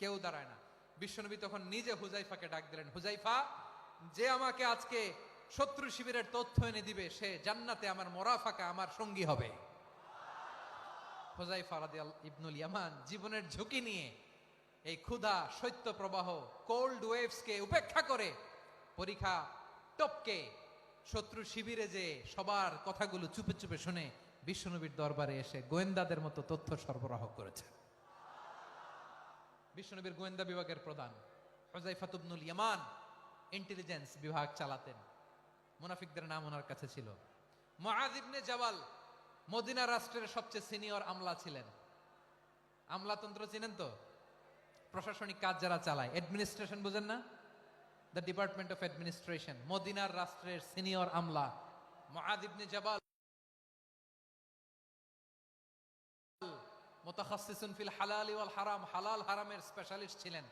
A: কেউ দাঁড়ায় না। বিশ্বনবী তখন নিজে হুযায়ফাকে ডাক দিলেন, হুযায়ফা, যে আমাকে আজকে শত্রু শিবিরের তথ্য এনে দিবে সে জান্নাতে আমার মোরাফাকা, আমার সঙ্গী হবে। হুযায়ফা রাদিয়াল্লাহু ইবনুল ইয়ামান জীবনের ঝুঁকি নিয়ে এই ক্ষুধা, শৈত্য প্রবাহ, কোল্ড ওয়েভস কে উপেক্ষা করে পরীক্ষা টপকে শত্রু শিবিরে যে সবার কথাগুলো চুপে চুপে শুনে বিশ্বনবীর দরবারে এসে গোয়েন্দাদের মতো তথ্য সরবরাহ করেছে। বিশ্বনবীর গোয়েন্দা বিভাগের প্রধান হুযায়ফা ইবনুল ইয়ামান ইন্টেলিজেন্স বিভাগ চালাতেন। মুনাফিকদের নাম ওনার কাছে ছিল। মুআয ইবনে জাবাল মদিনা রাষ্ট্রের সবচেয়ে সিনিয়র আমলা ছিলেন। আমলাতন্ত্র চিনেন তো? প্রশাসনিক কাজ যারা চালায়, অ্যাডমিনিস্ট্রেশন বুঝেন না? The department of administration. মদিনার রাষ্ট্রের সিনিয়র আমলা মুআয ইবনে জাবাল মুতাখাসসিসুন ফিল হালালি ওয়াল হারাম, হালাল হারামের স্পেশালিস্ট ছিলেন।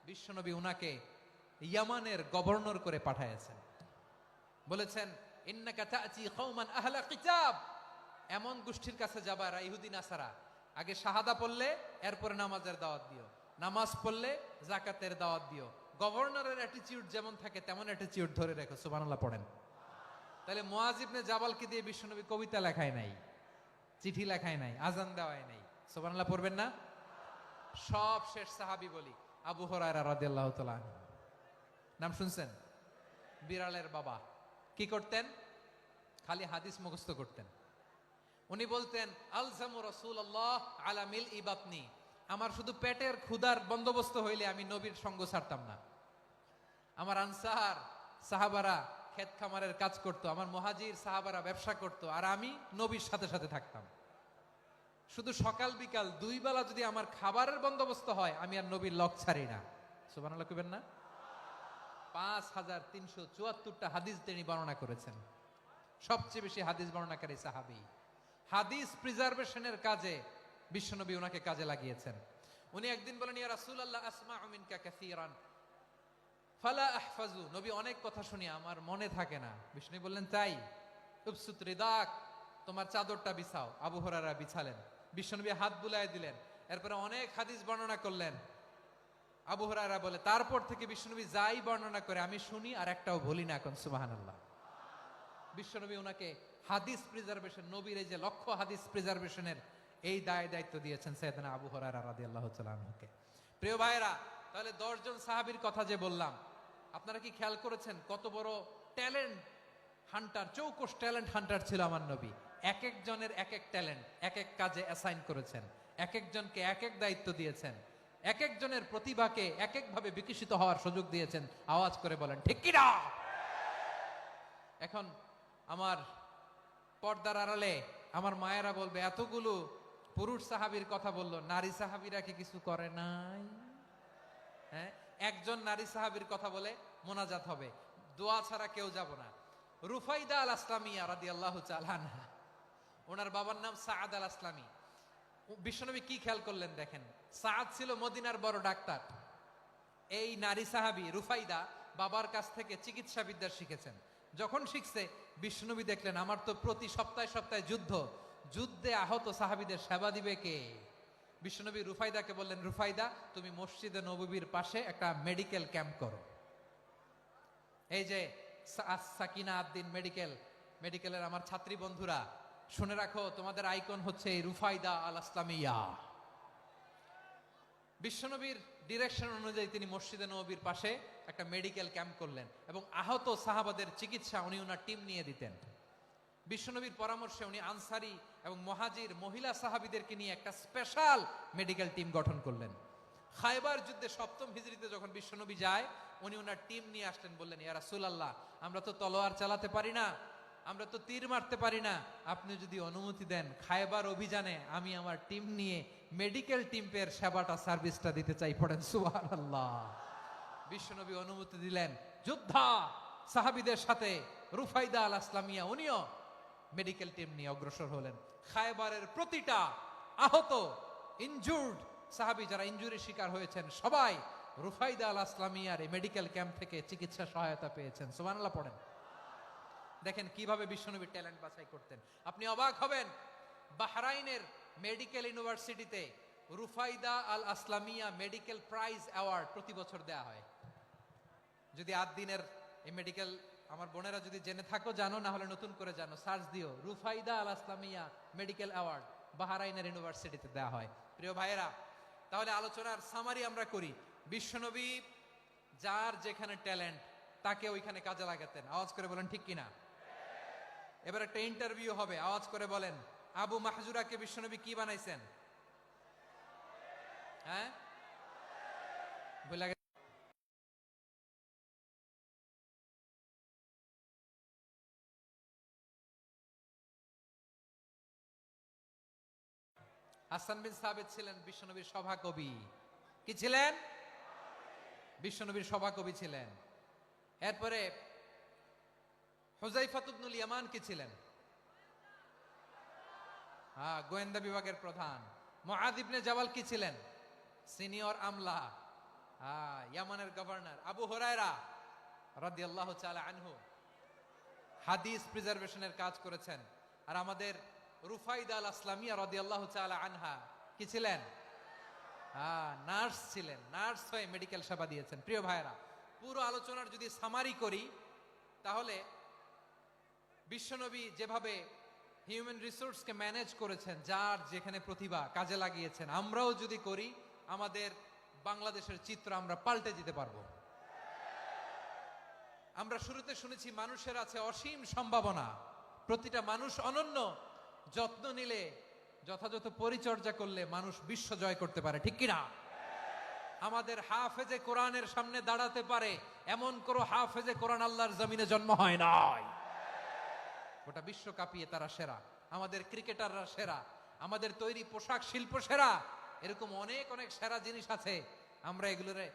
A: বিশ্বনবী উনাকে ইয়ামানের গভর্নর করে পাঠাইছেন। বলেছেন, ইন্নাকা তা'তি কওমান আহলা কিতাব, এমন গোষ্ঠীর কাছে যাবা এরা ইহুদি নাসারা, আগে শাহাদা পড়লে এরপরে নামাজের দাওয়াত দিও, নামাজ পড়লে যাকাতের দাওয়াত দিও। গভর্নরের অ্যাটিটিউড যেমন থাকে তেমন অ্যাটিটিউড ধরে রেখো। সুবহানাল্লাহ পড়েন। তাহলে মুআজ ইবনে জাবালকে দিয়ে বিশ্বনবী কবিতা লেখায় নাই, চিঠি লেখায় নাই, আজান দেওয়ায় নাই। সুবহানাল্লাহ পড়বেন না? সব শেষ সাহাবী বলি আবু হুরায়রা রাদিয়াল্লাহু তাআলা, নাম শুনছেন? বিড়ালের বাবা। কি করতেন? খালি হাদিস মুখস্থ করতেন। উনি বলতেন, আলজামু রাসূলুল্লাহ আলা মিল ইবাতনি, আমার শুধু পেটের ক্ষুধার বন্দোবস্ত হইলে আমি নবীর সঙ্গ ছাড়তাম না। আমার আনসার সাহাবারা ক্ষেত খামারের কাজ করতো, আমার মুহাজির সাহাবারা ব্যবসা করতো, আর আমি নবীর সাথে সাথে থাকতাম। শুধু সকাল বিকাল দুই বেলা যদি আমার খাবারের বন্দোবস্ত হয়, আমি আর নবীর লক ছাড়ি না। সুবহানাল্লাহ কইবেন না? 5374টা হাদিস তিনি বর্ণনা করেছেন। সবচেয়ে বেশি হাদিস বর্ণনাকারী সাহাবী। হাদিস প্রিজার্ভেশনের কাজে বিশ্বনবী ওনাকে কাজে লাগিয়েছেন। উনি একদিন বলেন, ইয়া রাসূলুল্লাহ আসমাউ মিনকা কাসীরান ফালা আহফাজু, নবী অনেক কথা শুনি আমার মনে থাকে না। বিষ্ণু বললেন, তাই? উবসুত রিদাক, তোমার চাদরটা বিছাও। আবু হুরায়রা বিছালেন, বিশ্বনবী হাত বুলায় দিলেন, এরপরে অনেক হাদিস বর্ণনা করলেন। আবু হুরায়রা বলে, তারপর থেকে বিশ্বনবী যাই বর্ণনা করে আমি শুনি আর একটাও ভুলি না। এখন সুবহানাল্লাহ। বিশ্বনবী ওনাকে হাদিস প্রিজার্ভেশন, নবীর এই যে লক্ষ্য হাদিস প্রিজার্ভেশনের এই দায়িত্ব দিয়েছেন সাইয়েদনা আবু হুরায়রা রাদিয়াল্লাহু তাআলা আনহুকে। প্রিয় ভাইরা, তাহলে 10 জন সাহাবীর কথা যে বললাম, আপনারা কি খেয়াল করেছেন কত বড় ট্যালেন্ট হান্টার, চৌকস ট্যালেন্ট হান্টার ছিল আমার নবী। এক একজনের এক এক ট্যালেন্ট, এক এক কাজে অ্যাসাইন করেছেন, এক একজনকে এক এক দায়িত্ব দিয়েছেন, এক একজনের প্রতিভাকে এক একভাবে বিকশিত হওয়ার সুযোগ দিয়েছেন। আওয়াজ করে বলেন ঠিক কি না? এখন আমার পর্দার আড়ালে আমার মায়েরা বলবে, এতগুলো পুরুষ সাহাবীর কথা বললো, নারী সাহাবীরা কি কিছু করে নাই? হ্যাঁ, একজন নারী সাহাবীর কথা বলে মোনাজাত হবে, দোয়া ছাড়া কেউ যাব না। রুফাইদা আল আসলামিয়া রাদিয়াল্লাহু তাআলা আনহা, ওনার বাবার নাম সাআদ আল আসলামি। বিশ্বনবী কি খেয়াল করলেন দেখেন, সাআদ ছিল মদিনার বড় ডাক্তার। এই নারী সাহাবী রুফাইদা বাবার কাছ থেকে চিকিৎসা বিদ্যা শিখেছেন। যখন শিখছে, বিশ্বনবী দেখলেন আমার তো প্রতি সপ্তাহে সপ্তাহে যুদ্ধে আহত সাহাবীদের সেবা দিবে কে? বিশ্বনবী রুফাইদাকে বললেন, রুফাইদা তুমি মসজিদে নববীর পাশে একটা মেডিকেল ক্যাম্প করো। এই যে সাকিনা আদ্দিন মেডিকেলের আমার ছাত্রী বন্ধুরা, শুনে রাখো, তোমাদের আইকন হচ্ছে এই রুফাইদা আল আসলামিয়া। বিশ্বনবীর ডিরেকশন অনুযায়ী তিনি মসজিদে নববীর পাশে একটা মেডিকেল ক্যাম্প করলেন এবং আহত সাহাবাদের চিকিৎসা উনি ওনার টিম নিয়ে দিতেন। বিশ্বনবীর পরামর্শে উনি আনসারি এবং মুহাজির মহিলা সাহাবীদেরকে নিয়ে একটা স্পেশাল মেডিকেল টিম গঠন করলেন। খায়বার যুদ্ধে 7ম হিজরিতে যখন বিশ্বনবী যায়, উনি ওনার টিম নিয়ে আসলেন, বললেন, ইয়া রাসূলুল্লাহ, আমরা তো তলোয়ার চালাতে পারি না, আমরা তো তীর মারতে পারি না, আপনি যদি অনুমতি দেন খায়বার অভিযানে আমি আমার টিম নিয়ে মেডিকেল টিমের সেবাটা সার্ভিসটা দিতে চাই। পড়েন সুবহানাল্লাহ। বিশ্বনবী অনুমতি দিলেন, যোদ্ধা সাহাবীদের সাথে রুফাইদা আল আসলামিয়া উনিও মেডিকেল টিম নিয়ে অগ্রসর হলেন। খায়বারের প্রতিটা আহত ইনজুর্ড সাহাবী যারা ইনজুরির শিকার হয়েছেন, সবাই রুফাইদা আল আসলামিয়ার এই মেডিকেল ক্যাম্প থেকে চিকিৎসা সহায়তা পেয়েছেন। সুবহানাল্লাহ পড়েন। দেখেন কিভাবে বিশ্বনবী ট্যালেন্ট বাছাই করতেন। আপনি অবাক হবেন, বাহরাইনের মেডিকেল ইউনিভার্সিটিতে রুফাইদা আল আসলামিয়া মেডিকেল প্রাইজ অ্যাওয়ার্ড প্রতি বছর দেয়া হয়। যদি 8 দিনের এই মেডিকেল, আমার বোনেরা যদি জেনে থাকো জানো, না হলে নতুন করে জানো, সার্চ দিও রুফাইদা আল আসলামিয়া মেডিকেল অ্যাওয়ার্ড, বাহরাইনের ইউনিভার্সিটিতে দেয়া হয়। প্রিয় ভাইয়েরা, তাহলে আলোচনার সামারি আমরা করি। বিশ্বনবী যার যেখানে ট্যালেন্ট তাকে ওইখানে কাজে লাগাতেন। আওয়াজ করে বলেন ঠিক কিনা? এবার একটা ইন্টারভিউ হবে, আওয়াজ করে বলেন, আবু মাহজুরাকে বিশ্বনবী কি বানাইছেন? হ্যাঁ, হাসান বিন সাবিত ছিলেন বিশ্বনবীর সভাকবি। কি ছিলেন? বিশ্বনবীর সভাকবি ছিলেন। এরপরে হুযায়ফা ইবনুল ইয়ামান কি ছিলেন? গোয়েন্দা বিভাগের প্রধান। মুআয ইবনে জাবাল কি ছিলেন? সিনিয়র আমলা। ইয়ামানের গভর্নর আবু হুরায়রা রাদিয়াল্লাহু তাআলা আনহু হাদিস প্রিজার্ভেশনের কাজ করেছেন। আর আমাদের রুফাইদা আল আসলামিয়া রাদিয়াল্লাহু তাআলা আনহা কি ছিলেন? নার্স ছিলেন। নার্স হয়ে মেডিকেল সেবা দিয়েছেন। প্রিয় ভাইরা, পুরো আলোচনার যদি সামারি করি তাহলে বিশ্বনবী যেভাবে হিউম্যান রিসোর্সকে ম্যানেজ করেছেন, যার যেখানে প্রতিভা কাজে লাগিয়েছেন, আমরাও যদি করি আমাদের বাংলাদেশের চিত্র আমরা পাল্টে দিতে পারবো। আমরা শুরুতে শুনেছি মানুষের আছে অসীম সম্ভাবনা, প্রতিটা মানুষ অনন্য, যত্ন নিলে, যথাযথ পরিচর্যা করলে মানুষ বিশ্ব জয় করতে পারে, ঠিক কিনা? আমাদের হাফেজে কোরআনের সামনে দাঁড়াতে পারে এমন কোন হাফেজে কোরআন আল্লাহর জমিনে জন্ম হয় নাই। গোটা বিশ্ব কাঁপিয়ে তারা সেরা, আমাদের ক্রিকেটাররা সেরা, আমাদের তৈরি পোশাক শিল্প সেরা, এরকম অনেক অনেক সেরা জিনিস আছে। আমরা এগুলোরে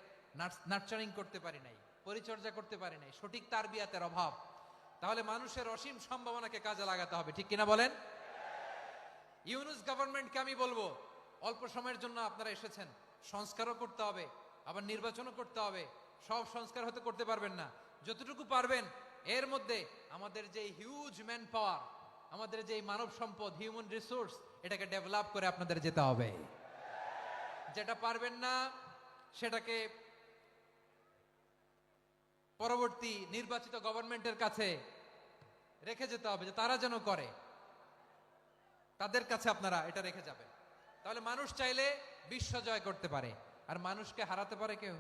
A: নার্চারিং করতে পারি নাই, পরিচর্যা করতে পারি নাই, সঠিক তারবিয়াতের অভাব। তাহলে মানুষের অসীম সম্ভাবনাকে কাজে লাগাতে হবে, ঠিক কিনা বলেন? ইউনুস গভর্নমেন্টকে আমি বলবো, অল্প সময়ের জন্য আপনারা এসেছেন, সংস্কারও করতে হবে, আবার নির্বাচনও করতে হবে। সব সংস্কার হতে করতে পারবেন না, যতটুকু পারবেন এর মধ্যে আমাদের যে হিউজ ম্যান পাওয়ার, আমাদের যে মানব সম্পদ, হিউম্যান রিসোর্স, এটাকে ডেভেলপ করে আপনাদের যেতে হবে। যেটা পারবেন না সেটাকে পরবর্তী নির্বাচিত গভর্নমেন্টের কাছে রেখে যেতে হবে, যে তারা যেন করে, তাদের কাছে আপনারা এটা রেখে যাবেন। তাহলে মানুষ চাইলে বিশ্ব জয় করতে পারে। আর মানুষকে হারাতে পারে কেউ?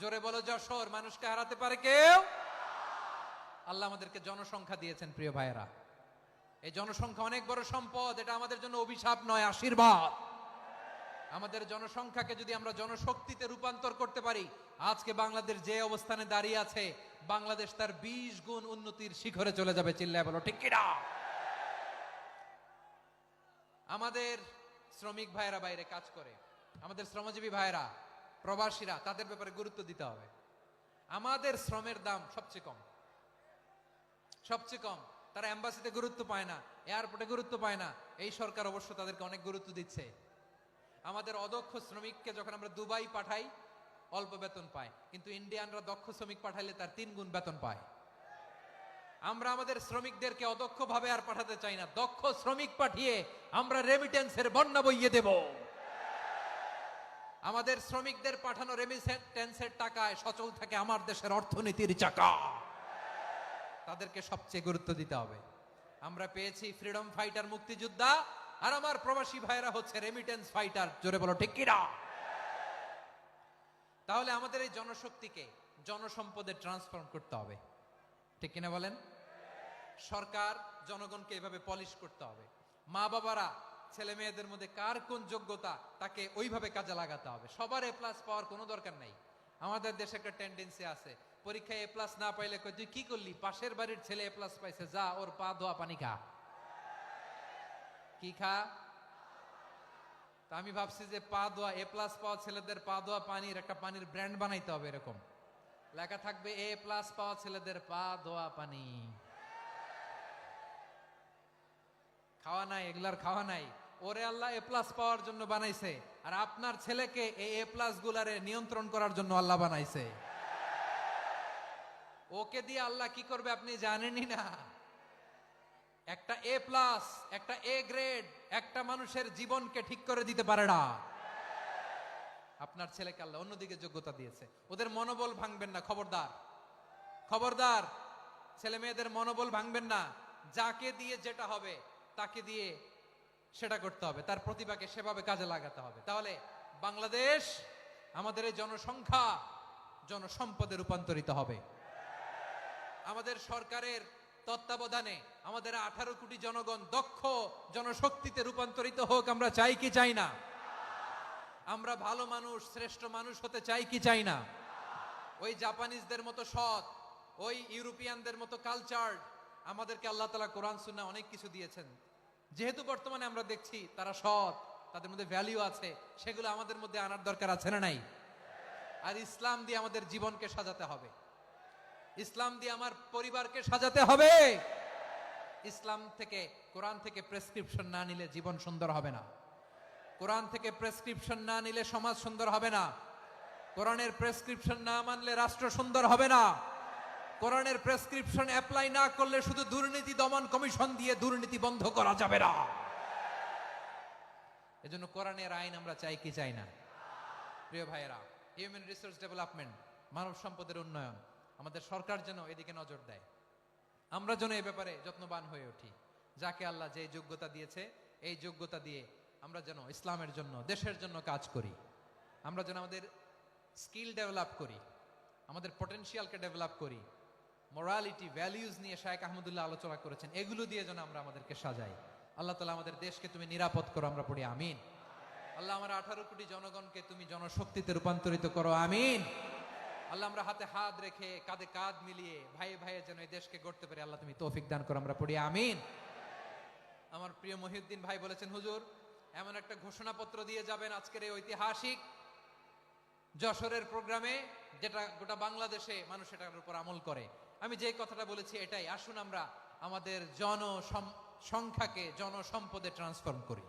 A: জোরে বলো যশোর, মানুষকে হারাতে পারে কেউ? আল্লাহ আমাদেরকে জনসংখ্যা দিয়েছেন প্রিয় ভাইয়েরা। এই জনসংখ্যা অনেক বড় সম্পদ, এটা আমাদের জন্য অভিশাপ নয়, আশীর্বাদ। আমাদের জনসংখ্যাকে যদি আমরা জনশক্তিতে রূপান্তর করতে পারি, আজকে বাংলাদেশ যে অবস্থানে দাঁড়িয়ে আছে, বাংলাদেশ তার 20 গুণ উন্নতির শিখরে চলে যাবে। চিল্লায় বলো ঠিক কিনা? আমাদের শ্রমিক ভাইয়েরা বাইরে কাজ করে, আমাদের শ্রমজীবী ভাইয়েরা, প্রবাসীরা, তাদের ব্যাপারে গুরুত্ব দিতে হবে। আমাদের শ্রমের দাম সবচেয়ে কম, সবচেয়ে কম। তারা এম্বাসিতে গুরুত্ব পায় না, এয়ারপোর্টে গুরুত্ব পায় না। এই সরকার অবশ্য তাদেরকে অনেক গুরুত্ব দিচ্ছে। আমাদের অদক্ষ শ্রমিককে যখন আমরা দুবাই পাঠাই, অল্প বেতন পায়, কিন্তু ইন্ডিয়ানরা দক্ষ শ্রমিক পাঠাইলে তার 3 গুণ বেতন পায়। আমরা আমাদের শ্রমিকদেরকে অদক্ষ ভাবে আর পাঠাতে চাই না, দক্ষ শ্রমিক পাঠিয়ে আমরা রেমিটেন্সের বন্যা বইয়ে দেব। আমাদের শ্রমিকদের পাঠানো রেমিটেন্সের টাকায় সচল থাকে আমার দেশের অর্থনীতির চাকা। তাদেরকে সবচেয়ে গুরুত্ব দিতে হবে। আমরা পেয়েছি ফ্রিডম ফাইটার, মুক্তিযোদ্ধা, আর আমার প্রবাসী ভাইরা হচ্ছে রেমিটেন্স ফাইটার। জোরে বলো ঠিক কিনা? তাহলে আমাদের এই জনশক্তিকে জনসম্পদে ট্রান্সফর্ম করতে হবে, ঠিক কিনা বলেন? সরকার জনগণকে এভাবে পলিশ করতে হবে। মা বাবারা ছেলে মেয়েদের মধ্যে কার কোন যোগ্যতা, তাকে ওইভাবে কাজে লাগাতে হবে। সবার এ প্লাস পাওয়ার কোনো দরকার নাই। আমাদের দেশে একটা টেন্ডেন্সি আছে, পরীক্ষায় এ প্লাস না পাইলে কই তুই কি করলি, পাশের বাড়ির ছেলে এ প্লাস পাইছে, যা ওর পা ধোয়া পানি খা। কি খা? তা আমি ভাবছি যে পা ধোয়া, এ প্লাস পাওয়া ছেলেদের পা ধোয়া পানির একটা পানির ব্র্যান্ড বানাইতে হবে, এরকম লেখা থাকবে, এ প্লাস পাওয়া ছেলেদের পা ধোয়া পানি। খাওয়া নাই, এগুলার খাওয়া নাই। ওরে আল্লাহ এ প্লাস পাওয়ার জন্য বানাইছে, আর আপনার ছেলেকে এই এ প্লাস গুলারে নিয়ন্ত্রণ করার জন্য আল্লাহ বানাইছে। ওকে দিয়ে আল্লাহ কি করবে আপনি জানেনই না। একটা এ প্লাস, একটা এ গ্রেড একটা মানুষের জীবনকে ঠিক করে দিতে পারে না। আপনার ছেলেকে আল্লাহ অন্যদিকে যোগ্যতা দিয়েছে, ওদের মনোবল ভাঙবেন না, খবরদার, খবরদার। ছেলে মেয়েদের মনোবল ভাঙবেন না। যাকে দিয়ে যেটা হবে তাকে দিয়ে সেটা করতে হবে, তার প্রতিভাকে সেভাবে কাজে লাগাতে হবে। তাহলে বাংলাদেশ, আমাদের এই জনসংখ্যা জনসম্পদে রূপান্তরিত হবে। আমাদের সরকারের তত্ত্বাবধানে আমাদের 18 কোটি জনগণ দক্ষ জনশক্তিতে রূপান্তরিত হোক, আমরা চাই কি চাই না? আমরা ভালো মানুষ, শ্রেষ্ঠ মানুষ হতে চাই কি চাই না? ওই জাপানিজদের মতো সৎ, ওই ইউরোপিয়ানদের মতো কালচার, আমাদেরকে আল্লাহ তাআলা কোরআন সুন্নাহ অনেক কিছু দিয়েছেন। যেহেতু বর্তমানে আমরা দেখছি তারা সৎ, তাদের মধ্যে ভ্যালু আছে, সেগুলো আমাদের মধ্যে আনার দরকার আছে না নাই? আর ইসলাম দিয়ে আমাদের জীবনকে সাজাতে হবে, ইসলাম দিয়ে আমার পরিবারকে সাজাতে হবে। ইসলাম থেকে, কোরআন থেকে প্রেসক্রিপশন না নিলে জীবন সুন্দর হবে না। কোরআন থেকে প্রেসক্রিপশন না নিলে সমাজ সুন্দর হবে না। কোরআনের প্রেসক্রিপশন না মানলে রাষ্ট্র সুন্দর হবে না। কোরআনের প্রেসক্রিপশন অ্যাপ্লাই না করলে শুধু দুর্নীতি দমন কমিশন দিয়ে দুর্নীতি বন্ধ করা যাবে না। এজন্য কোরআনের আইন আমরা চাই কি চাই না? প্রিয় ভাইয়েরা, হিউম্যান রিসোর্স ডেভেলপমেন্ট, মানব সম্পদের উন্নয়ন, আমাদের সরকার যেন এদিকে নজর দেয়। আমরা যেন এই ব্যাপারে যত্নবান হয়ে উঠি। যাকে আল্লাহ যে যোগ্যতা দিয়েছে, এই যোগ্যতা দিয়ে আমরা যেন ইসলামের জন্য, দেশের জন্য কাজ করি। আমরা যেন আমাদের স্কিল ডেভেলপ করি, আমাদের পটেনশিয়ালকে ডেভেলপ করি। মোরালিটি, ভ্যালিউজ নিয়ে শায়েখ আহমদুল্লাহ আলোচনা করেছেন, এগুলো দিয়ে যেন আমরা আমাদেরকে সাজাই। আল্লাহ তাআলা আমাদের দেশকে তুমি নিরাপদ করো, আমরা পড়ি আমিন। আল্লাহ আমার 18 কোটি জনগণকে তুমি জনশক্তিতে রূপান্তরিত করো, আমিন। আল্লাহ আমরা হাতে হাত রেখে কাঁধে কাঁধ মিলিয়ে ভাইয়ে ভাইয়ে যেন এই দেশকে গড়তে পারি, আল্লাহ তুমি তৌফিক দান করো, আমরা পড়ি আমিন। আমার প্রিয় মহিউদ্দিন ভাই বলেছেন, হুজুর এমন একটা ঘোষণাপত্র দিয়ে যাবেন আজকের এই ঐতিহাসিক যশোরের প্রোগ্রামে, যেটা গোটা বাংলাদেশে মানুষ এটার উপর আমল করে। আমি যে কথাটা বলেছি এটাই, আসুন আমরা আমাদের জনসংখ্যাকে জনসম্পদে ট্রান্সফর্ম করি।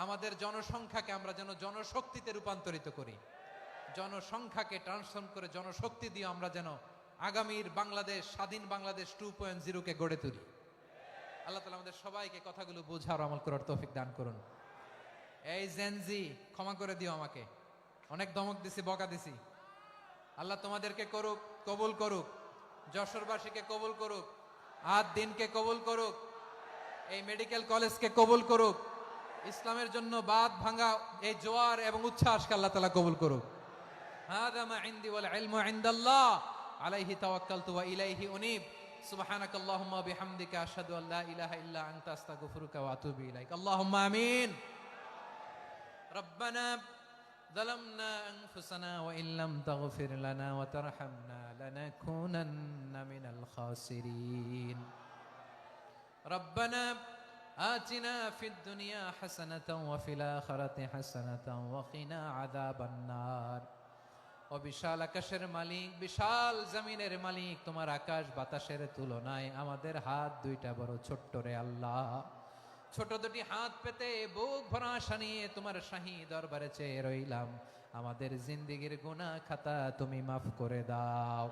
A: আমাদের জনসংখ্যাকে আমরা যেন জনশক্তিতে রূপান্তরিত করি। জনসংখ্যাকে ট্রান্সফর্ম করে জনশক্তি দিয়ে আমরা যেন আগামীর বাংলাদেশ, স্বাধীন বাংলাদেশ 2.0 কে গড়ে তুলি। আল্লাহ তাআলা আমাদের সবাইকে কথাগুলো বোঝার আমল করার তৌফিক দান করুন। এই জেনজি, ক্ষমা করে দিও আমাকে, অনেক ধমক দিছি, বকা দিছি। আল্লাহ তোমাদেরকে করুক, কবুল করুক, যশোরবাসীকে কবুল করুক, আদ দিনকে কবুল করুক, এই মেডিকেল কলেজকে কবুল করুক, ইসলামের জন্য বাদ ভাঙা এই জোয়ার এবং উচ্ছ্বাসকে আল্লাহ তাআলা কবুল করুক। হাদা মা ইনদি ওয়াল ইলমু ইনদাল্লাহ আলাইহি তাওয়াক্কালতু ওয়া ইলাইহি উনীব। সুবহানাকাল্লাহুম্মা ওয়া বিহামদিকা আশহাদু আল লা ইলাহা ইল্লা আনতা আস্তাগফিরুকা ওয়া আতুবু ইলাইক। আল্লাহুম্মা আমিন। রব্বানা ظلمنا أنفسنا وإن لم تغفر لنا وترحمنا لنكونن من الخاسرين. ربنا آتنا في الدنيا حسنة وفي الآخرة حسنة وقنا عذاب النار. ও বিশাল আকাশের মালিক, বিশাল জমিনের মালিক, তোমার আকাশ বাতাসের তুলনায় আমাদের হাত দুইটা বড় ছোট্ট রে আল্লাহ। ছোট দুটি হাত পেতে বুক ভরা আশা নিয়ে তোমার শাহী দরবারে চেয়ে রইলাম। আমাদের জিন্দেগির গুনাহ খাতা তুমি মাফ করে দাও।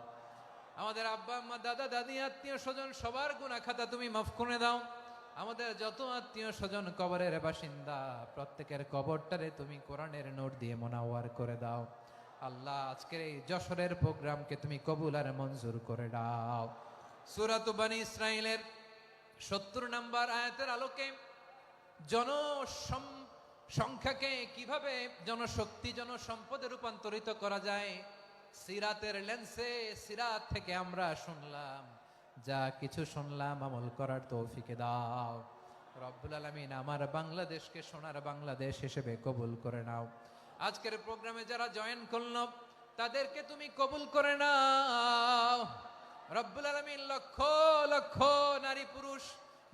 A: আমাদের আব্বা আম্মা, দাদা দাদি, আত্মীয় স্বজন সবার গুনাহ খাতা তুমি মাফ করে দাও। আমাদের যত আত্মীয় স্বজন কবরের বাসিন্দা, প্রত্যেকের কবরটারে তুমি কোরআনের নূর দিয়ে মোনাওয়ার করে দাও। আল্লাহ আজকের এই যশোরের প্রোগ্রামকে তুমি কবুল আর মঞ্জুর করে দাও। সূরাত বনী ইসরাঈলের 70 নম্বর আয়াতের আলোকে জনসংখ্যাকে কিভাবে জনশক্তি, জনসম্পদে রূপান্তরিত করা যায়, সিরাতের লেন্সে, সিরাত থেকে আমরা শুনলাম, যা কিছু শুনলাম আমল করার তৌফিকে দাও রব্বুল আলামিন। আমার বাংলাদেশকে সোনার বাংলাদেশ হিসেবে কবুল করে নাও। আজকের প্রোগ্রামে যারা জয়েন করলো তাদেরকে তুমি কবুল করে নাও রব্বুল আলামিন। লক্ষ লক্ষ নারী পুরুষ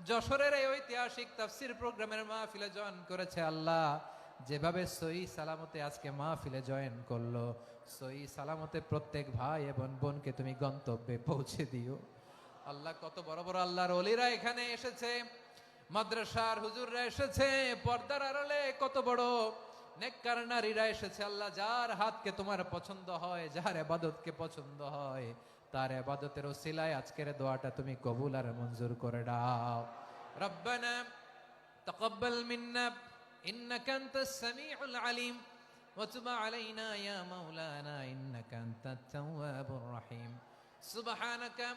A: যশোরের এই ঐতিহাসিক তাফসীর প্রোগ্রামের মাহফিলে জয়েন করেছে। আল্লাহ যেভাবে সহি সালামতে আজকে মাহফিলে জয়েন করলো, সহি সালামতে প্রত্যেক ভাই এবং বোনকে তুমি গন্তব্যে পৌঁছে দিও। আল্লাহ কত বড় বড় আল্লাহর ওলিরা এখানে এসেছে, মাদ্রাসার হুজুররা এসেছে, পর্দার আড়ালে কত বড় নেককার নারীরা এসেছে। আল্লাহ যার হাতকে তোমার পছন্দ হয়, যার ইবাদতকে পছন্দ হয়, তার ইবাদতের ওসিলায় আজকের দোয়াটা তুমি কবুল আর মঞ্জুর করে দাও। রব্বানা তাকাব্বাল মিন্না ইন্নাকা আনতাস সামিউল আলিম ওয়া তুব আলাইনা ইয়া মাওলানা ইন্নাকা আনতাত তাওয়াবুর রহিম। সুবহানাকা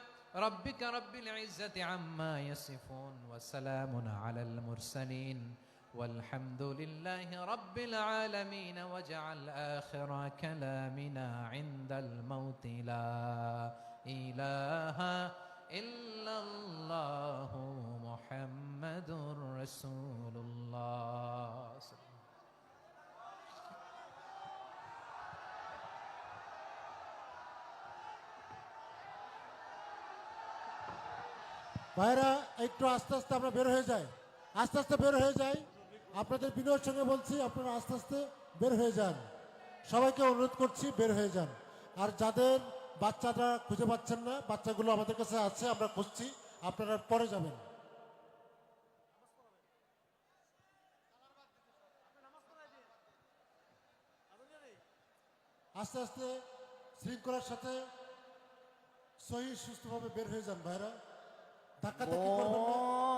A: রাব্বিকা রাব্বিল ইজ্জাতি আম্মা ইয়াসিফুন ওয়া সালামুন আলাল মুরসালিন والحمد لله رب العالمين. واجعل آخر كلامنا عند الموت لا إله إلا الله محمد رسول الله.
B: ভাইরা একটু আস্তে আস্তে আমরা বের হয়ে যাই, আস্তে আস্তে বের হয়ে যাই। আপনাদের বিনয়ের সঙ্গে বলছি, আপনারা আস্তে আস্তে বের হয়ে যান। সবাইকে অনুরোধ করছি বের হয়ে যান। আর যাদের বাচ্চাটা খুঁজে পাচ্ছেন না, বাচ্চাগুলো আমাদের কাছে আছে, আমরা খুঁজছি, আপনারা পরে যাবেন। আস্তে আস্তে শৃঙ্খলার সাথে সহি সুস্থভাবে বের হয়ে যান ভাইরা, ধাক্কা ধাক্কি করবেন না।